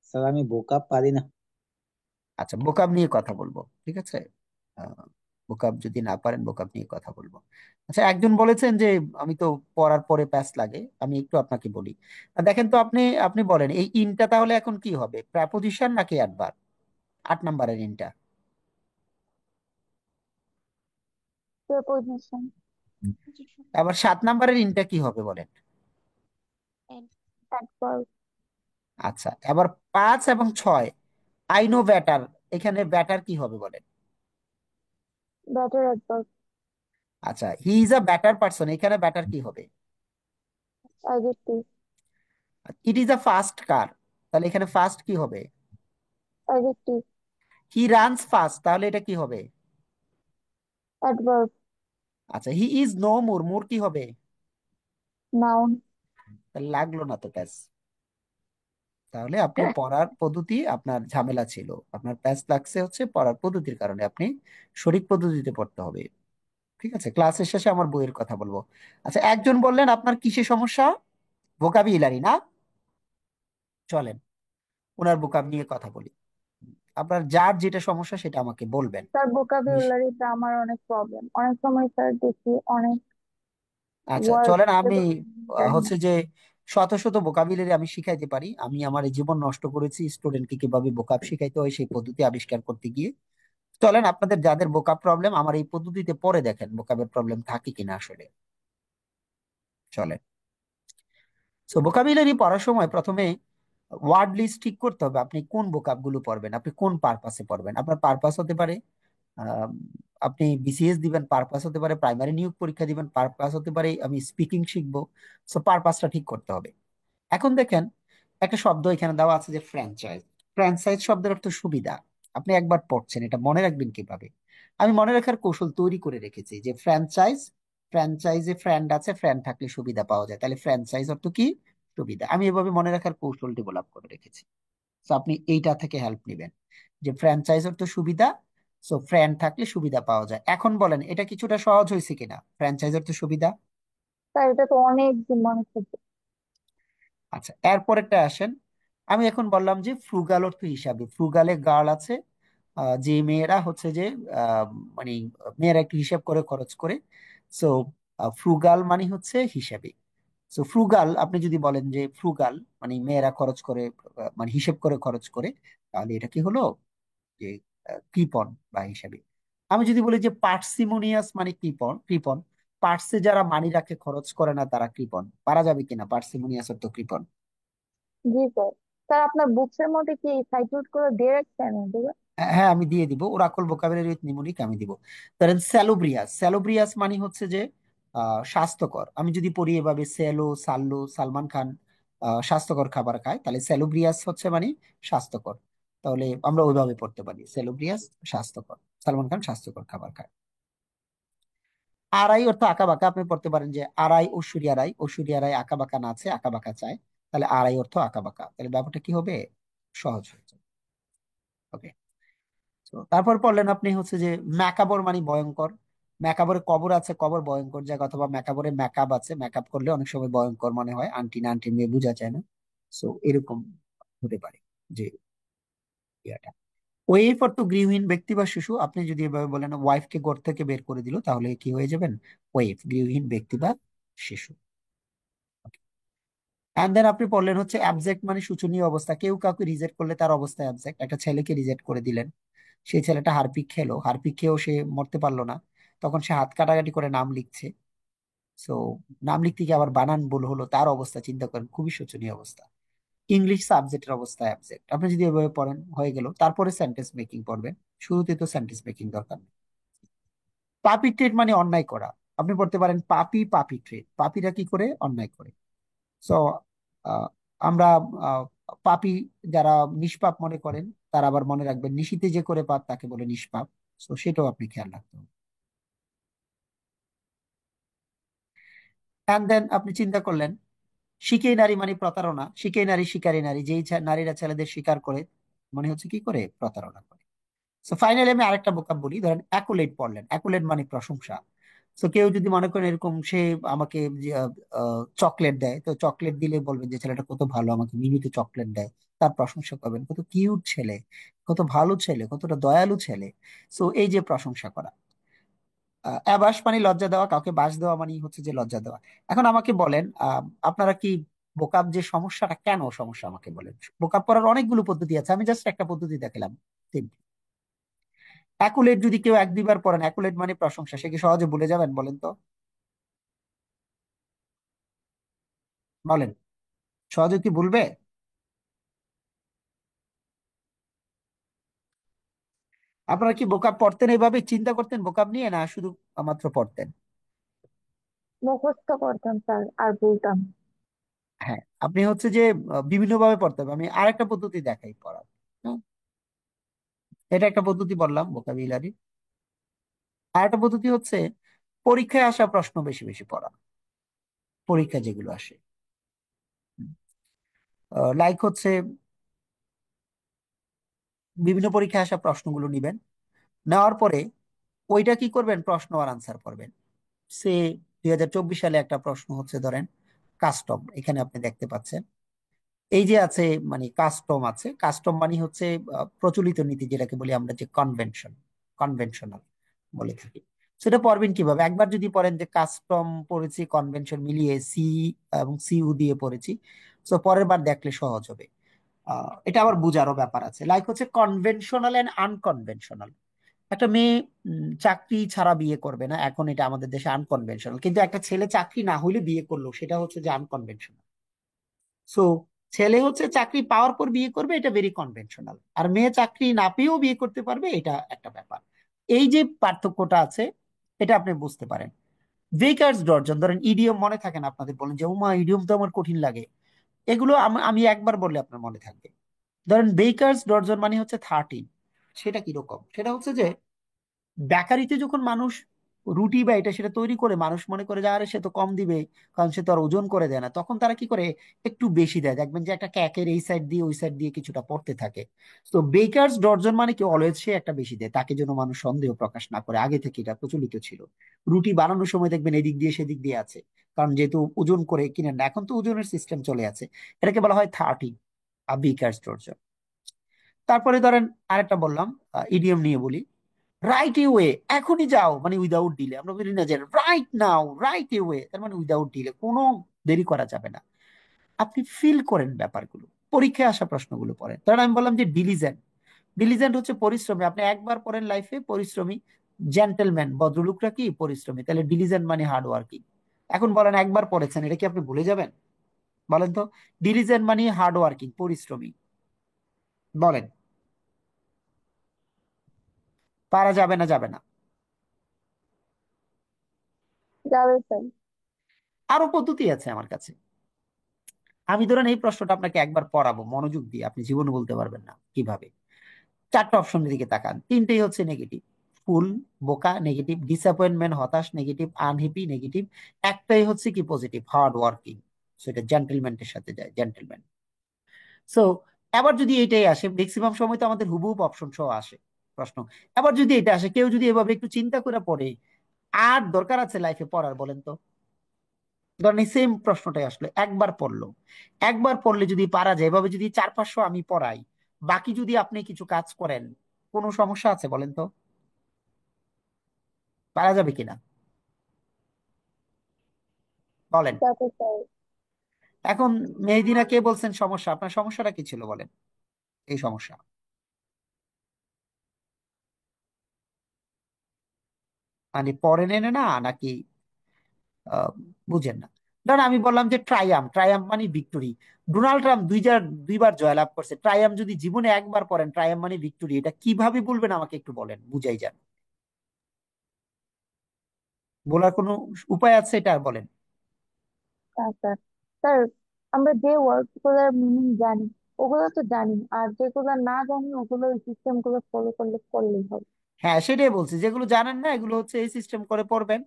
স্যার আমি ভোকাব পারি না। আচ্ছা, ভোকাব নিয়ে কথা বলবো, ঠিক আছে। ভোকাব যদি না পারেন, ভোকাব নিয়ে কথা বলবো। আচ্ছা, একজন বলেছেন যে আমি তো পড়ার পরে প্যাচ লাগে, আমি একটু আপনাকে বলি। দেখেন তো, আপনি আপনি বলেন এই ইনটা তাহলে এখন কি হবে, প্রেপোজিশন নাকি অ্যাডভার্ব? 8 নম্বরের ইনটা। প্রিপোজিশন। আবার 7 নম্বরের ইনটা কি হবে বলেন? তারপর আচ্ছা, এবার 5 এবং 6, আই নো ব্যাটার, এখানে ব্যাটার কি হবে বলেন? বেটার একবার আচ্ছা, he is a better person, এখানে ব্যাটার কি হবে? Adjective. It is a fast car, তাহলে এখানে ফাস্ট কি হবে? অ্যাডজেক্টিভ। হি রানস ফাস্ট, তাহলে এটা কি হবে? অ্যাডভার্ব। আচ্ছা, হি ইজ নো মোর, মোর কি হবে? নাউন। তাহলে লাগলো না তো প্যাস। তাহলে আপনি পড়ার পদ্ধতি, আপনার ঝামেলা ছিল, আপনার প্যাচ লাগছে হচ্ছে পড়ার পদ্ধতির কারণে, আপনি সঠিক পদ্ধতিতে পড়তে হবে। ঠিক আছে, ক্লাসের শেষে আমার বইয়ের কথা বলবো। আচ্ছা, একজন বললেন আপনার কিসে সমস্যা? ভোকাবুলারি না? চলেন ওনার ভোকাব নিয়ে কথা বলি। আপনার যার যেটা সমস্যা সেটা আমাকে বলবেন। তার ভোকাবুলারিতে আমার অনেক প্রবলেম, অনেক সময় স্যার দেখি অনেক আচ্ছা, ওয়ার্ড চলেন আমি এবং জানি না। হচ্ছে যে শত শত ভোকাবুলারি আমি শিখাইতে পারি। আমি আমার এই জীবন নষ্ট করেছি স্টুডেন্টকে কিভাবে ভোকাব শিখাইতে হয় সেই পদ্ধতি আবিষ্কার করতে গিয়ে। চলেন আপনাদের যাদের ভোকাব প্রবলেম আমার এই পদ্ধতিতে পরে দেখেন ভোকাবের প্রবলেম থাকে কিনা আসলে। চলেন। সো ভোকাবুলারি পড়ার সময় প্রথমে ওয়ার্ড লিস্ট ঠিক করতে হবে আপনি কোন ভোকাব গুলো পড়বেন, আপনি কোন পারপাসে পড়বেন। আপনার পারপাস হতে পারে আহ, আপনি বিসিএস দিবেন, পারপাস হতে পারে প্রাইমারি নিয়োগ পরীক্ষা দিবেন, পারপাস হতে পারে আমি স্পিকিং শিখবো। সো পারপাসটা ঠিক করতে হবে। এখন দেখেন একটা শব্দ এখানে দেওয়া আছে যে ফ্র্যাঞ্চাইজ। ফ্র্যাঞ্চাইজ শব্দের অর্থ সুবিধা। আপনি একবার পড়ছেন, এটা মনে রাখবেন কিভাবে? আমি মনে রাখার কৌশল তৈরি করে রেখেছি যে ফ্র্যাঞ্চাইজ, ফ্র্যাঞ্চাইজে ফ্রেন্ড আছে, ফ্রেন্ড থাকলে সুবিধা পাওয়া যায়, তাহলে ফ্র্যাঞ্চাইজ অর্থ কি? সুবিধা। আমি এভাবে মনে রাখার কৌশল ডেভেলপ করে রেখেছি। তো আপনি এইটা থেকে হেল্প নেবেন যে ফ্র্যাঞ্চাইজ অর্থ সুবিধা। সো ফ্রেন্ড থাকলে সুবিধা পাওয়া যায়। এখন বলেন এটা কিছুটা সহজ হয়েছে কিনা, ফ্র্যাঞ্চাইজ অর্থ সুবিধা? তাই এটা তো অনেক মনে থাকবে। আচ্ছা, এরপরেরটা আসেন। আমি এখন বললাম যে ফ্রুগাল অর্থ হিসাবে, ফ্রুগালে গার্ল আছে, যে মেয়েরা হচ্ছে যে আহ, মানে মেয়েরা একটু হিসাব করে খরচ করে। সো ফ্রুগাল মানে হচ্ছে হিসাবে। সো ফ্রুগাল আপনি যদি বলেন যে ফ্রুগাল মানে মেয়েরা খরচ করে, মানে হিসেব করে খরচ করে, তাহলে এটা কি হলো? যে কৃপণ বা হিসাবে। আমি যদি বলি যে পার্সিমোনিয়াস মানে কৃপণ, কৃপণ। পার্সে যারা মানি রাখে খরচ করে না তারা কৃপণ। পারা যাবে কিনা পার্সিমোনিয়াস অর্থ কৃপণ? জি স্যার। স্যার আপনার বুকস এর মধ্যে কি সাইড নোট করে দিয়ে রাখছেন এগুলো? হ্যাঁ, আমি দিয়ে দিব, ওরাকল ভোকাবুলারি উইথ নিমোনিক আমি দিব। ধরেন স্যালুব্রিয়াস, স্যালুব্রিয়াস মানে হচ্ছে যে স্বাস্থ্যকর। আমি যদি পড়ি এভাবে সেলো সাল্লু সালমান খান স্বাস্থ্যকর খাবার খায়, তাহলে স্যালুব্রিয়াস হচ্ছে মানে স্বাস্থ্যকর। তাহলে আমরা ওইভাবে পড়তে পারি স্যালুব্রিয়াস স্বাস্থ্যকর, সালমান খান স্বাস্থ্যকর খাবার খায়। আড়াই অর্থ আঁকা বাঁকা, আপনি পড়তে পারেন যে আড়াই ঐশ্বরিয়া রায়, ঐশ্বরিয়া রায় আঁকা বাঁকা নাচে আঁকা বাঁকা চায়, তাহলে আড়াই অর্থ আঁকা বাঁকা, তাহলে ব্যাপারটা কি হবে? সহজ হয়ে যাবে। ওকে। তো তারপর পড়লেন আপনি হচ্ছে যে ম্যাকাবর মানে ভয়ঙ্কর। ম্যাকাবরে কবর আছে, কবর ভয়ঙ্কর জায়গা, অথবা ম্যাকাবরে মেকআপ আছে, মেকআপ করলে অনেক সময় ভয়ঙ্কর মনে হয়, আন্টি না আন্টি মেয়ে বোঝা যায় না। সো এরকম হতে পারে যে ইয়াটা। ওয়েফ অর্থ গৃহহীন ব্যক্তি বা শিশু। আপনি যদি এভাবে বলেন ওয়াইফ কে ঘর থেকে বের করে দিল, তাহলে কি হয়ে যাবেন? ওয়েফ, গৃহহীন ব্যক্তি বা শিশু। এন্ড দেন আপনি পড়লেন হচ্ছে অ্যাবজেক্ট মানে শোচনীয় অবস্থা। কেউ কাউকে রিজেক্ট করলে তার অবস্থা অ্যাবজেক্ট। একটা ছেলেকে রিজেক্ট করে দিলেন, সেই ছেলেটা হারপিক খেলো, হারপিক খেয়েও সে মরতে পারলো না, তখন সে হাত কাটাকাটি করে নাম লিখছে। সো নাম লিখতে গিয়ে আবার বানান ভুল হলো, তার অবস্থা চিন্তা করেন, খুবই শোচনীয় অবস্থা। ইংলিশ সাবজেক্টের অবস্থা অ্যাবজেক্ট। আপনি যদি এভাবে পড়েন হয়ে গেল, তারপরে সেন্টেন্স মেকিং পড়বেন। শুরুতে তো সেন্টেন্স মেকিং দরকার নেই। পাপি ট্রেড মানে অন্যায় করা। আপনি পড়তে পারেন পাপি, পাপি ট্রেড, পাপিরা কি করে? অন্যায় করে। সো আমরা আহ, পাপী যারা নিষ্পাপ মনে করেন, তারা আবার মনে রাখবেন নিশীথে যে করে পাপ তাকে বলে নিষ্পাপ। তো সেটাও আপনি খেয়াল রাখতে হবে। এন্ড দেন আপনি চিন্তা করলেন শিকেই নারী মানে প্রতারণা, শিকেই নারী শিকারী নারী, যেই নারীরা ছেলেদের শিকার করে মনে হচ্ছে কি করে? প্রতারণা করে। সো ফাইনালি আমি আরেকটা বোকাব বলি। ধরেন অ্যাকুলেট পড়লেন, অ্যাকুলেট মানে প্রশংসা। তো কেউ যদি মনে করেন এরকম সে আমাকে চকলেট দেয়, তো চকলেট দিলে বলবেন যে ছেলেটা কত ভালো, আমাকে মিনিটে চকলেট দেয়, তার প্রশংসা করবেন, কত কিউট ছেলে, কত ভালো ছেলে, কতটা দয়ালু ছেলে। সো এই যে প্রশংসা করা। অ্যাবাস মানে লজ্জা দেওয়া, কাউকে বাস দেওয়া মানে হচ্ছে যে লজ্জা দেওয়া। এখন আমাকে বলেন আপনারা কি বোকাব যে সমস্যাটা কেন সমস্যা আমাকে বলেন। বোকাব করার অনেকগুলো পদ্ধতি আছে, আমি জাস্ট একটা পদ্ধতি দেখালাম। অ্যাকুলেট যদি কেউ এক দুইবার পড়েন, অ্যাকুলেট মানে প্রশংসা, সে কি সহজে ভুলে যাবেন বলেন তো? বলেন, সহজে কি ভুলবে? আপনারা কি বোকাব পড়তেন এইভাবে চিন্তা করতেন বোকাব নিয়ে, না শুধু মাত্র পড়তেন? মুখস্থ করতাম স্যার আর বলতাম। হ্যাঁ, আপনি হচ্ছে যে বিভিন্ন ভাবে পড়তে হবে। আমি আরেকটা পদ্ধতি দেখাই পড়ার। হ্যাঁ, এটা একটা পদ্ধতি বললাম ভোকাবুলারি। আরেকটা পদ্ধতি হচ্ছে পরীক্ষায় আসা প্রশ্ন বেশি বেশি পড়া। পরীক্ষা যেগুলো আসে, লাইক হচ্ছে বিভিন্ন পরীক্ষায় আসা প্রশ্নগুলো নিবেন। নেওয়ার পরে ওইটা কি করবেন? প্রশ্ন আর আনসার করবেন। সে 2024 সালে একটা প্রশ্ন হচ্ছে ধরেন কাস্টম, এখানে আপনি দেখতে পাচ্ছেন এই যে আছে, মানে কাস্টম আছে, কাস্টম মানে হচ্ছে প্রচলিত নীতি, যেটাকে বলি আমরা যে কনভেনশন, কনভেনশনাল বলে থাকি। সেটা পড়বেন কিভাবে? একবার যদি পড়েন যে কাস্টম পড়েছি, কনভেনশন মিলিয়ে সি এবং সিইউ দিয়ে পড়েছি, তো পরের বার দেখলে সহজ হবে। এটা আবার বুঝারও ব্যাপার আছে। লাইক হচ্ছে কনভেনশনাল এন্ড আনকনভেনশনাল। একটা মেয়ে চাকরি ছাড়া বিয়ে করবে না, এখন এটা আমাদের দেশে আনকনভেনশনাল। কিন্তু একটা ছেলে চাকরি না হইলে বিয়ে করলো, সেটা হচ্ছে যে আনকনভেনশনাল। সো ছেলে হচ্ছে চাকরি পাওয়ার পর বিয়ে করবে, এটা ভেরি কনভেনশনাল। আর মেয়ে চাকরি না পেয়েও বিয়ে করতে পারবে, এটা একটা ব্যাপার। এই যে পার্থক্যটা আছে, এটা আপনি বুঝতে পারেন। ভেকার্স ডর্জন, ধরেন ইডিয়ম মনে থাকে না আপনাদের? বলেন যে উমা ইডিয়ম তো আমার কঠিন লাগে। এগুলো আমি একবার বললে আপনার মনে থাকবে। ধরেন বেকার্স ডর্জন মানে হচ্ছে 13। সেটা কিরকম? সেটা হচ্ছে যে বেকারিতে যখন মানুষ রুটি বা এটা সেটা তৈরি করে, মানুষ মনে করে যে আরে সে তো কম দিবে, কারণ সে তো আর ওজন করে দেয় না, তখন তারা কি করে একটু বেশি দেয়। দেখবেন যে একটা ক্যাকের এই সাইড দিয়ে ওই সাইড দিয়ে কিছুটা পড়তে থাকে। তো বেকারস ডর্জন মানে কি অলওয়েজ সে একটা বেশি দেয়, তাকে যেন মানুষ সন্দেহ প্রকাশ না করে। আগে থেকে এটা প্রচলিত ছিল। রুটি বানানোর সময় দেখবেন এদিক দিয়ে সেদিক দিয়ে আছে, কারণ যেহেতু ওজন করে কিনেন না, এখন তো ওজনের সিস্টেম চলে আছে। এটাকে বলা হয় 13 বেকারস ডর্জন। তারপরে ধরেন আরেকটা বললাম, ইডিএম নিয়ে বলি। রাইট ওয়ে, এখনই যাও মানে উইদাউট ডিলে। আমরা বলি না যে রাইট নাও, রাইট ওয়ে, তার মানে উইদাউট ডিলে, কোনো দেরি করা যাবে না। আপনি ফিল করেন ব্যাপারগুলো, পরীক্ষায় আসা প্রশ্নগুলো পড়েন। কারণ আমি বললাম যে ডিলিজেন্ট, ডিলিজেন্ট হচ্ছে পরিশ্রমী। আপনি একবার পড়েন লাইফে পরিশ্রমী। জেন্টেলম্যান, ভদ্রলোকরা কি পরিশ্রমী, তাহলে ডিলিজেন্ট মানে হার্ড ওয়ার্কিং। এখন বলেন একবার পড়েছেন, এটা কি আপনি ভুলে যাবেন? বলেন তো। ডিলিজেন্ট মানে হার্ড ওয়ার্কিং, পরিশ্রমী। বলেন, পারা যাবে না? যাবে না? যাবে স্যার। আরো পদ্ধতি আছে আমার কাছে। আমি ধরেন এই প্রশ্নটা আপনাকে একবার পড়াবো মনোযোগ দিয়ে, আপনি জীবনে বলতে পারবেন না কিভাবে। চারটা অপশনের দিকে তাকান, তিনটেই হচ্ছে নেগেটিভ। ফুল, বোকা নেগেটিভ, ডিসঅ্যাপয়েন্টমেন্ট হতাশ নেগেটিভ, আনহ্যাপি নেগেটিভ। একটাই হচ্ছে কি পজিটিভ, হার্ড ওয়ার্কিং। সেটা জেন্টেলম্যানের সাথে যায়, জেন্টেলম্যান। সো এবার যদি এইটাই আসে, ম্যাক্সিমাম সময় তো আমাদের হুবহুব অপশন সহ আসে প্রশ্ন। এবার যদি এটা আসে, কেউ যদি এভাবে একটু চিন্তা করে পড়ে, আর দরকার আছে লাইফে পড়ার বলেন তো? ধরেন এই সেম প্রশ্নটাই আসলে একবার পড়লো, একবার পড়লে যদি পারা যায়, এভাবে যদি 4-500 আমি পড়াই, বাকি যদি আপনি কিছু কাজ করেন, কোনো সমস্যা আছে বলেন তো? পারা যাবে কিনা বলেন? যাবে স্যার। এখন মেহেদিনা, কে বলছেন সমস্যা? আপনার সমস্যাটা কি ছিল বলেন? এই সমস্যা মানে পড়েন এনে না, নাকি আহ, বুঝেন না? ধরেন আমি বললাম যে ট্রায়াম, ট্রায়াম মানে ভিক্টোরি। ডোনাল্ড ট্রাম্প দুইবার জয়লাভ করছে, ট্রায়াম যদি জীবনে একবার পড়েন, ট্রায়াম মানে ভিক্টোরি, এটা কিভাবে বলবেন আমাকে একটু বলেন, বুঝাই যান। বলার কোনো উপায় আছে এটা বলেন? হ্যাঁ স্যার। স্যার, আমরা যে ওয়ার্ড গুলোর মিনিং জানি ওগুলো তো জানি, আর যেগুলো না জানি ওগুলো সিস্টেম গুলো ফলো করলেই হবে। হ্যাঁ, সেটাই বলছি, যেগুলো জানেন না এগুলো হচ্ছে এই সিস্টেম করে পড়বেন।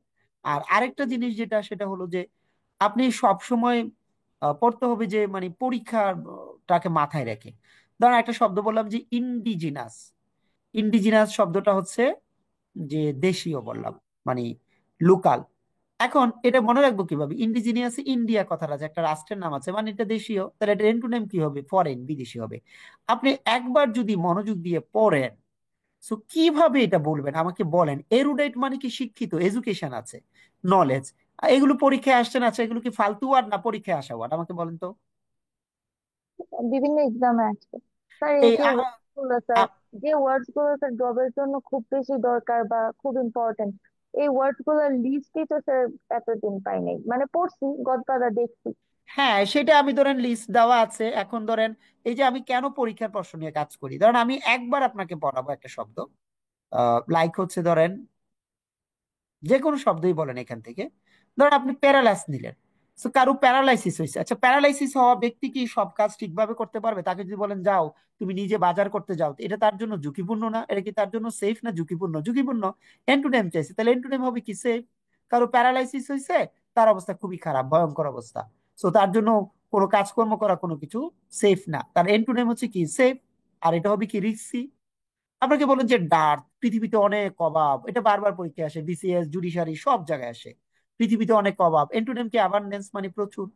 আর আরেকটা জিনিস যেটা, সেটা হলো যে আপনি সব সময় পড়তে হবে যে মানে পরীক্ষাটাকে মাথায় রেখে। ধরেন একটা শব্দ বললাম যে ইন্ডিজিনাস। ইন্ডিজিনাস শব্দটা হচ্ছে যে দেশীয় বললাম, মানে লোকাল। এখন এটা মনে রাখবো কিভাবে? ইন্ডিজিনিয়াস, ইন্ডিয়া কথাটা আছে, একটা রাষ্ট্রের নাম আছে, মানে এটা দেশীয়, তাহলে এটা এন্টোনিম কি হবে? ফরেন, বিদেশি হবে। আপনি একবার যদি মনোযোগ দিয়ে পড়েন, সো কিভাবে এটা বলবেন আমাকে বলেন। এরুডাইট মানে কি শিক্ষিত, এডুকেশন আছে, নলেজ। এগুলো পরীক্ষায় আসছে না? আচ্ছা, এগুলো কি ফালতু ওয়ার্ড না পরীক্ষায় আসা ওয়ার্ড? আমাকে বলেন তো। বিভিন্ন এক্সামে আসবে স্যার। এই এই যে ওয়ার্ড গুলো স্যার, আ- যে ওয়ার্ড গুলো স্যার জবের জন্য খুব বেশি দরকার বা খুব ইম্পর্টেন্ট, এই ওয়ার্ড গুলোর লিস্টই তো স্যার এতদিন পাই নাই। মানে পড়ছি, গদবাদা দেখছি। হ্যাঁ, সেটা আমি ধরেন লিস্ট দেওয়া আছে। এখন ধরেন এই যে আমি কেন পরীক্ষার প্রশ্ন নিয়ে কাজ করি, ধরেন আমি একবার আপনাকে পড়াবো একটা শব্দ, লাইক হচ্ছে ধরেন যে কোনো শব্দই বলেন এখান থেকে। ধরেন আপনি প্যারালাইস নিলেন। তো কারো প্যারালাইসিস হয়েছে, আচ্ছা প্যারালাইসিস হওয়া ব্যক্তি কি সব কাজ ঠিকভাবে করতে পারবে? তাকে যদি বলেন যাও তুমি নিজে বাজার করতে যাও, তো এটা তার জন্য ঝুঁকিপূর্ণ না? এটা কি তার জন্য সেফ না ঝুঁকিপূর্ণ? ঝুঁকিপূর্ণ। এন্ড টু টাইম চাইছে, তাহলে এন্ড টু টাইম হবে কি সেফ। কারো প্যারালাইসিস হয়েছে, তার অবস্থা খুবই খারাপ, ভয়ঙ্কর অবস্থা। তো তার জন্য কোনো কাজকর্ম করা কোনো কিছু সেফ না, তার এন্ড টু টাইম হচ্ছে কি সেফ। আর এটা হবে কি রিস্কি। আপনাকে বলেন যে ডার্ট, পৃথিবীতে অনেক অভাব, এটা বারবার পরীক্ষা আসে, বিসিএস জুডিশিয়ারি সব জায়গায় আসে। পৃথিবীতে অনেক অভাব, এন্টোনিম কি অ্যাবান্ডেন্স মানে প্রচুর।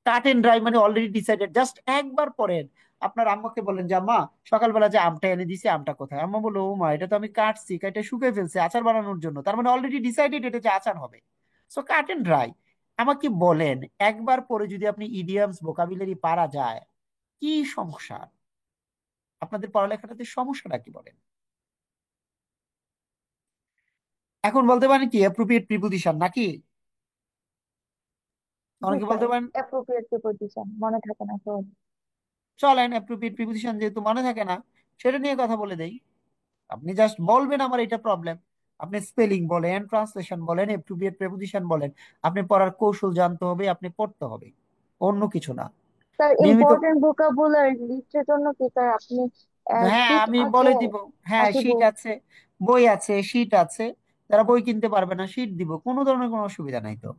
কাট এন্ড ড্রাই মানে অলরেডি ডিসাইডেড, জাস্ট একবার পড়েন। আপনার আম্মাকে বলেন যে আম্মা সকালবেলা যে আমটা এনে দিছি আমটা কোথায়, আম্মা বললো ও মা এটা তো আমি কাটছি, কেটে শুকিয়ে ফেলছি আচার বানানোর জন্য, তার মানে অলরেডি ডিসাইডেড এটা যে আচার হবে। So cut and dry. আমাকে বলেন একবার পরে যদি আপনি ইডিয়ামস ভোকাবুলারি পারা যায়, কি সমস্যা? আপনাদের পড়ালেখাটাতে সমস্যাটা কি বলেন? এখন বলতে পারেন কি অ্যাপ্রোপ্রিয়েট প্রিপোজিশন নাকি? জি অনেকে স্যার, বলতে পারেন অ্যাপ্রোপ্রিয়েট প্রিপোজিশন মনে থাকে না সহজ। চলেন অ্যাপ্রোপ্রিয়েট প্রিপোজিশন যেহেতু মনে থাকে না, সেটা নিয়ে কথা বলে দেই। আপনি জাস্ট বলবেন আমার এটা প্রবলেম। আপনি স্পেলিং বলেন, ট্রান্সলেশন বলেন, অ্যাপ্রোপ্রিয়েট প্রিপোজিশন বলেন, আপনি পড়ার কৌশল জানতে হবে, আপনি পড়তে হবে, অন্য কিছু না। স্যার নিয়মিত। ইম্পর্টেন্ট ভোকাবুলারি লিস্টের জন্য কি স্যার আপনি হ্যাঁ শীট আমি আছে বলে দিব। হ্যাঁ নাকি শীট বুক? আছে, বই আছে, শীট আছে। যারা বই কিনতে পারবে না শীট দিব, কোনো ধরনের কোনো অসুবিধা নাই তো।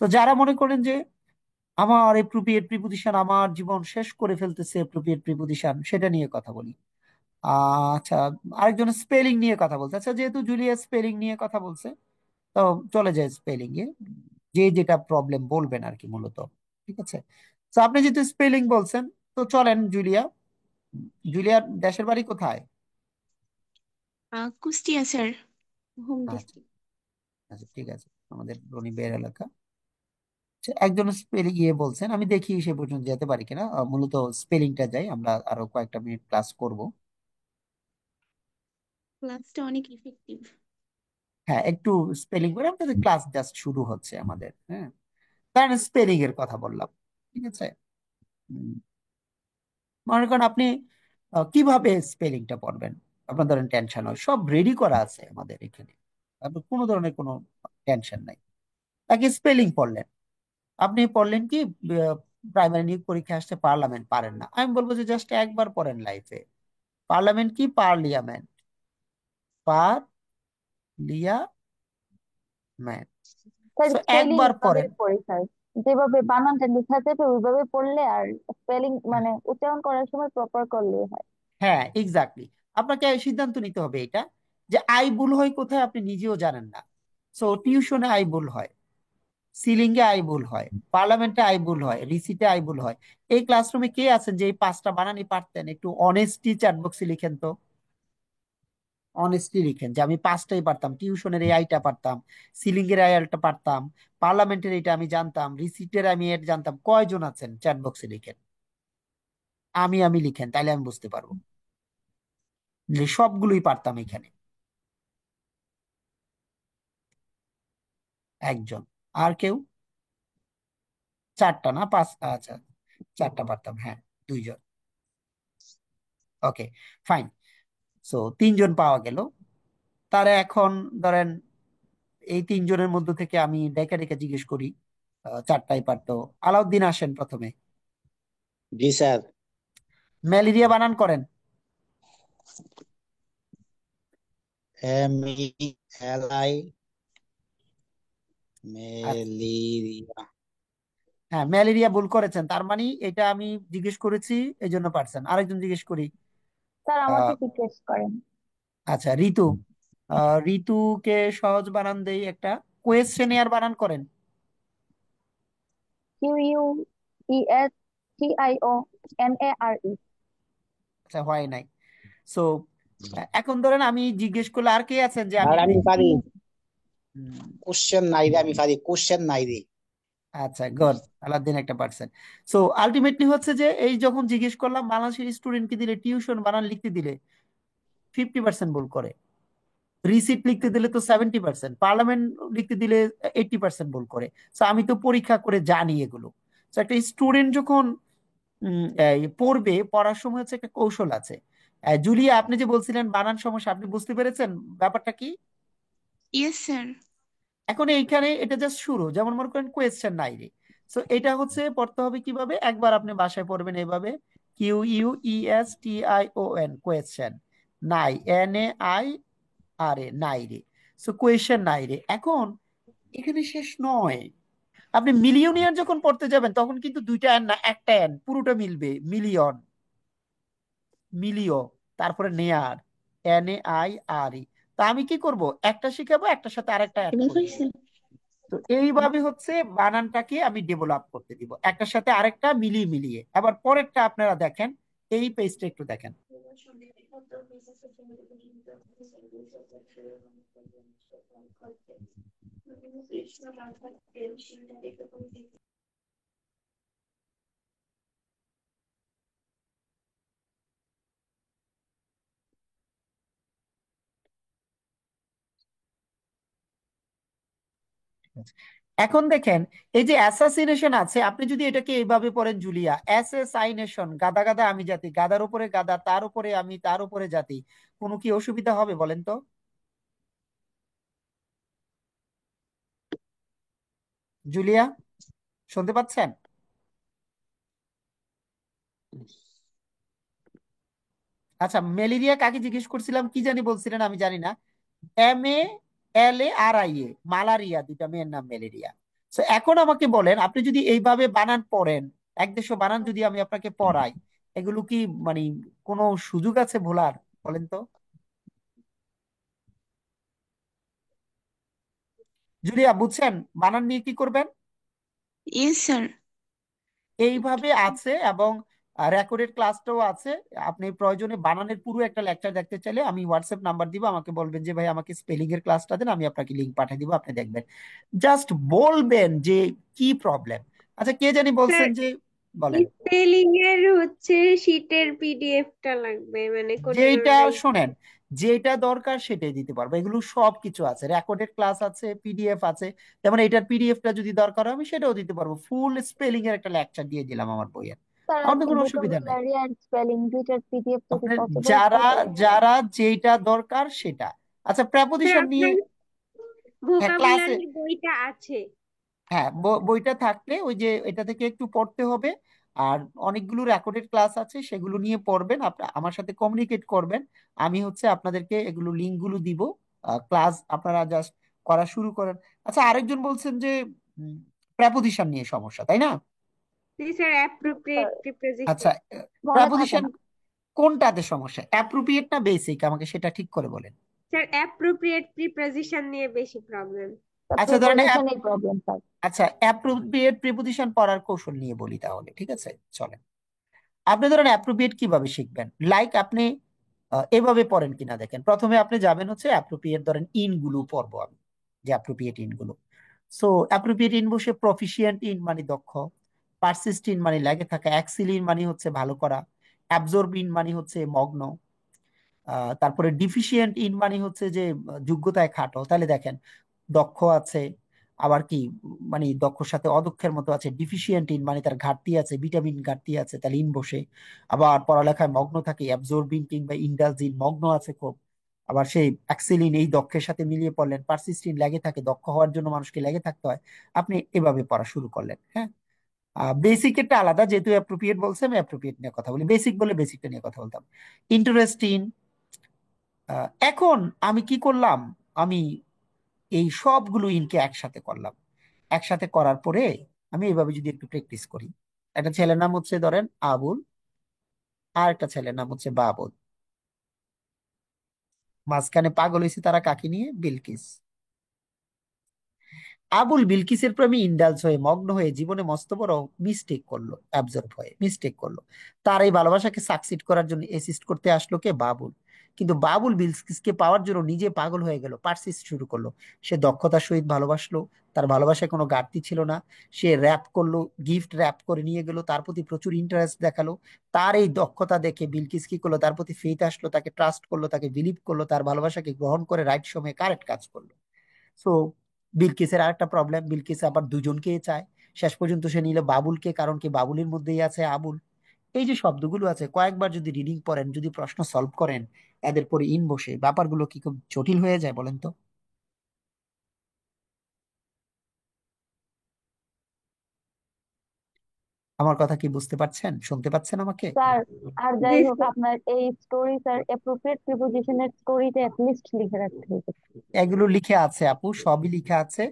তো যারা মনে করেন যে আমার এপ্রোপ্রিয়েট প্রিপোজিশন আমার জীবন শেষ করে ফেলতেছে, এপ্রোপ্রিয়েট প্রিপোজিশন সেটা নিয়ে কথা বলি। আচ্ছা, আরেকজন স্পেলিং নিয়ে কথা বলছে। আচ্ছা যেহেতু জুলিয়া স্পেলিং নিয়ে কথা বলছে, তো চলে যায় স্পেলিং এ, যে যেটা প্রবলেম বলবেন আর কি মূলত। ঠিক আছে, তো আপনি যেহেতু স্পেলিং বলছেন, তো চলেন জুলিয়া। জুলিয়ার দেশের বাড়ি কোথায়? কুষ্টিয়া স্যার, হোম আচ্ছা ডিস্ট্রিক্ট। আচ্ছা ঠিক আছে, আমাদের রনিবের এলাকা। আচ্ছা, একজন স্পেলিং বলছেন, আমি দেখি সে পর্যন্ত যেতে পারি কিনা। মূলত স্পেলিংটা যাই, আমরা আরো কয়েকটা মিনিট ক্লাস করব। ক্লাসটা অনেক ইফেক্টিভ। হ্যাঁ একটু স্পেলিং করে, আমাদের ক্লাস জাস্ট শুরু হচ্ছে আমাদের। হ্যাঁ, কারণ স্পেলিং এর কথা বললাম। ঠিক আছে, উম, মনে করেন আপনি কিভাবে স্পেলিংটা পড়বেন। আপনার ধরেন টেনশন হয়, সব রেডি করা আছে আমাদের এখানে, আপনার কোনো ধরনের কোনো টেনশন নাই। তাকে স্পেলিং পড়লেন, আপনি পড়লেন কি প্রাইমারি নিয়োগ পরীক্ষা আসতে পার্লামেন্ট পারেন না, আমি বলবো যে জাস্ট একবার পড়েন লাইফে। পার্লামেন্ট কি parliament, parliament. Sir so spelling একবার এইভাবে পড়েন। পড়ি স্যার, যেভাবে বানানটা লেখা যাবে ওইভাবে পড়লে, আর স্পেলিং মানে উচ্চারণ করার সময় প্রপার করলে হয়। হ্যাঁ এক্স্যাক্টলি। আপনাকে সিদ্ধান্ত নিতে হবে এটা, যে আই ভুল হয় কোথায় আপনি নিজেও জানেন না। সো টিউশনে আই ভুল হয়, সিলিং এ আই ভুল হয়, পার্লামেন্টে আই ভুল হয়, রিসিটে আই ভুল হয়। এই ক্লাসরুমে কে আছেন যে এই পাঁচটা বানানই পারতেন? একটু অনেস্টি চ্যাট বক্সে লিখেন তো, অনেস্টলি লিখেন যে আমি পাঁচটাই পারতাম, টিউশনের এই আইটা পারতাম, সিলিং এর আইটা পারতাম, পার্লামেন্টের এটা আমি জানতাম, রিসিটের আমি এটা জানতাম। কয়জন আছেন চ্যাট বক্সে লিখেন, আমি লিখেন, তাইলে আমি বুঝতে পারবো যে সবগুলোই পারতাম এখানে। একজন। আর কেউ? চারটা না পাঁচ? আচ্ছা, চারটা পারতাম, হ্যাঁ। দুইজন। ওকে, ফাইন। সো তিনজন পাওয়া গেল। তারা এখন ধরেন এই তিনজনের মধ্য থেকে আমি ডেকে ডেকে জিজ্ঞেস করি, চারটাই পারতো। আলাউদ্দিন আসেন প্রথমে। জি স্যার। ম্যালেরিয়া বানান করেন। MELI, আচ্ছা, ম্যালেরিয়া। হ্যাঁ ম্যালেরিয়া ভুল করেছেন, তার মানে এটা আমি জিজ্ঞেস করেছি এই জন্য পারছেন। আরেকজন জিজ্ঞেস করি। স্যার আমাকে আহ, জিজ্ঞেস করেন। আচ্ছা ঋতু। ঋতুকে সহজ বানান দেই একটা, কোয়েশ্চেনিয়ার বানান করেন। QUESTIONARE। আচ্ছা হয় নাই। সো এখন ধরেন আমি জিজ্ঞেস করলে আর কে আছেন যে আমি আর আমি পারি হুম, কোশ্চেন নাই রে, আমি পারি কোশ্চেন নাই রে। আচ্ছা গুড, আলাদিন একটা পার্সেন্ট। সো আলটিমেটলি হচ্ছে যে এই যখন জিজ্ঞেস করলাম বাংলাদেশের স্টুডেন্টকে দিলে টিউশন বানান লিখতে দিলে 50% ভুল করে, রিসিট লিখতে দিলে তো 70%, পার্লামেন্ট লিখতে দিলে 80% ভুল করে। সো আমি তো পরীক্ষা করে জানি এগুলো। তো একটা স্টুডেন্ট যখন এই পড়বে, পড়ার সময় হচ্ছে একটা কৌশল আছে। জুলিয়া আপনি যে বলছিলেন বানান সমস্যা, আপনি বুঝতে পেরেছেন ব্যাপারটা কি? Yes sir. এখন এইখানে এটা জাস্ট শুরু, যেমন মনে করেন কোয়েশ্চেন নাই রে। সো এটা হচ্ছে পড়তে হবে কিভাবে, একবার আপনি বাসায় পড়বেন এভাবে, QUESTION, কোয়েশ্চেন। নাই, NAIRA, নাই রে। সো কোয়েশ্চেন নাই রে। এখন এখানে শেষ নয়, আপনি মিলিয়নিয়ার যখন পড়তে যাবেন তখন কিন্তু দুইটা এন না একটা এন, পুরোটা মিলবে, মিলিয়ন, মিলিও, তারপরে নেয়ার, NAIRE। তা আমি কি করব, একটা শিখাবো একটার সাথে আরেকটা অ্যাড এবার করে দিব। হয়েছে। তো এইভাবে হচ্ছে বানানটাকে আমি ডেভেলপ করতে দিব, একটার সাথে আরেকটা মিলিয়ে মিলিয়ে। আবার পরেরটা আপনারা দেখেন, এই পেজটা একটু দেখেন। এখন দেখেন, এই যে অ্যাসাসিনেশন আছে, আপনি যদি এটাকে এইভাবে পড়েন জুলিয়া, অ্যাসাসাইনেশন, গাদা গাদা আমি জাতি, গাদার উপরে গাদা, তার উপরে আমি, তার উপরে জাতি, কোনো কি অসুবিধা হবে বলেন তো? জুলিয়া, শুনতে পাচ্ছেন? আচ্ছা, ম্যালেরিয়া কাকে জিজ্ঞেস করছিলাম, কি জানি বলছিলেন, আমি জানি না। MALARIA, মালারিয়া, দুইটা মেয়ের নাম ম্যালেরিয়া। তো এখন আমাকে বলেন, আপনি যদি এইভাবে বানান পড়েন, এক দেশ বানান যদি আমি আপনাকে পড়াই, এগুলো কি মানে কোনো সুযোগ আছে ভোলার? বলেন তো জুলিয়া, বুঝছেন বানান নিয়ে কি করবেন? Yes sir. এইভাবে আছে, এবং রেকর্ডেড ক্লাসটাও আছে। আপনি প্রয়োজনে বানানের পুরো একটা লেকচার দেখতে চাইলে আমি হোয়াটসঅ্যাপ নাম্বার দিব, আমাকে বলবেন যে ভাই আমাকে স্পেলিং এর ক্লাসটা দেন, আমি আপনাকে লিংক পাঠিয়ে দিব, আপনি দেখবেন। জাস্ট বলবেন যে কি প্রবলেম। আচ্ছা, কে জানি স্যার, বলছেন যে, বলেন। স্পেলিং এর হচ্ছে শীটের পিডিএফটা লাগবে, মানে কোনটা যেটা কোনটা। শোনেন, যেটা দরকার সেটাই দিতে পারবো, এগুলো সব কিছু আছে, রেকর্ডেড ক্লাস আছে, পিডিএফ আছে। যেমন এটার পিডিএফটা যদি দরকার হয় আমি সেটাও দিতে পারবো, ফুল স্পেলিং এর একটা লেকচার দিয়ে দিলাম আমার বইয়ের। স্যার, আমার তো কোনো অসুবিধা নেই। ভোকাবুলারি আর স্পেলিং দুইটার পিডিএফ যদি আপনার পসিবল যারা হয় তাহলে। যারা যেটা দরকার সেটা। আচ্ছা, স্যার, প্রেপোজিশন নিয়ে, আপনার হ্যাঁ ক্লাসে, ভোকাবুলারির বইটা আছে? হ্যাঁ বইটা থাকলে ওই যে এটা থেকে একটু পড়তে হবে। আর অনেকগুলো রেকর্ডেড ক্লাস আছে, সেগুলো নিয়ে পড়বেন, আপনার আমার সাথে কমিউনিকেট করবেন। আমি হচ্ছে আপনাদেরকে এগুলো লিঙ্ক গুলো দিব, ক্লাস আপনারা জাস্ট করা শুরু করেন। আচ্ছা, আরেকজন বলছেন যে প্রেপোজিশন নিয়ে সমস্যা, তাই না? জি স্যার, অ্যাপ্রোপ্রিয়েট স্যার, প্রিপোজিশন। আচ্ছা, মনে থাকে প্রেপোজিশন না। কোনটাতে সমস্যা, অ্যাপ্রোপ্রিয়েট না বেসিক, আমাকে সেটা ঠিক করে বলেন। স্যার, অ্যাপ্রোপ্রিয়েট প্রিপোজিশন নিয়ে বেশি প্রবলেম। আচ্ছা ধরেন প্রিপোজিশনই প্রবলেম স্যার। আচ্ছা, অ্যাপ্রোপ্রিয়েট প্রিপোজিশন পড়ার কৌশল নিয়ে বলি তাহলে, ঠিক আছে চলেন। আপনি ধরেন অ্যাপ্রোপ্রিয়েট কিভাবে শিখবেন, লাইক আপনি এভাবে পড়েন কিনা দেখেন। প্রথমে আপনি যাবেন হচ্ছে অ্যাপ্রোপ্রিয়েট, ধরেন ইন গুলো পড়বো আমি, যে অ্যাপ্রোপ্রিয়েট ইন গুলো। সো অ্যাপ্রোপ্রিয়েট ইন বসে প্রফিশিয়েন্ট ইন মানে দক্ষ, পারসিস্ট ইন মানে লাগে থাকা, এক্সিল ইন মানে হচ্ছে ভালো করা, অ্যাবজর্ব ইন মানে হচ্ছে মগ্ন, তারপরে ডিফিসিয়েন্ট ইন মানে হচ্ছে যে যোগ্যতায় খাটো। তাহলে দেখেন, দক্ষ আছে, আবার কি মানে দক্ষর সাথে অদক্ষের মতো আছে। ডিফিসিয়েন্ট ইন মানে তার ঘাটতি আছে, ভিটামিন ঘাটতি আছে, তাহলে ইন বসে। আবার পড়ালেখায় মগ্ন থাকে, অ্যাবজর্বিং কিংবা ইন্ডালজিন, মগ্ন আছে খুব। আবার সেই অ্যাক্সেলিন এই দক্ষের সাথে মিলিয়ে পড়লেন। পারসিস্টিন লেগে থাকে, দক্ষ হওয়ার জন্য মানুষকে লেগে থাকতে হয়। আপনি এভাবে পড়া শুরু করলেন, হ্যাঁ। বেসিক একটা আলাদা, যেহেতু অ্যাপ্রোপ্রিয়েট বলছে আমি অ্যাপ্রোপ্রিয়েট নিয়ে কথা বলি, বেসিক বলে বেসিকটা নিয়ে কথা বলতাম। ইন্টারেস্টিং। এখন আমি কি করলাম, আমি এই সবগুলো ইনকে একসাথে করলাম। একসাথে করার পরে আমি এইভাবে যদি একটু প্র্যাকটিস করি, একটা ছেলের নাম হচ্ছে ধরেন আবুল, আর একটা ছেলের নাম হচ্ছে বাবুল, মাঝখানে পাগল হয়েছে তারা কাকে নিয়ে, বিলকিস। আবুল বিলকিসের প্রেমে ইন্ডালজ হয়ে মগ্ন হয়ে জীবনে মস্ত বড় মিস্টেক করলো, অ্যাবজর্ব হয়ে মিস্টেক করলো। তার এই ভালোবাসাকে সাকসিড করার জন্য অ্যাসিস্ট করতে আসলো কে, বাবুল। কিন্তু বাবুল বিলকিসকে পাওয়ার জন্য নিজে পাগল হয়ে গেল, পারসিস্ট শুরু করলো। সে দক্ষতার সহিত ভালোবাসলো, তার ভালোবাসায় কোনো ঘাটতি ছিল না। সে র্যাপ করলো, গিফট র্যাপ করে নিয়ে গেল, তার প্রতি প্রচুর ইন্টারেস্ট দেখালো। তার এই দক্ষতা দেখে বিলকিস কি করলো, তার প্রতি ফেইথ আসলো, তাকে ট্রাস্ট করলো, তাকে বিলিভ করলো, তার ভালোবাসাকে গ্রহণ করে রাইট সময়ে কারেক্ট কাজ করলো। সো বিলকিসের আরেকটা প্রবলেম, বিলকিস আবার দুজনকে চায়। শেষ পর্যন্ত সে নিল বাবুলকে, কারণ কি বাবুলের মধ্যেই আছে আবুল। এই যে শব্দগুলো আছে, কয়েকবার যদি রিডিং পড়েন, যদি প্রশ্ন সলভ করেন, এদের পরে ইন বসে, ব্যাপারগুলো কি খুব জটিল হয়ে যায় বলেন তো? আমার কথা কি বুঝতে পারছেন, শুনতে পাচ্ছেন আমাকে? স্যার, আর জি যাই হোক স্যার। আপনার এই স্টোরি স্যার, অ্যাপ্রোপ্রিয়েট প্রিপোজিশনের স্টোরিতে লিস্ট লিখে রাখতে হবে। এগুলো লিখে আছে আপু, সবই লিখে আছে।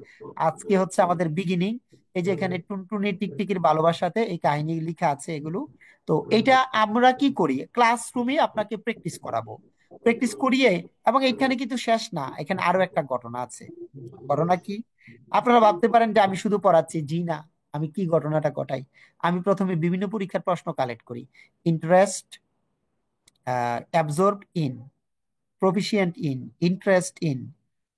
আজকে হচ্ছে আমাদের বিগিনিং। এই যে এখানে টুনটুনি টিকটিকির ভালোবাসাতে এই কাহিনী লিখা আছে এগুলো। তো এটা আমরা কি করি, ক্লাসরুমে আপনাকে প্র্যাকটিস করাবো, প্র্যাকটিস করিয়ে। এবং এখানে কিন্তু শেষ না, এখানে আরো একটা ঘটনা আছে। ঘটনা কি? আপনারা ভাবতে পারেন যে আমি শুধু পড়াচ্ছি, জি না। আমি কি ঘটনাটা ঘটাই, আমি প্রথমে বিভিন্ন পরীক্ষার প্রশ্ন কালেক্ট করি। Interest, absorb in, proficient in, interest in,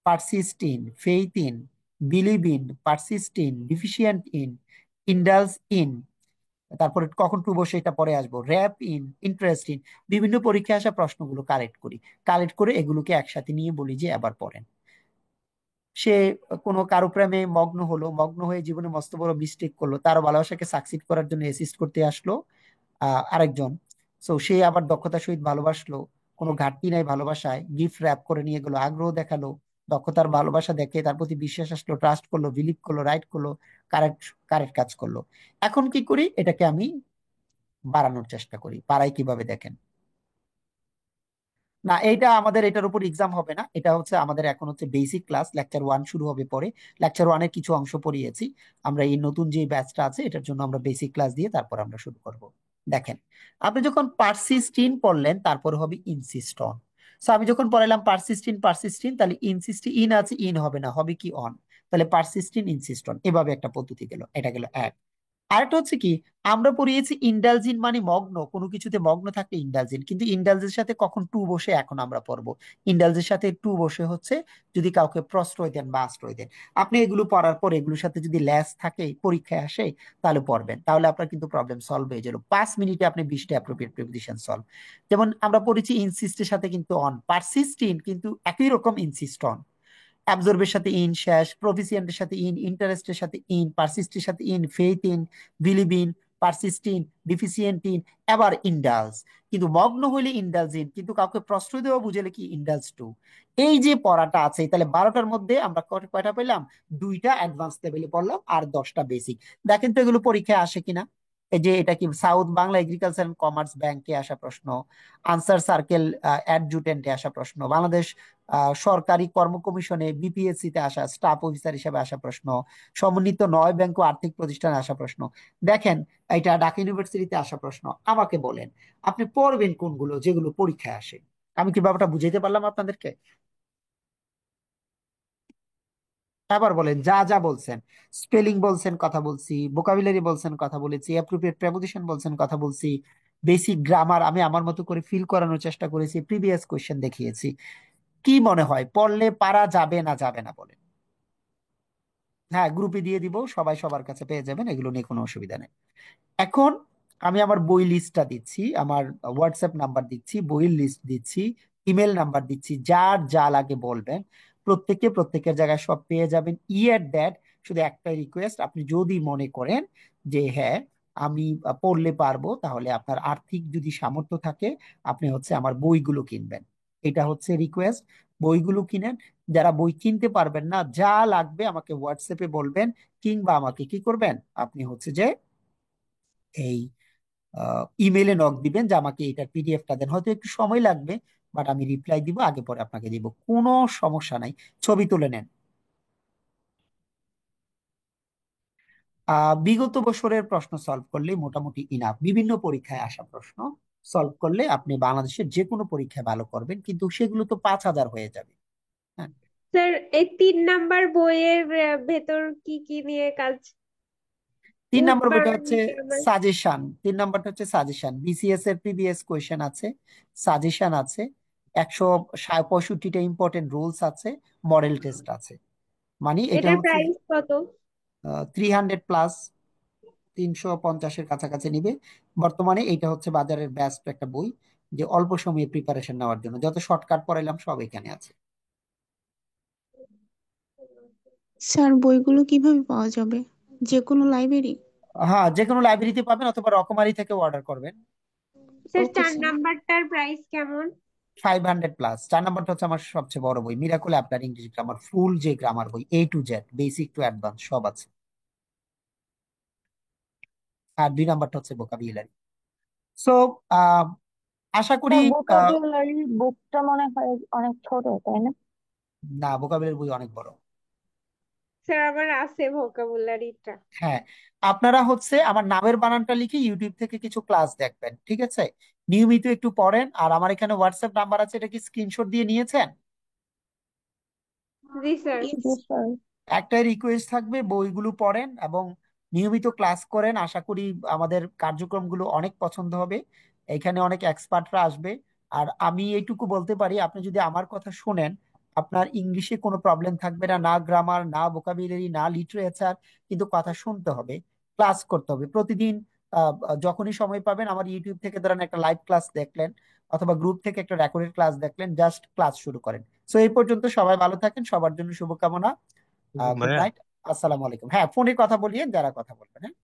persist in, faith in, believe in, persist in, deficient in, indulge in. তারপরে কখন টু বসে এটা পরে আসবো, র্যাপ ইন, ইন্টারেস্ট ইন। বিভিন্ন পরীক্ষায় আসা প্রশ্নগুলো কালেক্ট করি, কালেক্ট করে এগুলোকে একসাথে নিয়ে বলি যে আবার পড়েন। সে কোনো কারো প্রেমে মগ্ন হলো, মগ্ন হয়ে জীবনে মস্ত বড় মিস্টেক করলো, তার ভালোবাসাকে সাকসিড করার জন্য অ্যাসিস্ট করতে আসলো আরেকজন। সো সে আবার দক্ষতার সহিত ভালোবাসলো, কোনো ঘাটতি নাই ভালোবাসায়, গিফট র্যাপ করে নিয়ে গেলো, আগ্রহ দেখালো, দক্ষতার ভালোবাসা দেখে তার প্রতি বিশ্বাস আসলো, ট্রাস্ট করলো, বিলিভ করলো, রাইট করলো, কারেক্ট কারেক্ট কাজ করলো। এখন কি করি, এটাকে আমি বাড়ানোর চেষ্টা করি। বাড়াই কিভাবে দেখেন, না এইটা আমাদের এটার উপর এক্সাম হবে না, এটা হচ্ছে আমাদের এখন হচ্ছে বেসিক ক্লাস, লেকচার 1 শুরু হবে পরে। লেকচার 1-এর কিছু অংশ পড়িয়েছি আমরা, এই নতুন যে ব্যাচটা আছে এটার জন্য আমরা বেসিক ক্লাস দিয়ে তারপর আমরা শুরু করব। দেখেন, আপনি যখন পারসিস্টিন পড়লেন তারপর হবে ইনসিস্ট অন। সো আমি যখন পড়ালাম পারসিস্টিন পারসিস্টিন, তাহলে ইনসিস্টি ইন আছে, ইন হবে না, হবে কি অন। তাহলে পারসিস্টিন ইনসিস্ট অন, এভাবে একটা পদ্ধতি গেল, এটা গেল এক। আরেকটা হচ্ছে কি, আমরা পড়িয়েছি ইন্ডালজিন মানে মগ্ন, কোনো কিছুতে মগ্ন থাকলে ইন্ডালজিন, কিন্তু ইন্ডালজের সাথে কখন টু বসে এখন আমরা পড়বো। ইন্ডালজের সাথে টু বসে হচ্ছে যদি কাউকে প্রশ্রয় দেন বা আশ্রয় দেন। আপনি এগুলো পড়ার পর এগুলোর সাথে যদি ল্যাস থাকে, পরীক্ষায় আসে, তাহলে পড়বেন, তাহলে আপনার কিন্তু প্রবলেম সলভ হয়ে গেল। 5 মিনিটে আপনি 20টা অ্যাপ্রোপ্রিয়েট প্রিপোজিশন সলভ। যেমন আমরা পড়েছি ইনসিস্টের সাথে কিন্তু অন, পারসিস্টিন কিন্তু একই রকম ইনসিস্ট অন। অ্যাবজর্বের সাথে ইন শেষ, প্রফিসিয়েন্টের সাথে ইন, ইন্টারেস্টের সাথে ইন, পারসিস্টের সাথে in, faith in, believe in, persist in, deficient in, এবার ইন্ডালস। কিন্তু মগ্ন হইলে ইন্ডালস ইন, কিন্তু কাউকে প্রশ্রয় দেওয়া বুঝলে কি ইন্ডালস টু। এই যে পড়াটা আছে, তাহলে 12টার মধ্যে আমরা কয়টা পেলাম, 2টা অ্যাডভান্স লেভেলে পড়লাম আর 10টা বেসিক। দেখেন তো এগুলো পরীক্ষায় আসে কিনা। এই যে এটা কি South Bangla Agriculture and Commerce ব্যাংকে আসা প্রশ্ন, আনসার সার্কেল অ্যাডজুটেন্টে আসা প্রশ্ন, বাংলাদেশ সরকারি কর্ম কমিশনে বিপিএসসি তে আসা স্টাফ অফিসার হিসেবে আসা প্রশ্ন, সমন্বিত নয় ব্যাংক ও আর্থিক প্রতিষ্ঠানে আসা প্রশ্ন। দেখেন, এটা ঢাকা ইউনিভার্সিটিতে আসা প্রশ্ন। আমাকে বলেন, আপনি পড়বেন কোনগুলো যেগুলো পরীক্ষায় আসে। আমি কি ব্যাপারটা বুঝাইতে পারলাম আপনাদেরকে? আবার বলেন, যা যা বলছেন, স্পেলিং বলছেন কথা বলছি, ভোকাবুলারি বলছেন কথা বলেছি, অ্যাপ্রোপ্রিয়েট প্রেপোজিশন বলছেন কথা বলছি, বেসিক গ্রামার আমি আমার মতো করে ফিল করানোর চেষ্টা করেছি, প্রিভিয়াস কোশ্চেন দেখিয়েছি। কি মনে হয়, পড়লে পারা যাবে না যাবে না বলেন? হ্যাঁ, গ্রুপে দিয়ে দিব, সবাই সবার কাছে পেয়ে যাবেন, এগুলো নিয়ে কোনো অসুবিধা নেই। এখন আমি আমার বই লিস্টটা দিচ্ছি, আমার হোয়াটসঅ্যাপ নাম্বার দিচ্ছি, বইয়ের লিস্ট দিচ্ছি, ইমেল নাম্বার দিচ্ছি, যার যা লাগে বলবেন। প্রত্যেকের জায়গায় সব পেয়ে যাবেন। এট দ্যাট, শুধু একটাই রিকোয়েস্ট, আপনি যদি মনে করেন যে হ্যাঁ আমি পড়লে পারবো, তাহলে আপনার আর্থিক যদি সামর্থ্য থাকে আপনি হচ্ছে আমার বইগুলো কিনবেন। এটা হচ্ছে রিকোয়েস্ট, বইগুলো কিনেন। যারা বই কিনতে পারবেন না, যা লাগবে আমাকে হোয়াটসঅ্যাপে বলবেন, কিংবা আমাকে কি করবেন, আপনি হচ্ছে যে এই ইমেলে নক দিবেন যে আমাকে এটার পিডিএফটা দেন। হয়তো একটু সময় লাগবে, বাট আমি রিপ্লাই দিব, আগে পরে আপনাকে দিব, কোনো সমস্যা নাই। ছবি তুলে নেন। বিগত বছরের প্রশ্ন সলভ করলে মোটামুটি ইনাফ। বিভিন্ন পরীক্ষায় আসা প্রশ্ন সলভ করলে আপনি বাংলাদেশের যে কোনো পরীক্ষায় ভালো করবেন, কিন্তু সেগুলো তো 5,000 হয়ে যাবে। হ্যাঁ, স্যার, এই 3 নাম্বার বইয়ের ভেতর কি কি নিয়ে কাজ? 3 নম্বর বইটা বানান হচ্ছে নিয়ে আমার। সাজেশন। 3 নম্বরটা হচ্ছে সাজেশন, বিসিএস এর প্রিভিয়াস কোয়েশ্চেন আছে, সাজেশন আছে, 165টা ইম্পর্টেন্ট রুলস আছে, মডেল টেস্ট আছে। মানে এটা এটার হচ্ছে প্রাইস কত? 300+, 350-এর কাছাকাছি নিবে। বর্তমানে এটা হচ্ছে বাজারের বেস্ট একটা বই, যে অল্প সময়ে প্রিপারেশন নেওয়ার জন্য। যত শর্টকাট পড়াইলাম সব এখানে আছে। স্যার বইগুলো কিভাবে পাওয়া যাবে? যে কোনো লাইব্রেরি? হ্যাঁ, যে কোনো লাইব্রেরিতে পাবেন, অথবা রকমারি থেকে অর্ডার করবেন। স্যার, ওকে চার স্যার। নাম্বারটার প্রাইস কেমন? 500+। 4 নম্বরটা হচ্ছে আমার সবচেয়ে বড় বই, মিরাকল অ্যাপ্লাইড ইংলিশ গ্রামার, ফুল যে গ্রামার বই, A to Z, basic to advance সব আছে। আর 2 নম্বরটা হচ্ছে ভোকাবুলারি। সো আশা করি স্যার আহ, ভোকাবুলারি বুকটা মনে হয় অনেক ছোট, তাই না? না, ভোকাবুলারি বই অনেক বড়। স্যার, আমার আছে ভোকাবুলারিটা। হ্যাঁ, আপনারা হচ্ছে আমার নামের বানানটা লিখে ইউটিউব থেকে কিছু ক্লাস দেখবেন, ঠিক আছে? নিয়মিত একটু পড়েন। আর আমার এখানে হোয়াটসঅ্যাপ নাম্বার আছে, এটা কি স্ক্রিনশট দিয়ে নিয়েছেন? জি স্যার। জি Yes. স্যার। একটাই রিকোয়েস্ট থাকবে, বইগুলো পড়েন এবং নিয়মিত ক্লাস করেন। আশা করি আমাদের কার্যক্রমগুলো অনেক পছন্দ হবে, এখানে অনেক এক্সপার্টরা আসবে, আর আমি এইটুকু বলতে পারি, আপনি যদি আমার কথা শোনেন, আপনার ইংলিশে কোনো প্রবলেম থাকবে না, না গ্রামার, না ভোকাবুলারি, না লিটারেচার। কিন্তু কথা শুনতে হবে, ক্লাস করতে হবে প্রতিদিন। যখনই সময় পাবেন, আমার ইউটিউব থেকে ধরেন একটা লাইভ ক্লাস দেখলেন, অথবা গ্রুপ থেকে একটা রেকর্ডেড ক্লাস দেখলেন, জাস্ট ক্লাস শুরু করেন। সো এই পর্যন্ত, সবাই ভালো থাকেন, সবার জন্য শুভকামনা। গুড ভাইয়া নাইট। আসসালামু আলাইকুম। হ্যাঁ, ফোনে কথা বলিয়ে যারা কথা বলবেন, হ্যাঁ।